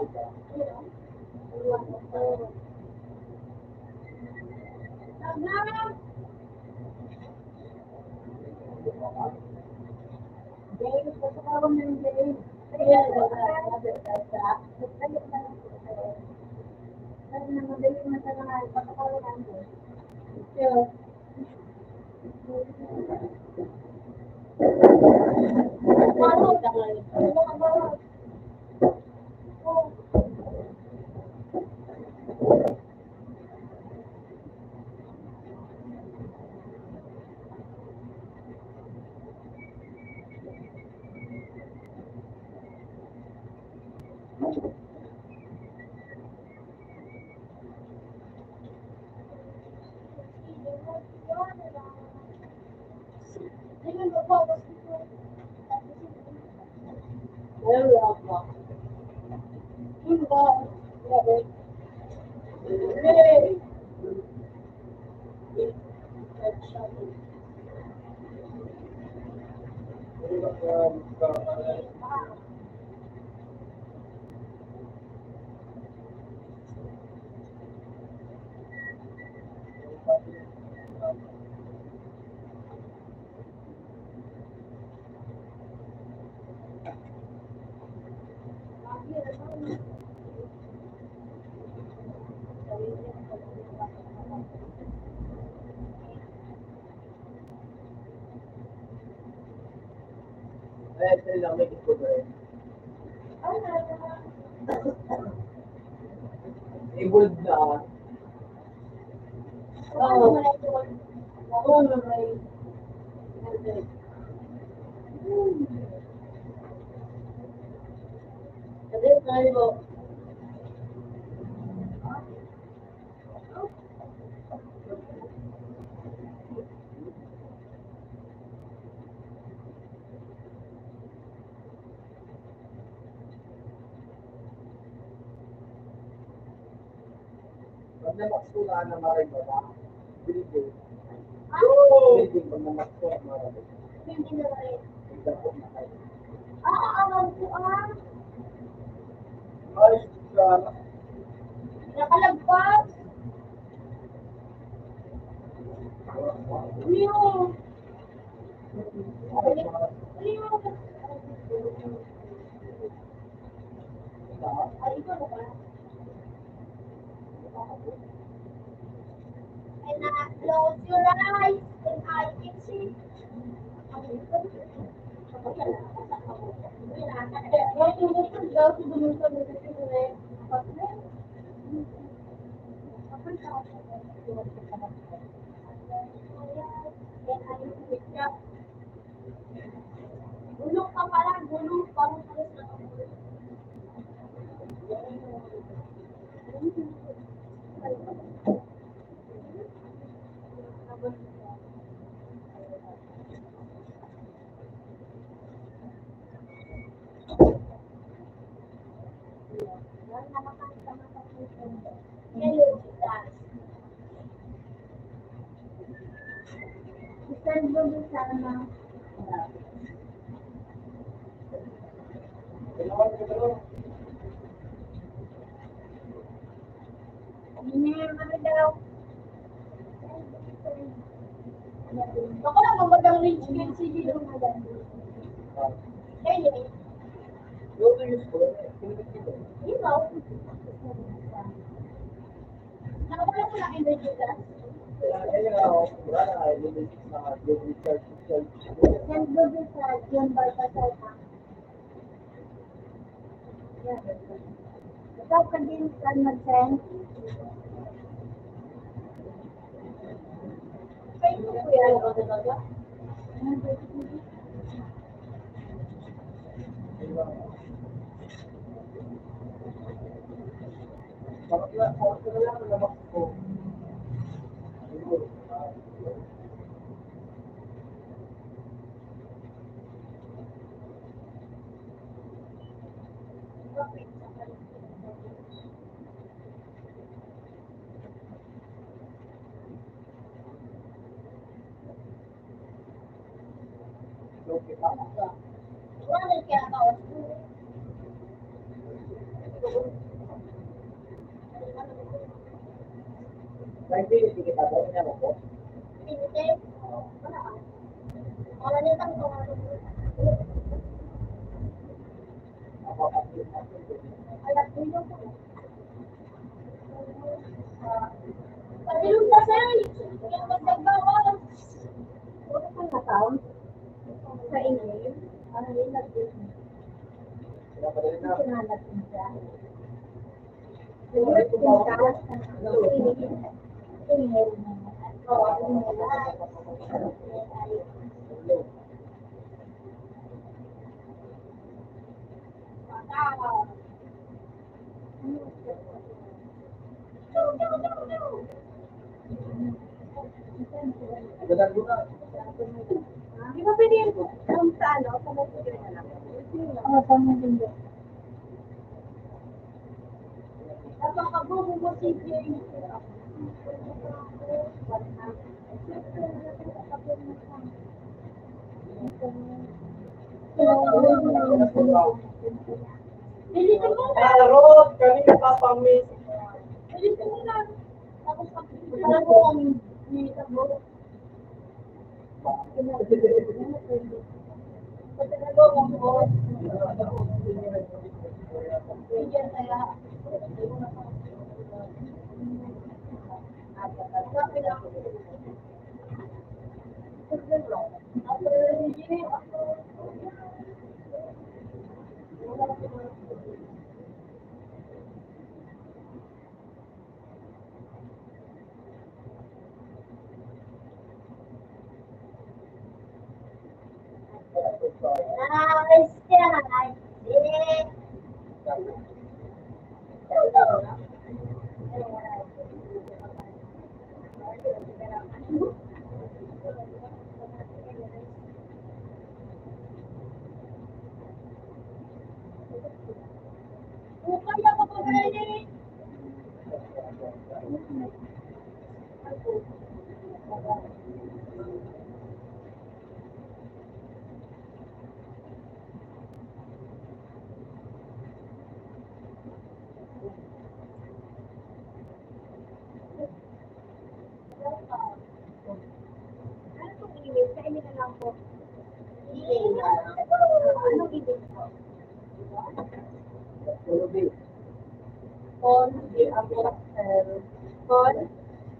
Ay, sila lang may ito ba rin. Evolved na. Pag namaksulaan na maray ba na? Building. Building, pag namaksulaan na maray. Nagdapo na kayo. Ay, sana. Nakalagpas. Leo. Leo. Ay, ikaw na ba? And close your eyes and I can see. Bulok ka pala, bulok. Parang alas na ang bulok. Hello, guys. Isang bulo sana. Kailangan ka ba rin? Ano daw? Ako lang magandang range ng CD doon na dyan. Anyway, Yung to use ko, pinipit ko. ikaw. Nakapala ko lang energy gas. Kaya ako, wala na kayo, limit na global charge. Yan doon sa yung barba sa ikaw ka din sa mag-send. Kayo mo po yan ako talaga? Bakit na, ako na lang ang lamak ko. Okay, tama ka. Wala na kaya bawas ko. Kahit hindi kita daw, niya ako. Hindi. Wala ka. Wala niya tang tawag. Ako, Alam ko yun. Pagilong pa sa'yo. Yung magdagbawas. Huwag kang natawag. Sa email. Ano yun? pinapadali na. Sinalat mo siya. Siguro pintas. Email mo. Oo, email. Dagdagan mo na. Di ba pwede yun kung sa ano, sa messenger na lang? Oo, sa messenger. Napakabubo mo si Jane. Bilisan mo na! Rod, kami napapamiss. Bilisan mo na! Tapos pag-bilisan ko ang nita mo. Pagkakagawa ko ang oras. Bigyan kaya. Kaya ko pa rin. Ano itong email? Kainin na lang po. Email na lang. Anong email po? Ruby. Con, di apostle. Con,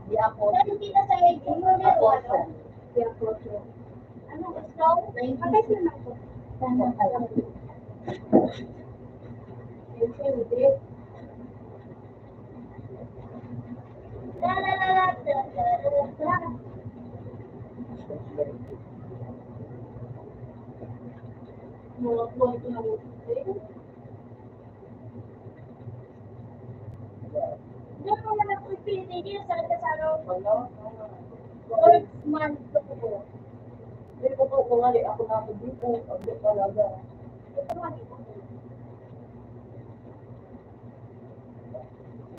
Di ako. saan kita sa email? Ano? Di apostle. Anong snow? Bakit yun ako? Sana kaya. Hindi. La la la la la la la. Mga kwento na rin. Diyan mo naman po pinili sa kasano. First month ko. Hindi ko po kungali ako na ako dito. Ang talaga. Ito man ito.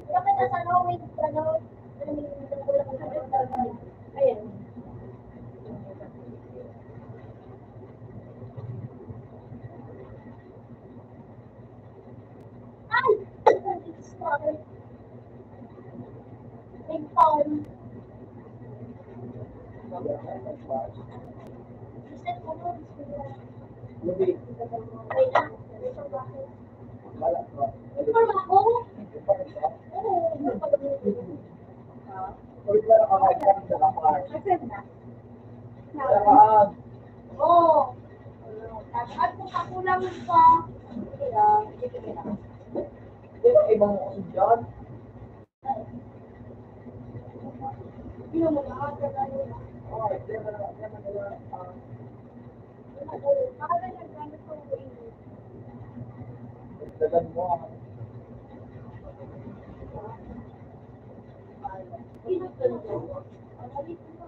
Bakit kasano wait ano? Ayan. Ay! Sorry. Big phone. Reset mo nun. Ruby. Ay na. Wala ko. Ito ba ako? Oo. Ulit na lang ako ay sa kapar. Accept na. Saan? Oo. At kung kakulang pa, Hindi ba ibang dyan? hindi mo na ako sa ganun. Oo, hindi na lang. Para naggamit ko yung English. Dagan mo ako. Sino ka na po? Alit mo.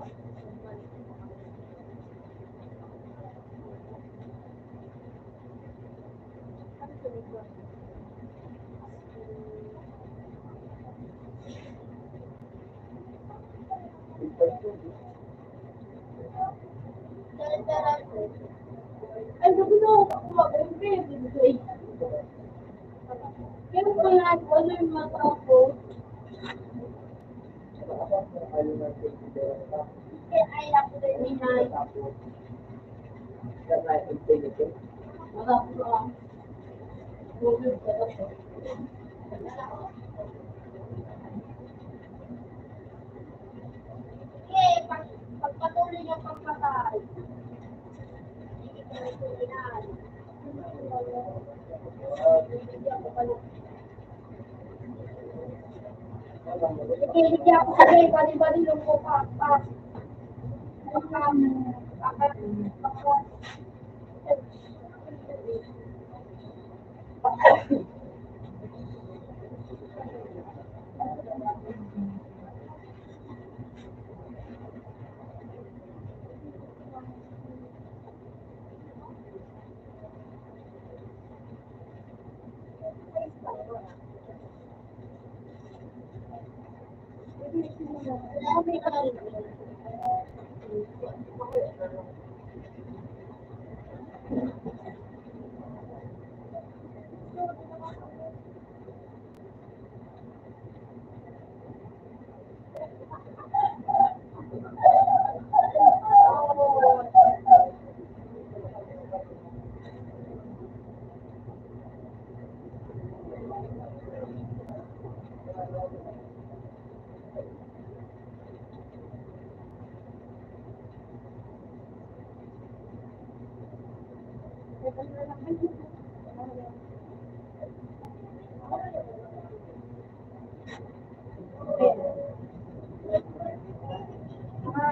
Ay, sabi ko, kumagay. Pero kung ano yung mata ko, kaya ay ako din minay. Wala ko lang. Google ko na po. Okay, pagpatuloy yung pagpatay. Hindi ko na ito inan. Hindi ako pala. Hindi ako kasi bali-bali lang po pa.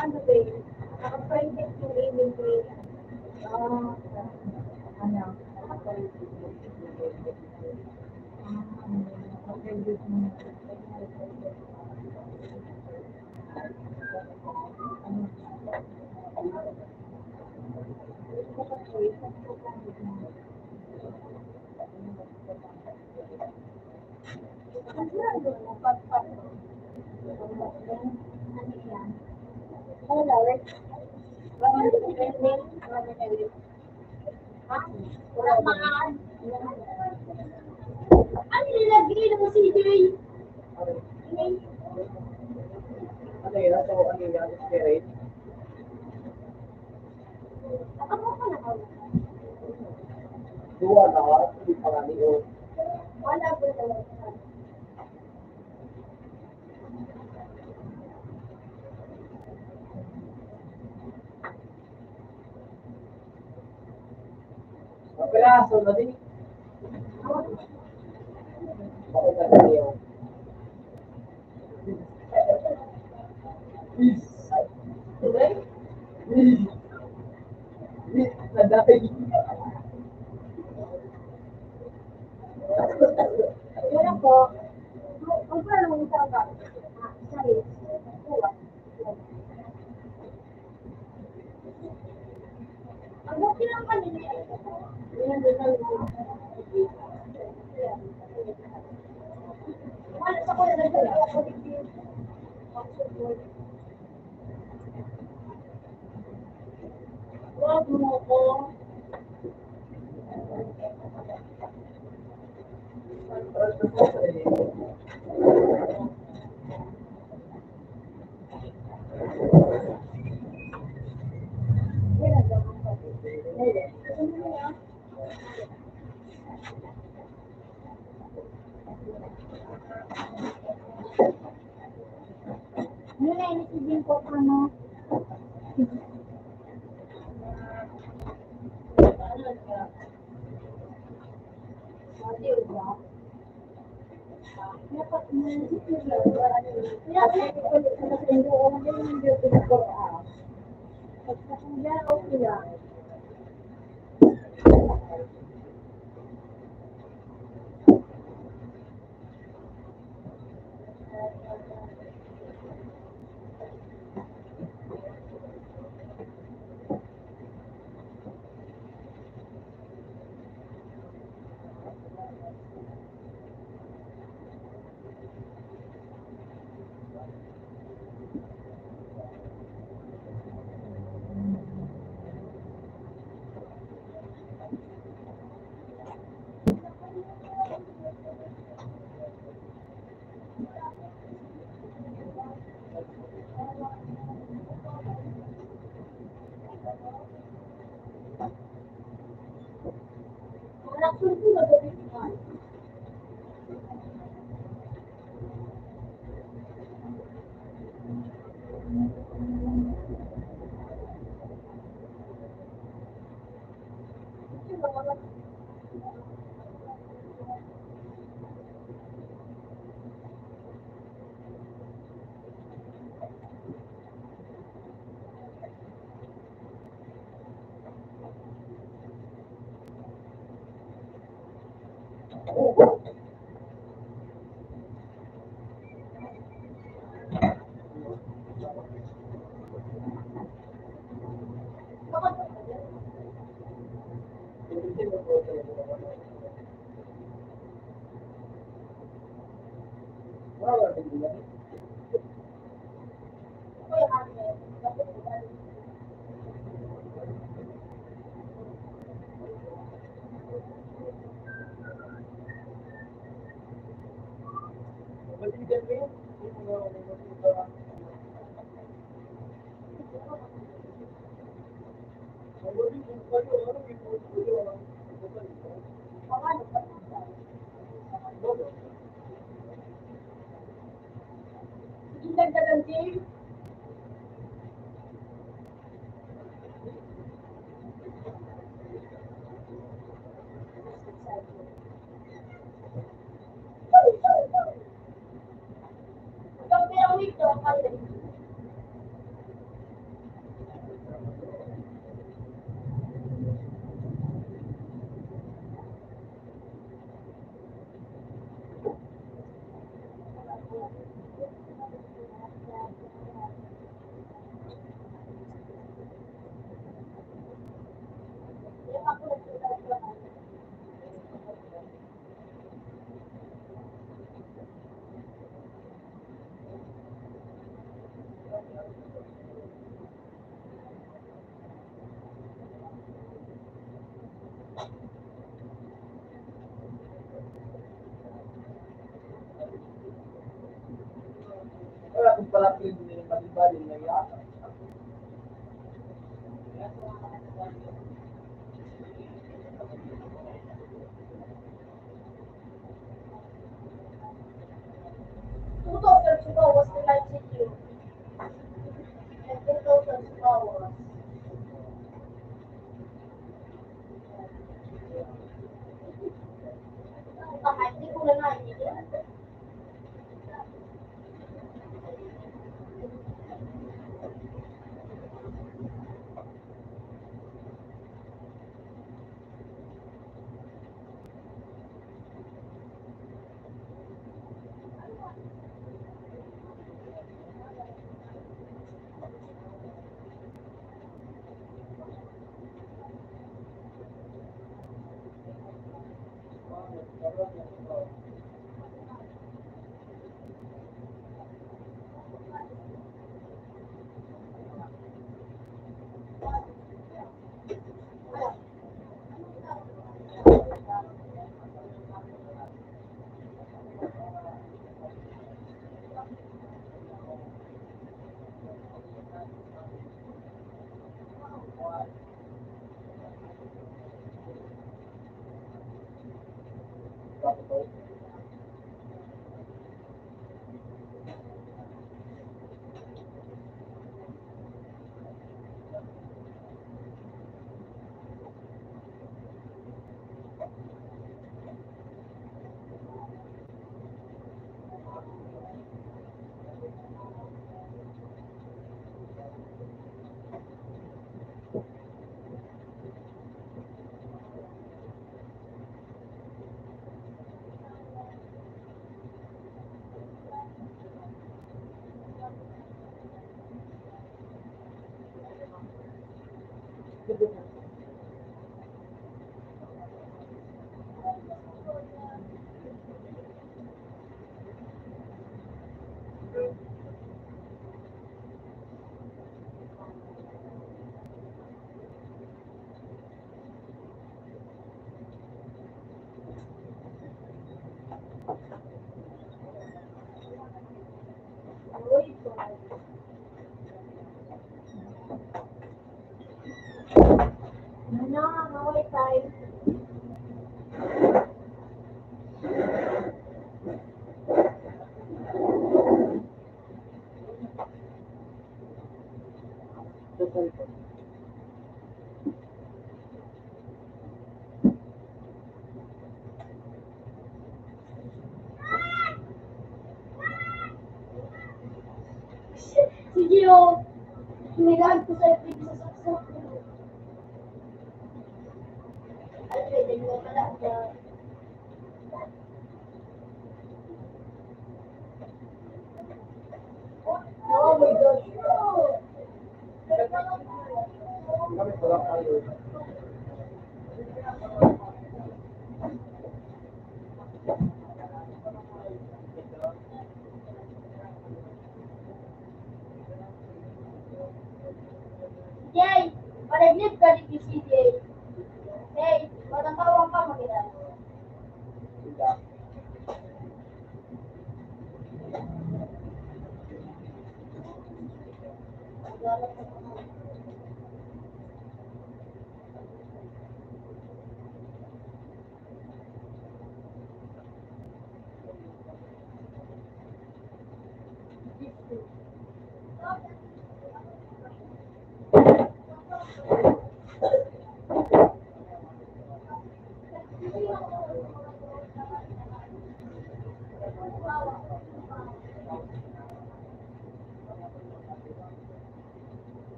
Ano ba yun? Naka-private yung email ko yun. Ano? Ano nilagay mo si Jay? Ano yun? So, ano yung spirit? Ako pa na ako. Dua na, hindi pa nga niyo. Wala po talaga. Piraso na din. Bakit na niyo? Nadali. Wala po. Kung paano mo ito ba? Sorry. Ang okay lang kanina. Wala sa ko na nagdala ako dito. Wag mo ko. Ano na inisibin ko ano? Paano ba? Sige, dagdagan din. Hanggang pirang week to, kaya. Wala kung pala yung balin-balin na yata. Total was the light city. And the total was. Hindi ko na naiintindihan. No, no, it's fine. Sige, oh. Tumilag ko sa ipig sa saksak. Ay, pwede mo pala. Oh my gosh. Kami pala kayo. Jay, panaglip ka ni PCJ. Hey, matangkawang ka magkita. Sila.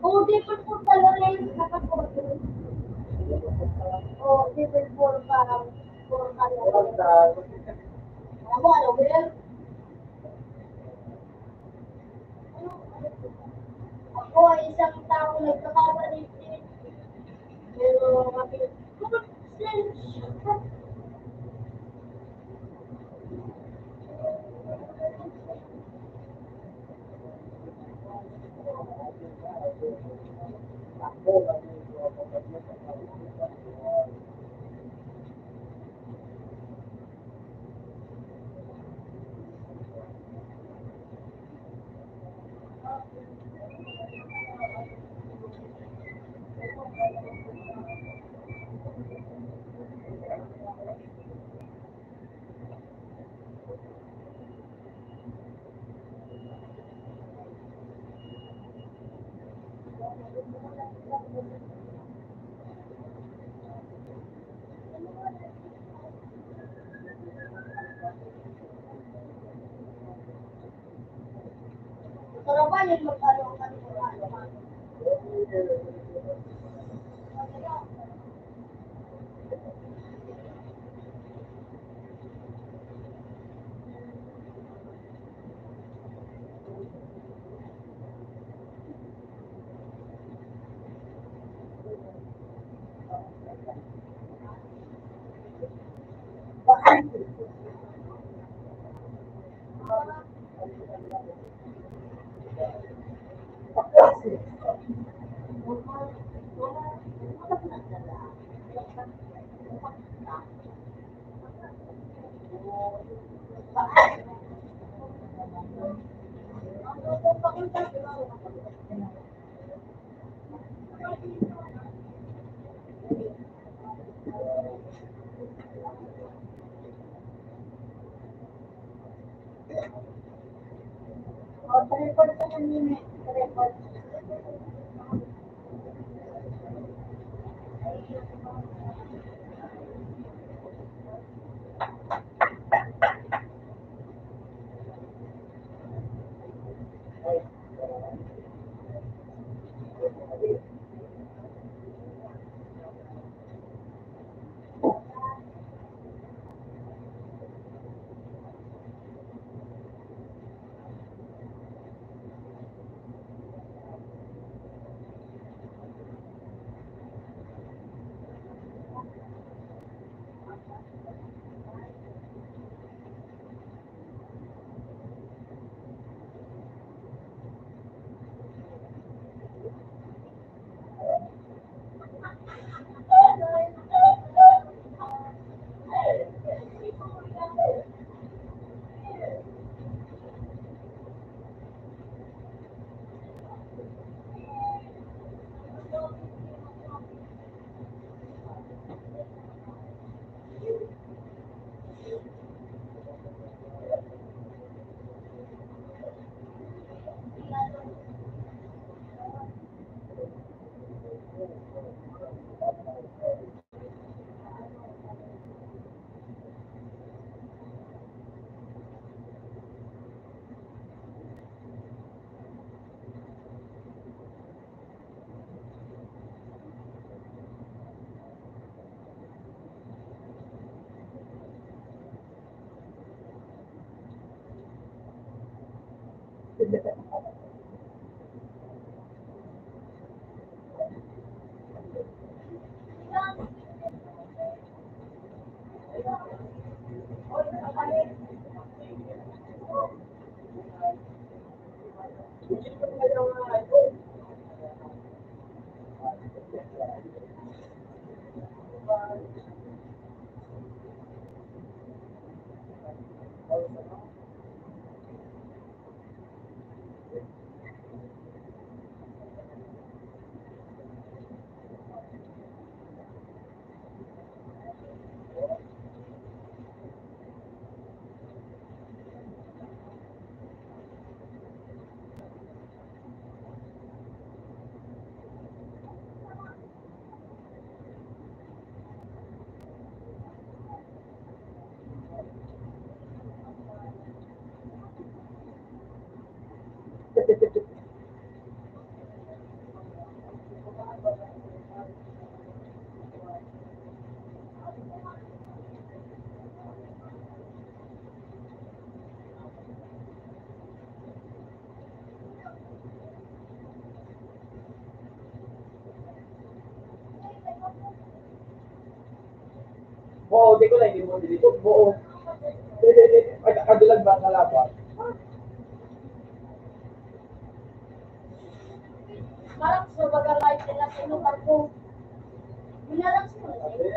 Oh, different po talaga yung nakapag Oh, different po parang puro Oras talaga. na, Ano ba yan? Ako, isang tao nagkakabalit din. Pero, kapag ako lang yung kapag mo sa kapag. sarapan yung mag-ano, ano. O, record ka na nini. Record. Oo, di ko na hindi mo dito. Oo. Kadulag ba ang kalaban? Parang sa baga kahit sila sa lugar ko. Binalang sila. Sabi.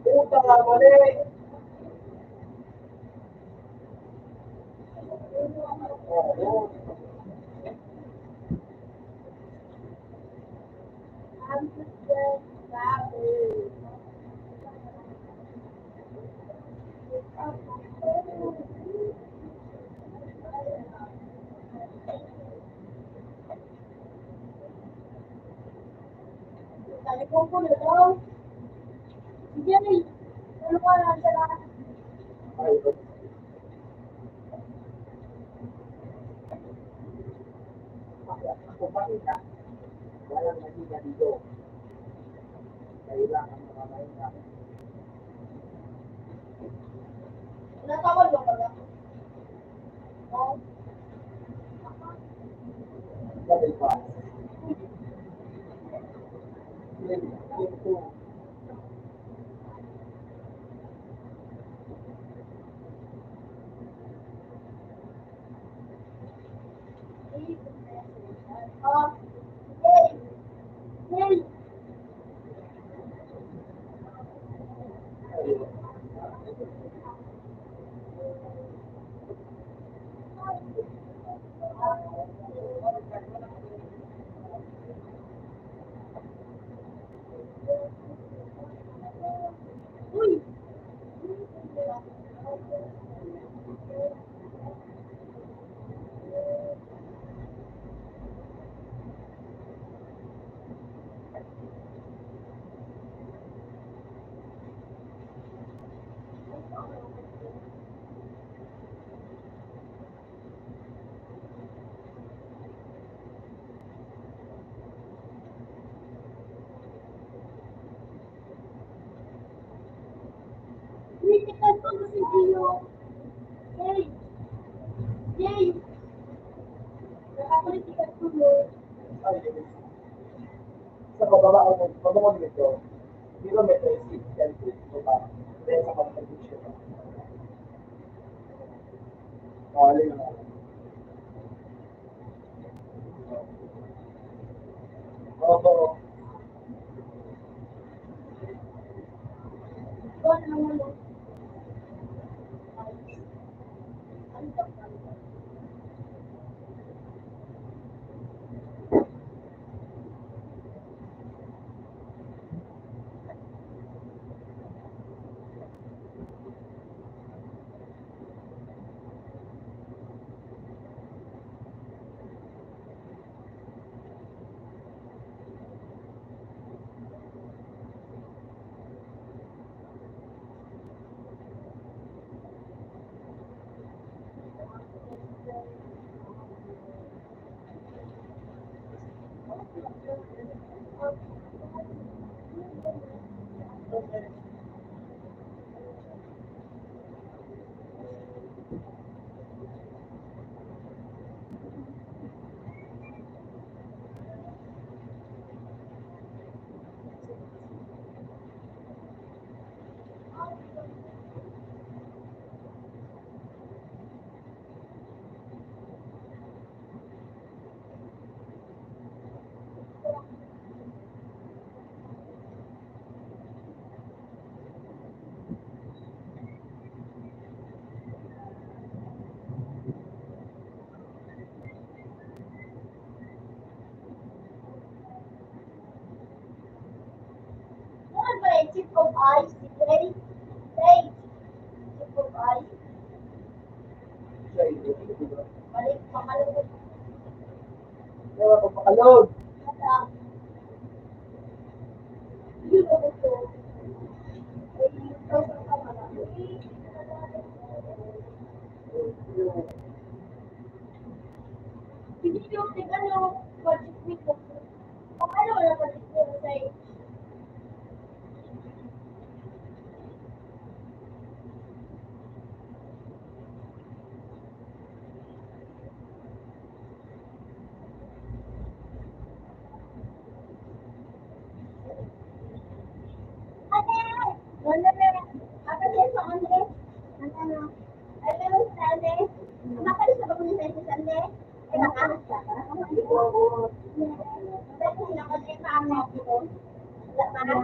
Puta nga mali! Oo. Talipong ko na daw. Sige, ano ka lang sa lahat? Ay, ako pakita, walang naging dito. Kailangan makamahinga. Natawag mo ba? Oo. Sabi pa. Ito. Ah, yay! Yay! Uy! Critical po si Gio. Yay! Yay! Nakakritical po mo. Ay, sa pababa ako, pababa ko dito. Dito may 36 cm. Diba? Then sa competition. Alin na. Oo. Doon naman mo. Ano to? Ano ba yung chip of ice? Say, chip of ice. Siya, hindi. Di ba? Balik, pakalabot. Kaya ako pakalog. Mata. Yun ang ito. Ay, ito sa kamala. Hindi yung ano, budget week ko. Ano wala budget week ko sa'yo? Ate! Wala na. Ate, sa Ate? Ano? Ay, meron sa Ate? Makalis na ba kung sa Ate? Ay, makalis ka ba? Hindi ko ako. Dahil hindi ako din sa amin ako. Wala pa?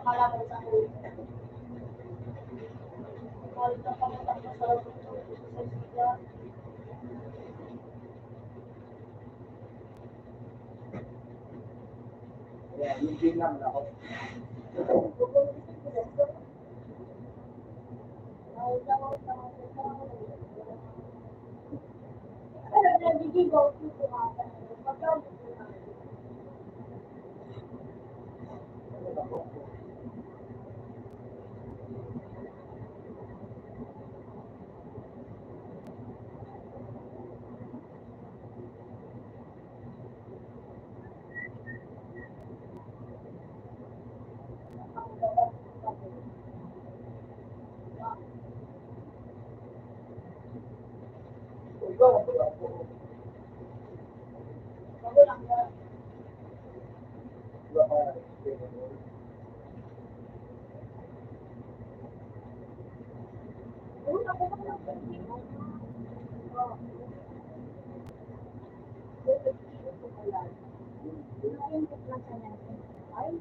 Kalaban sa ulo. Kahit na pagkatapos sa sila. Yeah, hindi lang ako. Pero nabibigay ko ito mga pagkatapos. Iba, wala po. Bago lang yan. Iba ka. Oo, ako pa lang. Oo. Yung kumasa natin. Ay,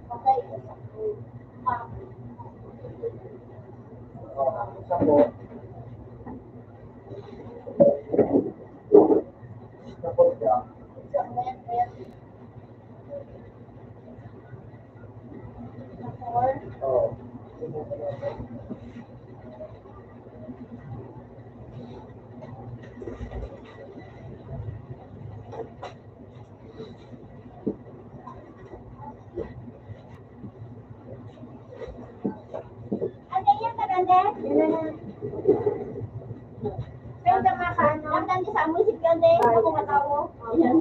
patay ka sa Isa po. Tapos siya. Oo. Ano yan, maganda? Pero tama ka, ano? Ang tanda sa musik yan, eh. Ako matawo. Ayan.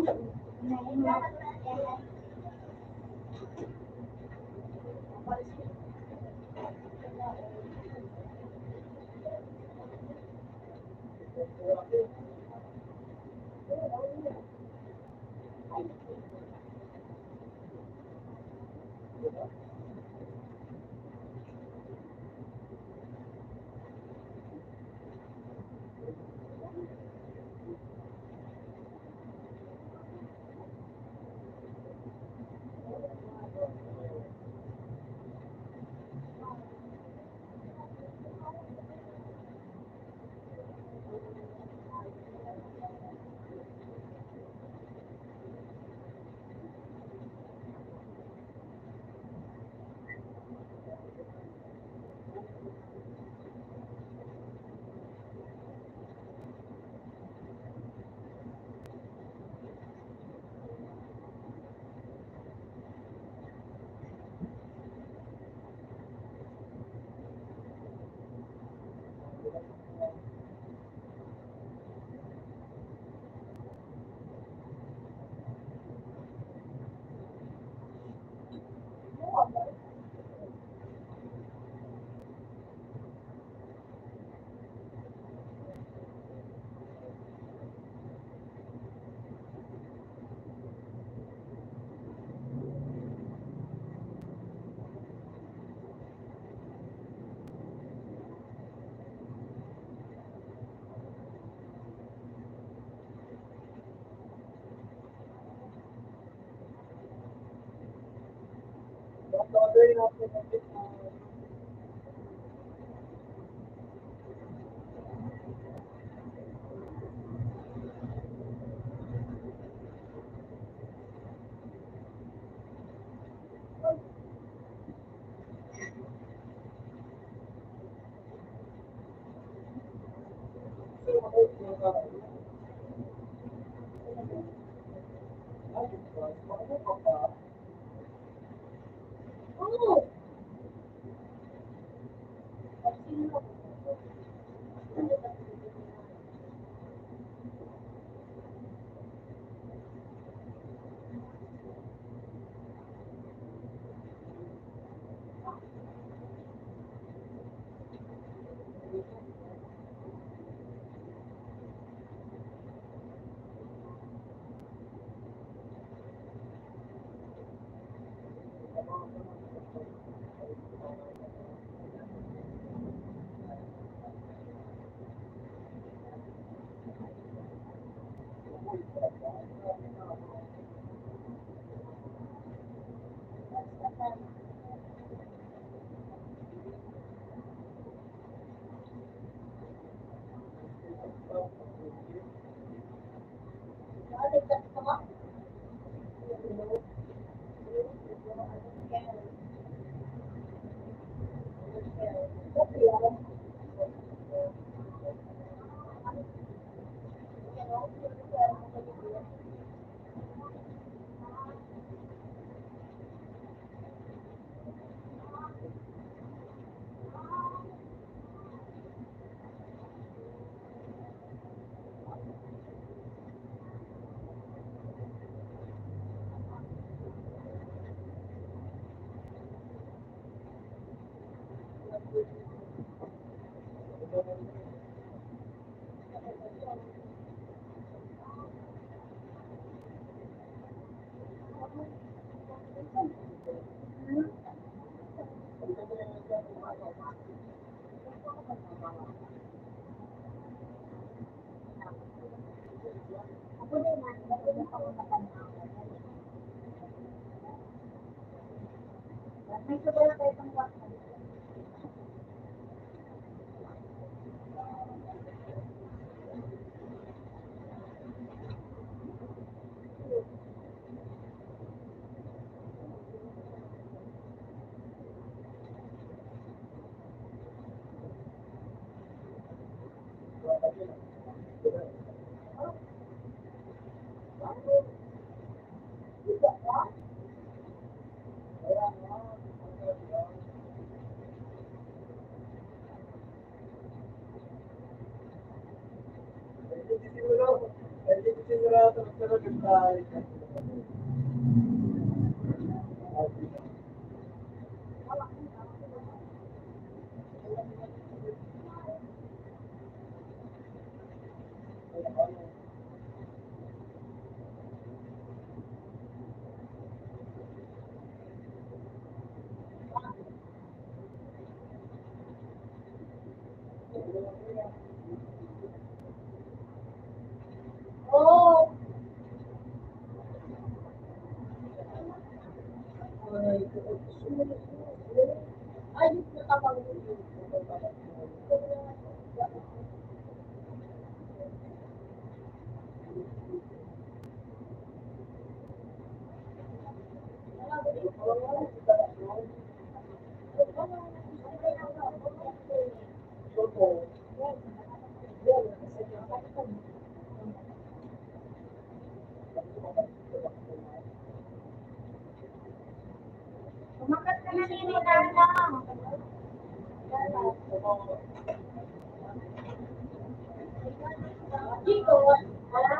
Oo. Ako din, ako din ako matanda. May sabay na kayo pang waksan. Oh, ay, nakapag Umakat ka na nini Lala. Chico, wala?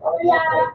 Oh, yeah.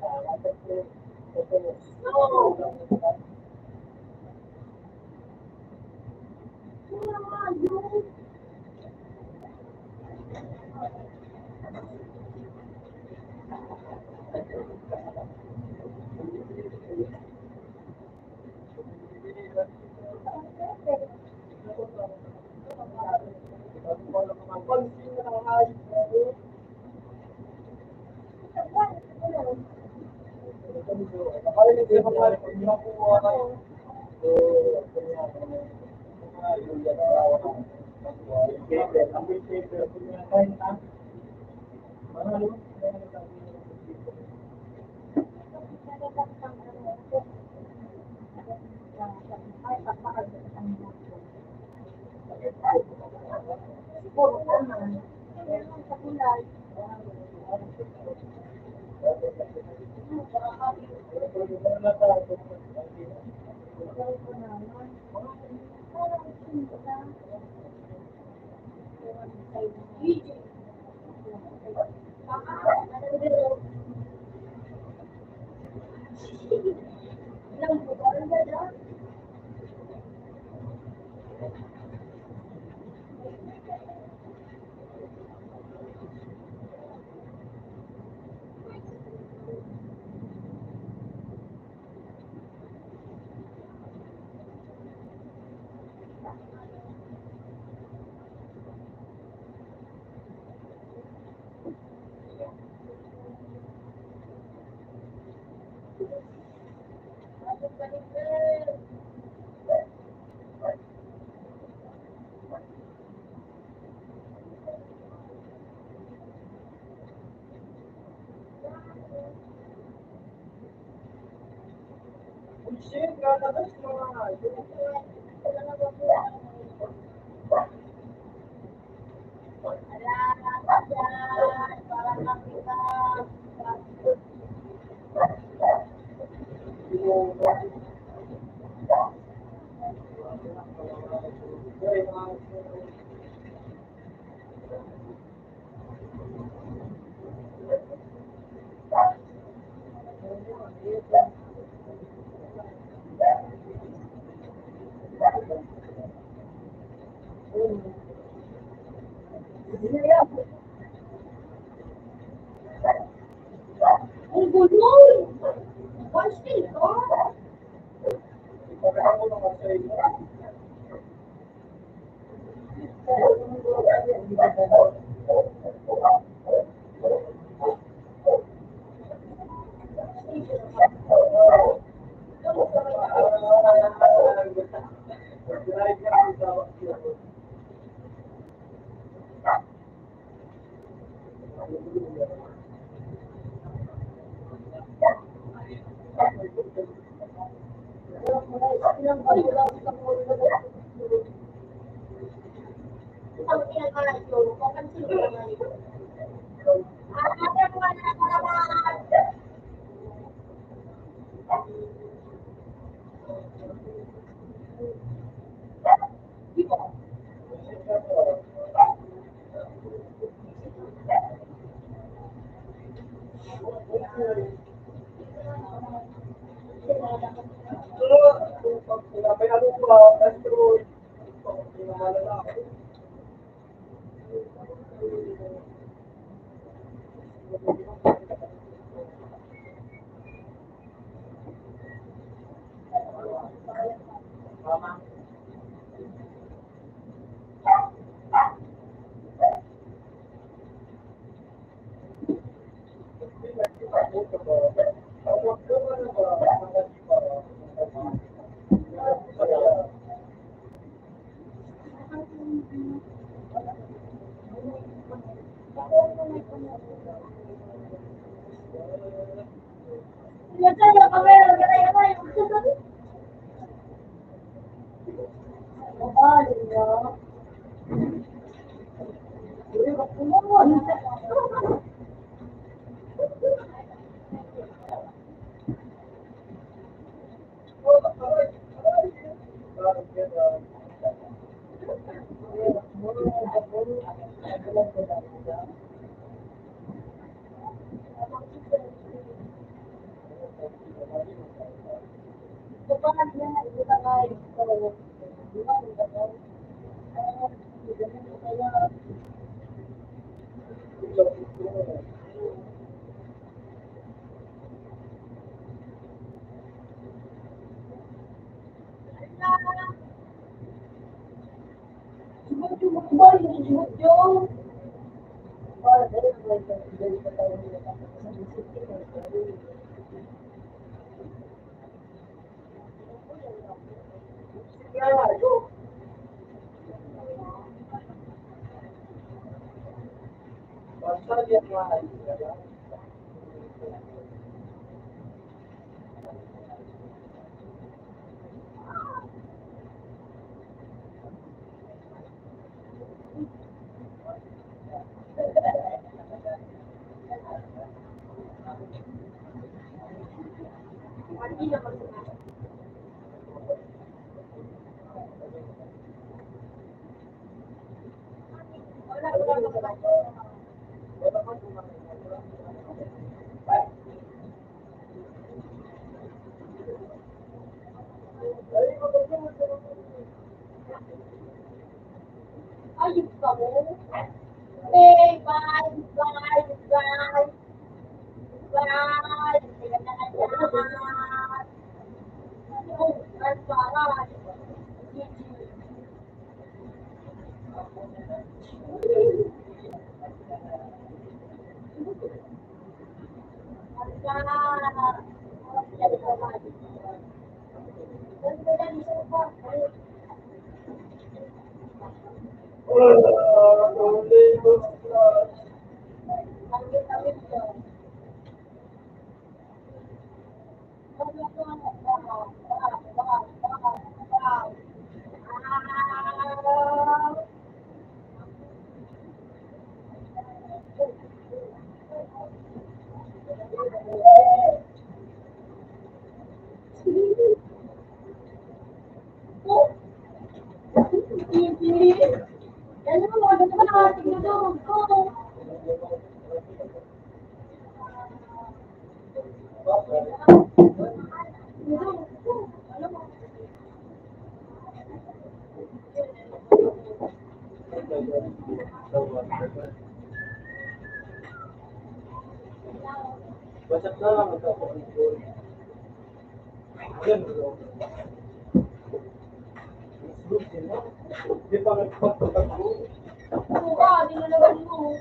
Ang gulong! One still, oh! Ang pinag-aral ko, kapansin ko naman ito. Yan mo, ano naman nakating na doon ko. WhatsApp na lang ito. Yan. Di pa nagpapagpo. Buka, dinalagan mo.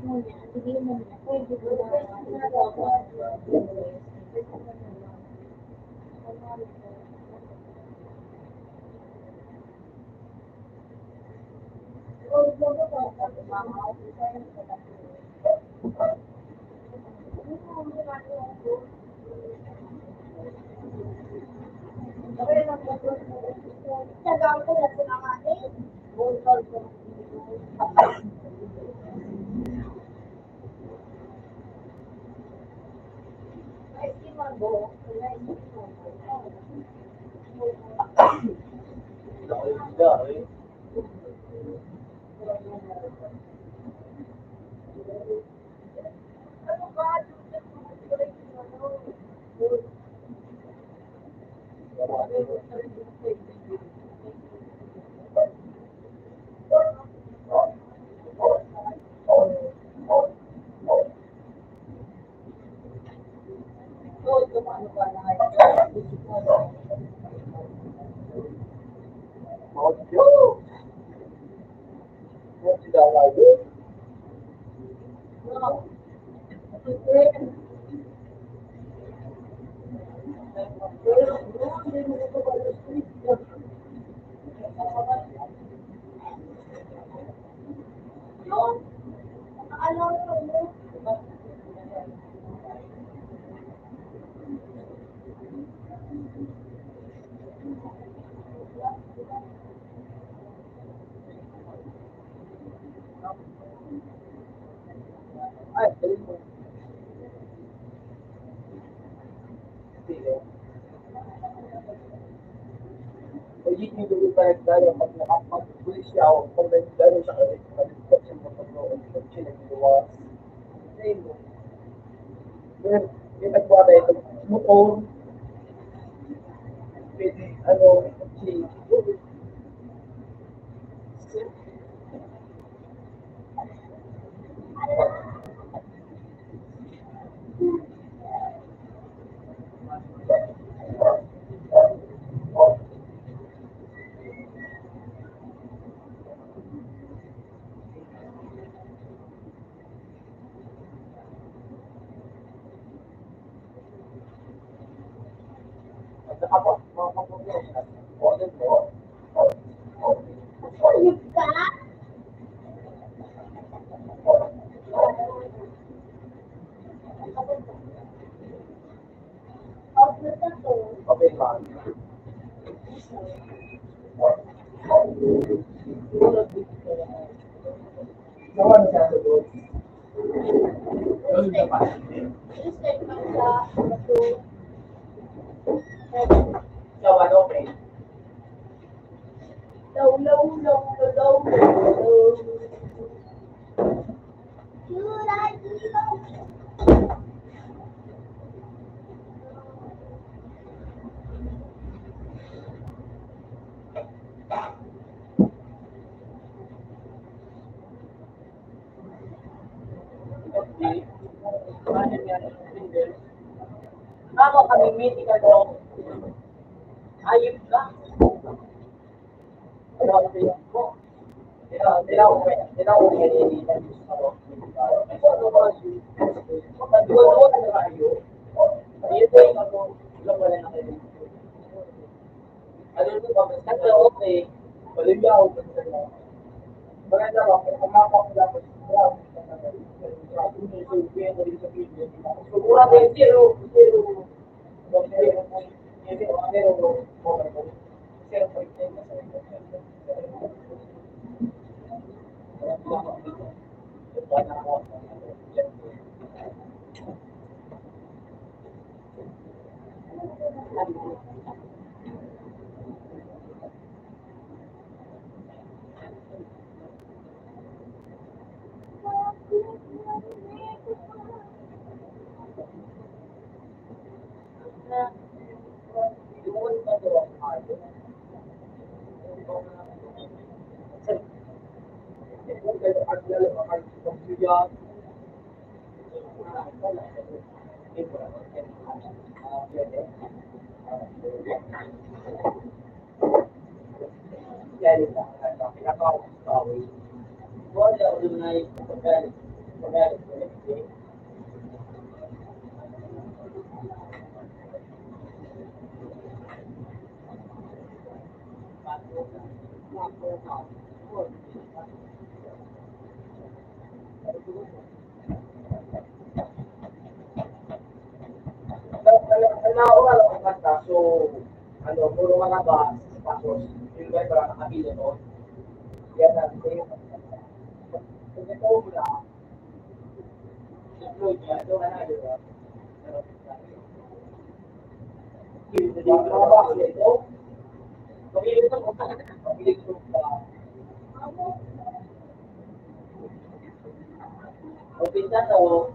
muna, bigyan mo muna. Pwede ko na. Tagang ko na sa mga ating. Dahil, ay, dali mo. Sige. Pwede yung dulo pa nagdala pag nakapag-pulis siya ako, pag nagdala siya kasi pag-nagdala siya mapag-loon, pag siya nagdiwa. Ayun mo. May nagbuha tayo ito, motor, pwede, ano, si, ako, mga kapag-loon, order mo, Ayun ka? Outlet na to. okay man. Naman siya sa doon. Instead pa sa to. So, ano, okay? Low, low, low, low, low, low. Should I do low? Okay. Ano yan? Ako kami meeting ano, ayun ka. Ano ang sayo ko? Tinaw ko kaya hindi na gusto ko. Ito ano ba siya? Magduwa-duwa na tayo. Dito yung ano, alam wala na kayo. Ano ito ba? Kasi okay. Baligya ako sa mga. Maganda ba? Kumapa ko dapat. Siguro din zero. Wala, Alam ko kanta, so, puro mga ba, tapos, yung guy parang nakabilo to. Yan natin ko yung kung ito mo na, upload niya, ito ka na, di ba? Mga box nito, pamili ito, pamili ito ba? Open na to,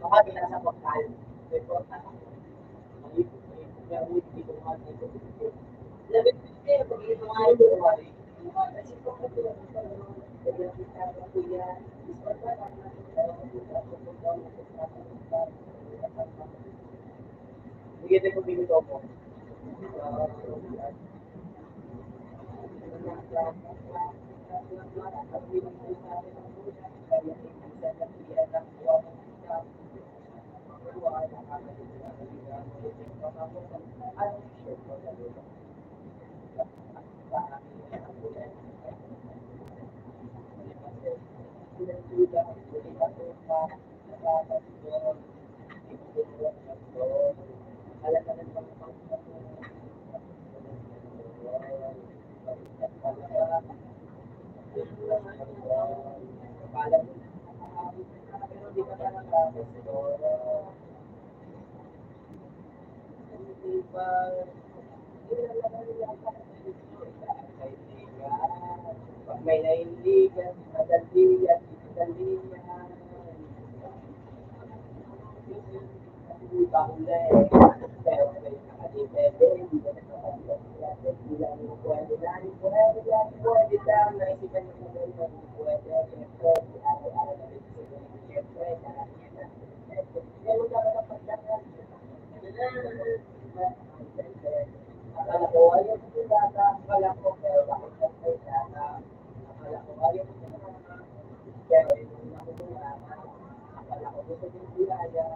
baka binasa portal. Ito, labit din, pag ito nga ito, kasi kung ito, sige, ito yung pili ko po. Pag may naindigan, madalian, madalian. Bahuli, pero may nakadipende, hindi ko nakakalimutan. Bilang mo pwede lang, pwede lang, naisipan mo na yun, pwede, siyempre, meron ka na pagdagan. Akala ko, ayaw ko yung data, akala ko, pero bakit ka may data? Akala ko, ayaw ko yung data, pero yung nakuha, akala ko gusto yung biyaya.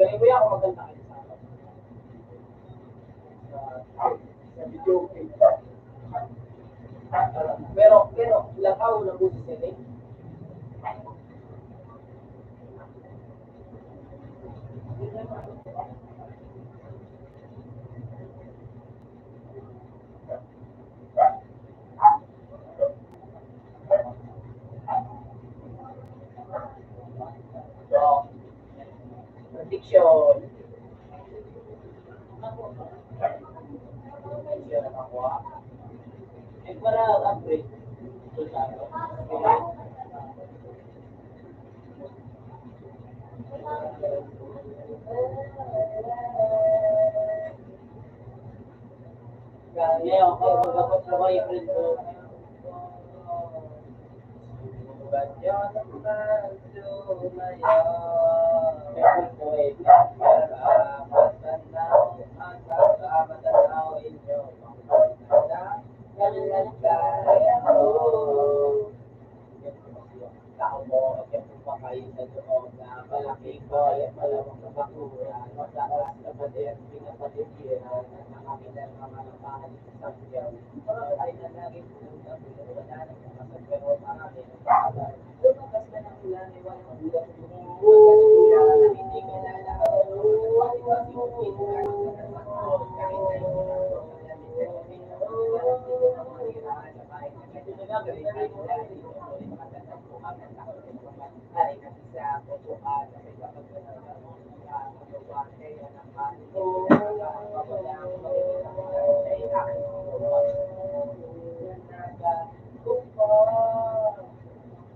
Galing mo yan kung maganda kayo sa akin. Sa video, okay. Pero, lakaw na po si Sene. Diksyon. Diksyon ang nakuha. Eh, para upgrade. So, sa ano? Ngayon, magkakot na ba yung friend ko? Ganyan naman lumayo. Friend ko eh. Para matanaw ang kakamatanaw inyo. Ganyan kaya mo. Tao mo, kaya po pa kayo sa loob na malaking ko ay malawang na bakuran. Mataas na pader, pinapatigiran, ang amin ang mga napahan sa sabiyaw. Para ay nanagin po na wala na mga masagpero marami ng pakalan. Lumakas na ng ulan, ay walang ulan bumubukas na hindi kilala ako. Kahit kayo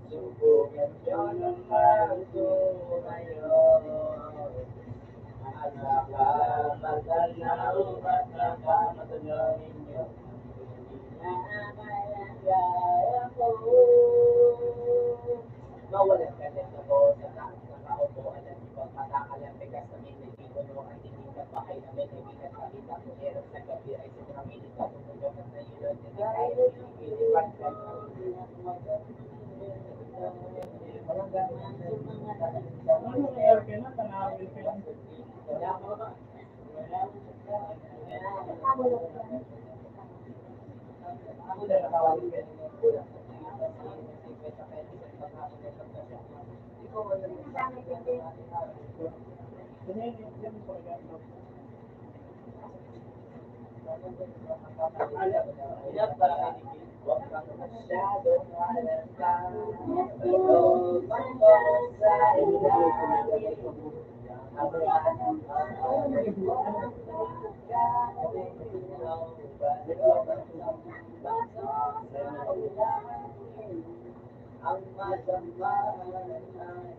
Subukan nyo naman ito ngayon. Matanaw at nakamatanaw ninyo. Kaya ko. Mawalan ka din ako sa taas na kaupuan at ibang matakalan bigas na may nagigulo at hindi ka bahay na may nagigat kapit ako hirap sa gabi ay sobrang init ako tulog at nahilot na kahit ilipat ka walang gaman sa mga Ano nangyayari ka na? Tanawin ka lang. Ako na nakawin ka nila. Ang masama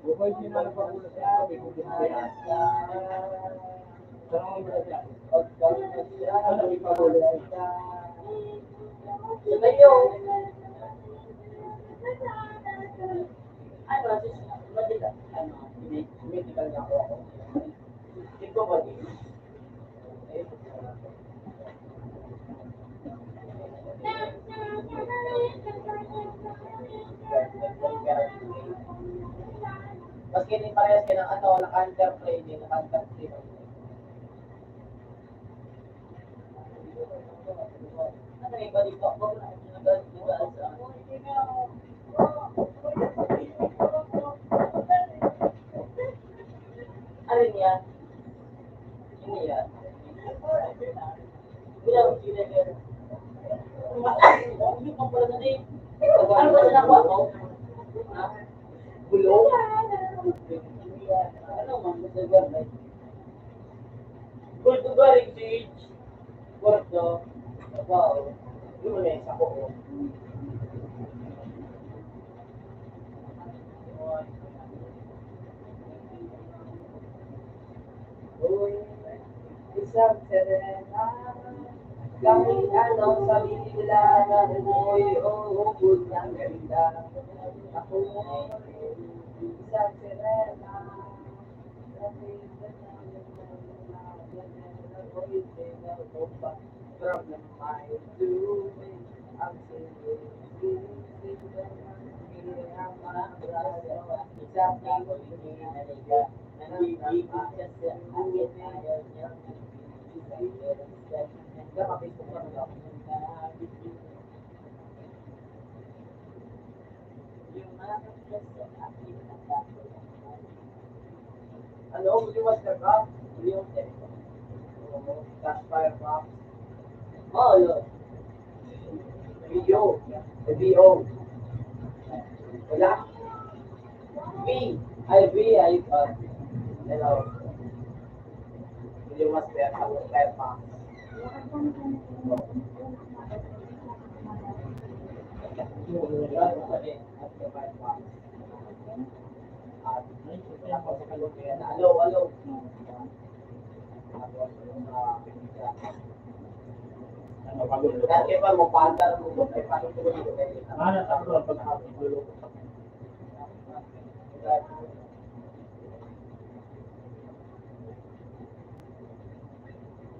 Bukay sinala pa ko sa sabi ko kung kaya. Sarang mo siya. Ano ipagulo siya? Tumayo. Ano, madila. Ano, medical na ako. Ikaw ba din? Maski hindi parehas ka ng ano, naka-under play din, naka-under play. Ano yung iba dito? Ano niya? Ano yan? Bilang sinagyan. Ano pa pala na din? Ano ba na nakuha mo? Ha? Bulo? Ano man, masagar na. Bulto ba rin stage? Gordo? Wow. Lunes ako. Uy, isang serena. Kahit anong sabi nila na ako'y uubod ng ganda. Ako isang serena. Ako'y single bomba. From the mind to me, ang sinisip ang mga braso. Isang hindi naliga. Nandibig siya sa akin. Ayaw niya. Ano? Hindi was the rock? Yung Cash Firefox. Oh, yun. Video. VO. Wala. V. Ay, V. Ay, hello. Yung master, tapos fire pa. Alo, alo. Ano, bago nyo. Dati pa mo, paandar mo, may panutulog ko kayo. Ano, takbo, pag niluluto.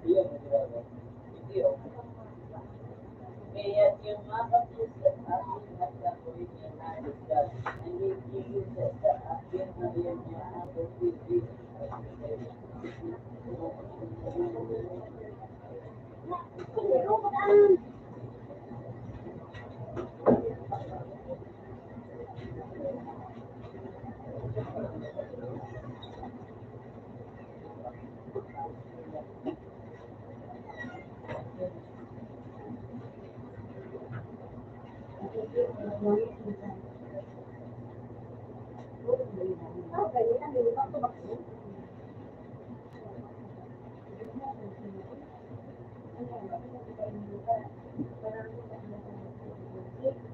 Hindi, oh. Kaya yung mga kapusat ating nagkakulit niya na discuss, hindi yung sa akin na yung mga kapusat.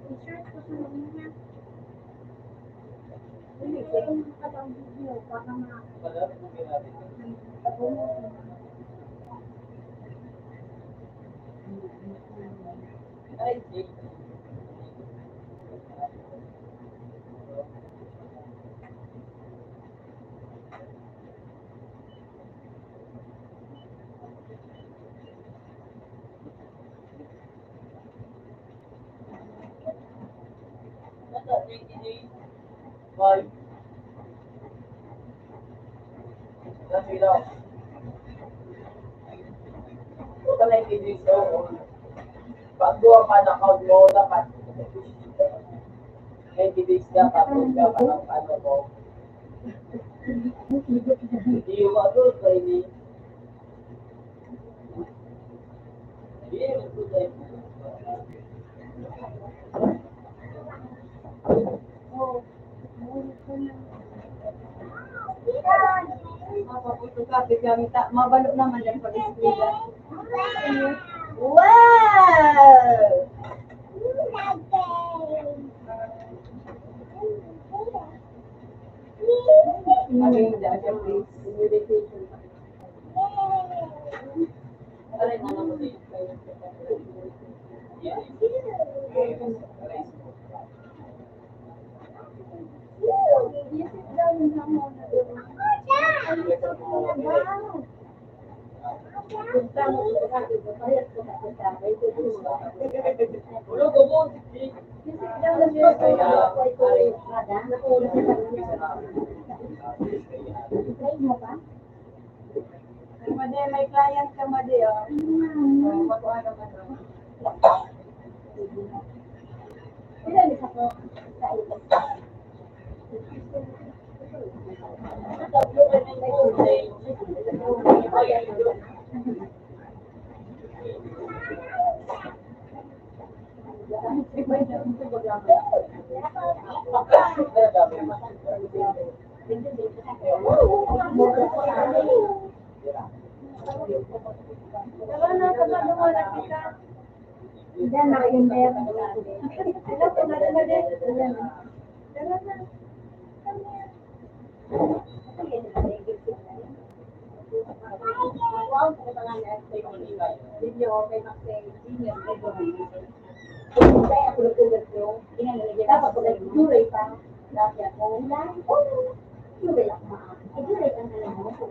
I-search ko sa mga hindi ko yung nakatang video baka Ay, sige. Bye. Kasi daw. Kung ka nakikinig ko, pag duwa ka na account mo, dapat 90 days ka, tapos ka pa ng ano mo. Hindi yung ano, hindi. Hindi yung tunay. Mapaputo ka, bigyan kita. Mabalo naman yan pag-iskwila. Wow! Maging dyan siya, please. Meditation. Aray, ano mo din? Yes. Aray, Punta mo sa kaki, bayad ko na kita. May tutulong mo. ulo ko mo. Daw na siya ko, ako'y ko, ada, nakuha sa kanya. Made, may client ka, Made, oh. Makuha naman, oh. Ilan isa ko sa ito? Tatlo ka na yung tunay. Diyan, naka-email. Ilan ko na naman din? Ilan? Video, okay, Maxine. Video, okay. Kaya ako nagtugas yung inanalagyan. Dapat ko nag-duray pa. Dati ako, duray ako ma. Duray ang alam mo. Ako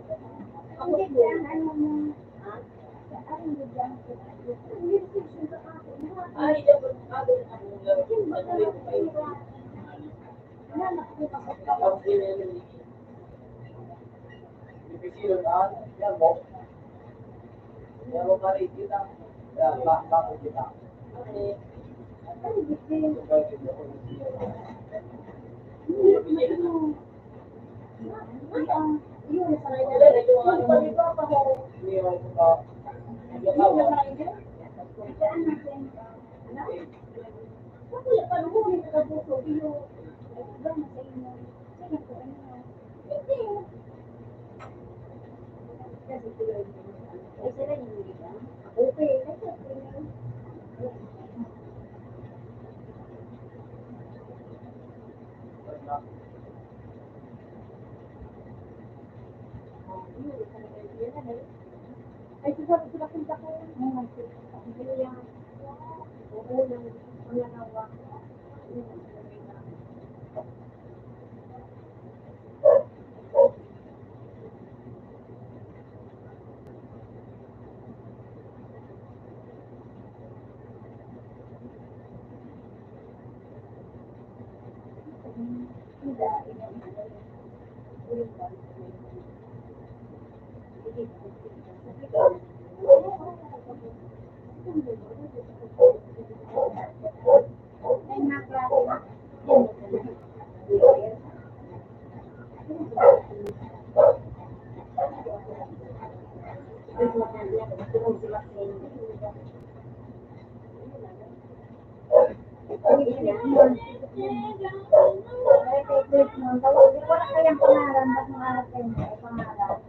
Hindi duray. yan, ano mo. Ha? Ano mo dyan? Ay, dapat agad ang mga Ang pinili. Dipisilan na, yan mo. Yan mo ka rin kita. Yan, bakit kita. Okay. Yun, sanay na. Hindi mo ka. Hindi ka ba? kasi sila yung ay sila yung hindi lang. Okay, kasi okay na yun. Ay, sasabi ko nakita ko. Hindi yan. Oo, lang. Wala nawa. Ay, naklase na. Wala kayang pangalan, ba't mangarap kayo na ay pangalan?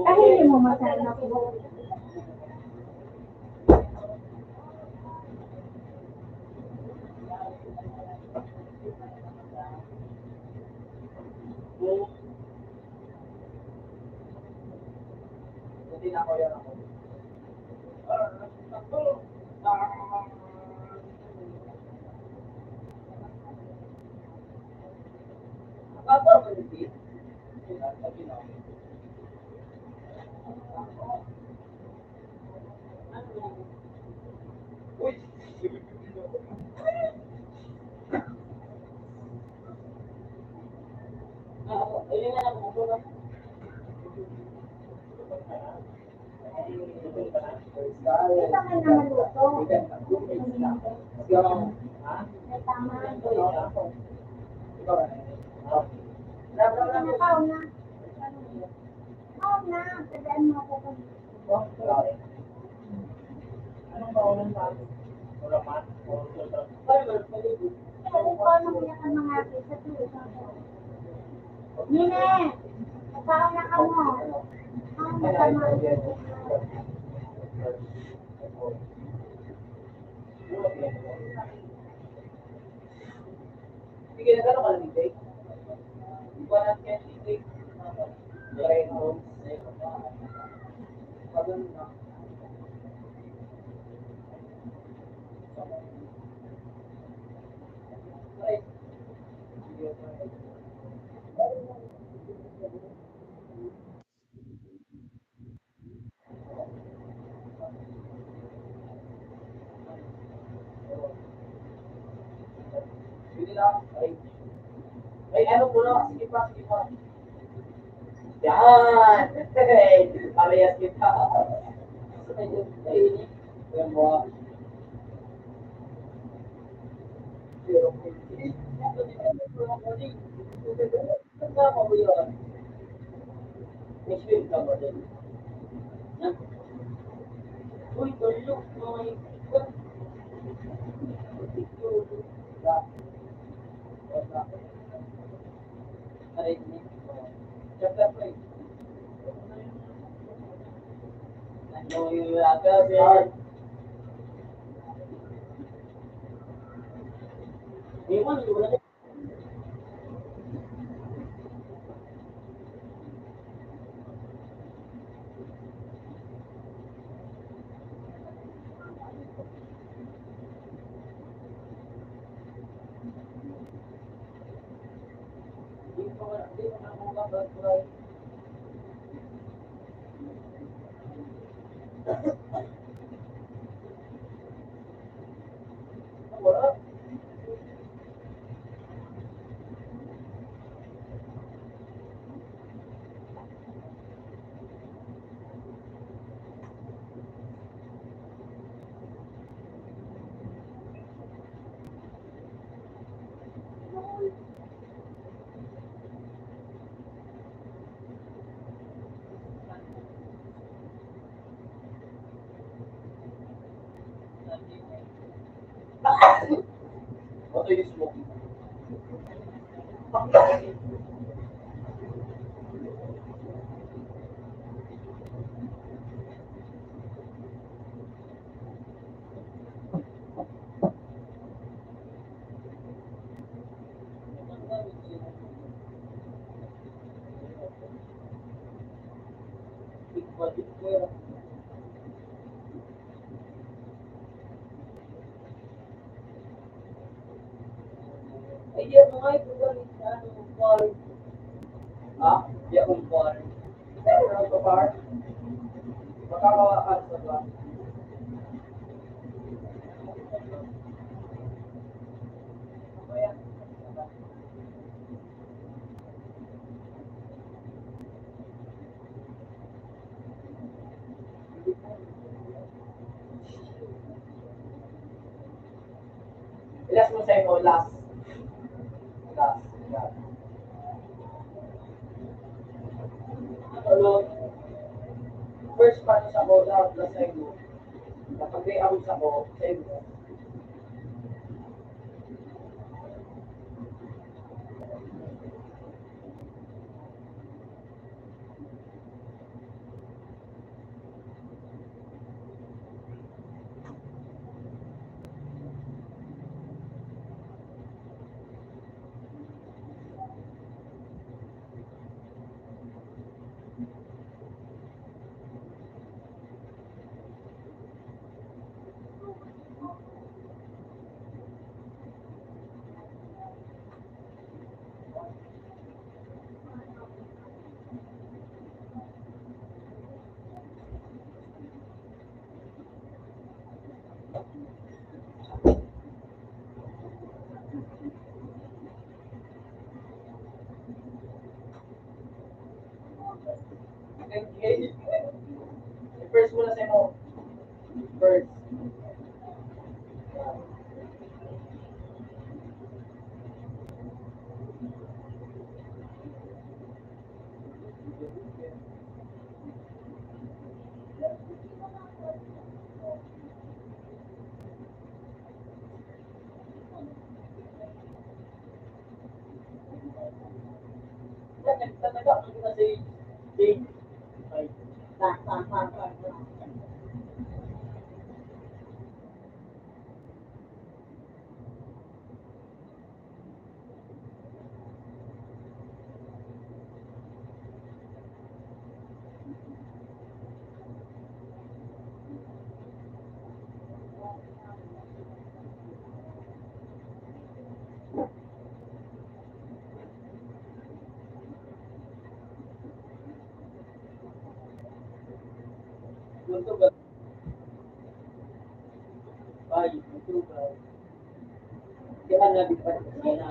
Ay, hindi mo masanap mo. Hindi na ako yan ako. Ako ba hindi? Uy! Ayun na lang ako na. Ito ka na maluto. May tama. Nakaw na. Nakaw na. Tadaan mo ako kung Anong kaulan sa atin? Wala pa? kaya ko ano niya ka mga sa tuloy. Nine! Nakaw na ka mo. Nakaw na ka mo. Sige, nagano ka lang ni Jake? Hindi ko alam kaya si Jake. Pagano na. Ay. Sige, okay. Sige lang. Ay, ano po na? Sige pa, sige pa. Yan! Hey! Parehas kita. Ay, yan mo. 0.3. Kasama mo yun. May swim ka ba din? Uy, tulog. Mga ikot. Narinig. Chapter 3. Ano yung agad? Iwan, wala na. Di pa ako makapag-try. Wala. Big budget ko. Idea mo nga ito galing sa bar. Ha? Di akong bar. Pero sa bar, makakawaan sa bar. Ilas mo sa ito, last. Last. Last. Ano, first punch ako, last sa ito. Kapag may out ako, sa ito. Okay. First muna sa mo. First. Talaga, ang na si Jake. Ay, gusto ba? Ay, gusto ba? Kaya nga di pa siya na.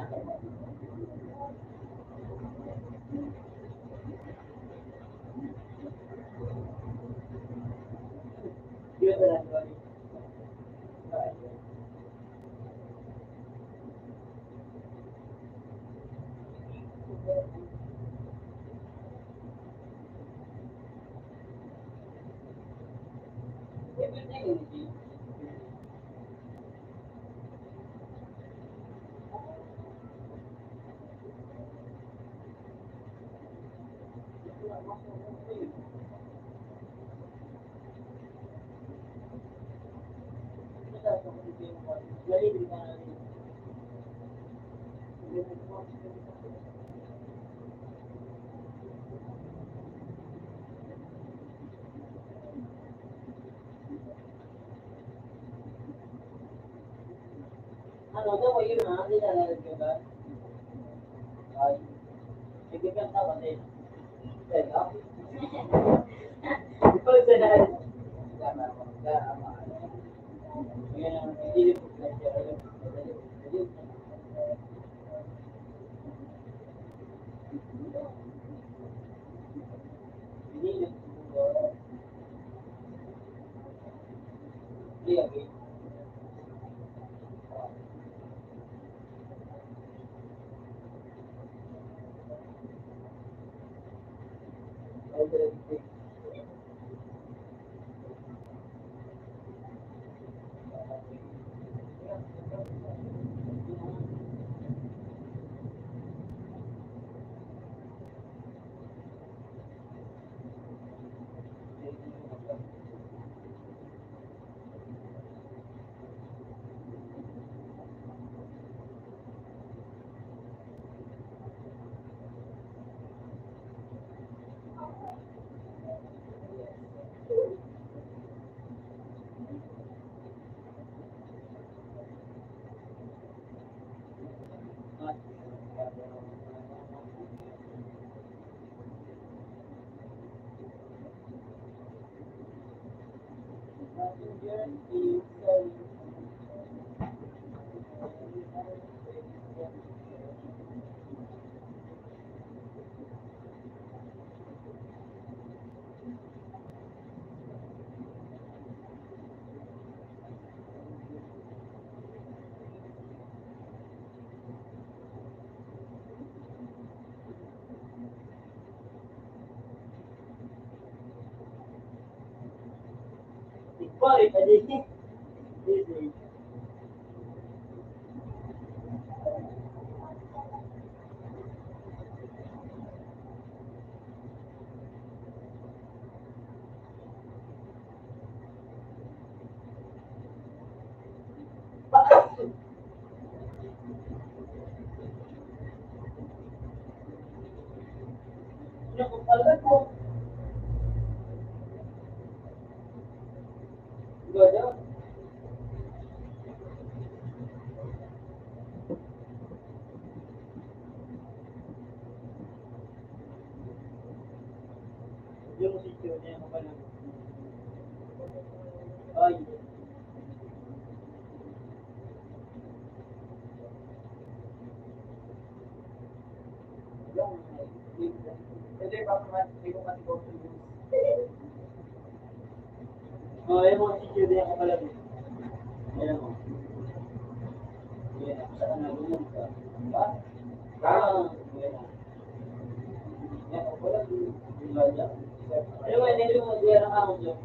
Yun na lang, sorry. Ano daw yun ha? Nilalagay ka ba? Ay, nagbigan ka ba din? Teka. Ikaw sa dahil. Tama. Tama. Ngayon, hindi po na siya. Hindi po. Hindi lagi. passenger is selling. Balik aja sih. Yung kepala ko. Gak ada. Yung sityo niya kepala ko. Ay. Yung hindi pa naman hindi ko kasi go to use. Yung sityo niya kepala ko. Ayan mo. Ayan, saan na lumang ka? Ayan. Yan, wala yung niya. Ano ba, hindi mo mag-wera ka mo dyan?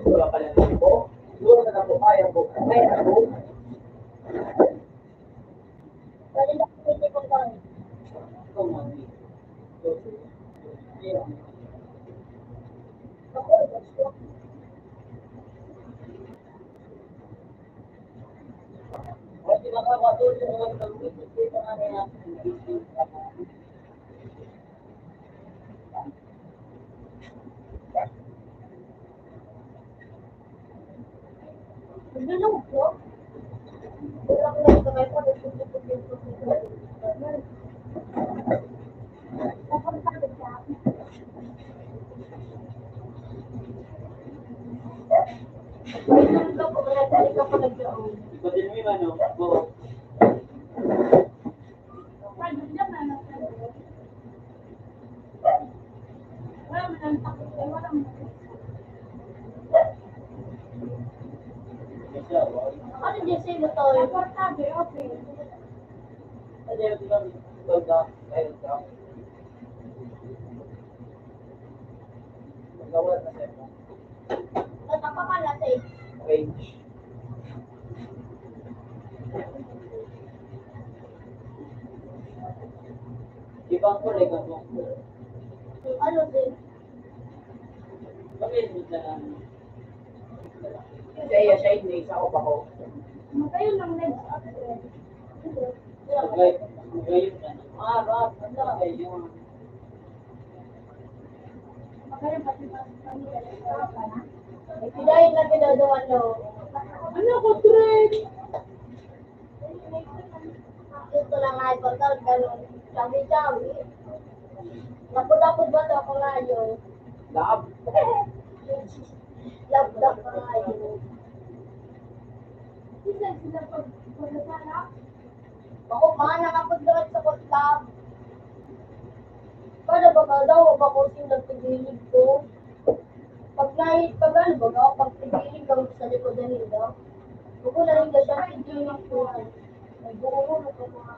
Wala pala ng po. Siguro na po kaya po. Kaya po. Pwede na pwede ko ba? Come on. Yeah. Ako, gusto. Wala pinakakatulog yung mga nag-uwi. Ito nga na yan. Nagulong ko. Wala ko lang kamay ko. Napunta siya. Nagulong ko. Nagulong ka pa nagdoon. Ibatin mo yung ano. Go. Ano dyan sa'yo to? Importante, okay. Ano yung tinang gold na? Ayun ka. Magawal na sa'yo. Tatapa ka na sa'yo. Range. Ibang kulay ka mo. Ano din? Bakit mo na lang? Kaya siya hindi isa ko pa ko. Kayo lang nag-upgrade. Magayon ka na. Rob. Ano ka yun? Kaya pati pa na. Dahil na pinagawa no. Ano ko, Trent? Ito lang nga ito. Ganun. Sabi-sabi. Napod-apod ba ito ako ngayon? Lab. Love ka ngayon. Sila sila pag-sana? Ako pa, nakapag-direct sa lab. Kada ba ka daw, ako sing nagtigilig ko. Pag ano ba ka, pag tigilig ka sa likod na nila, ako na rin ka siya tigilig ko. May buo mo na ito mga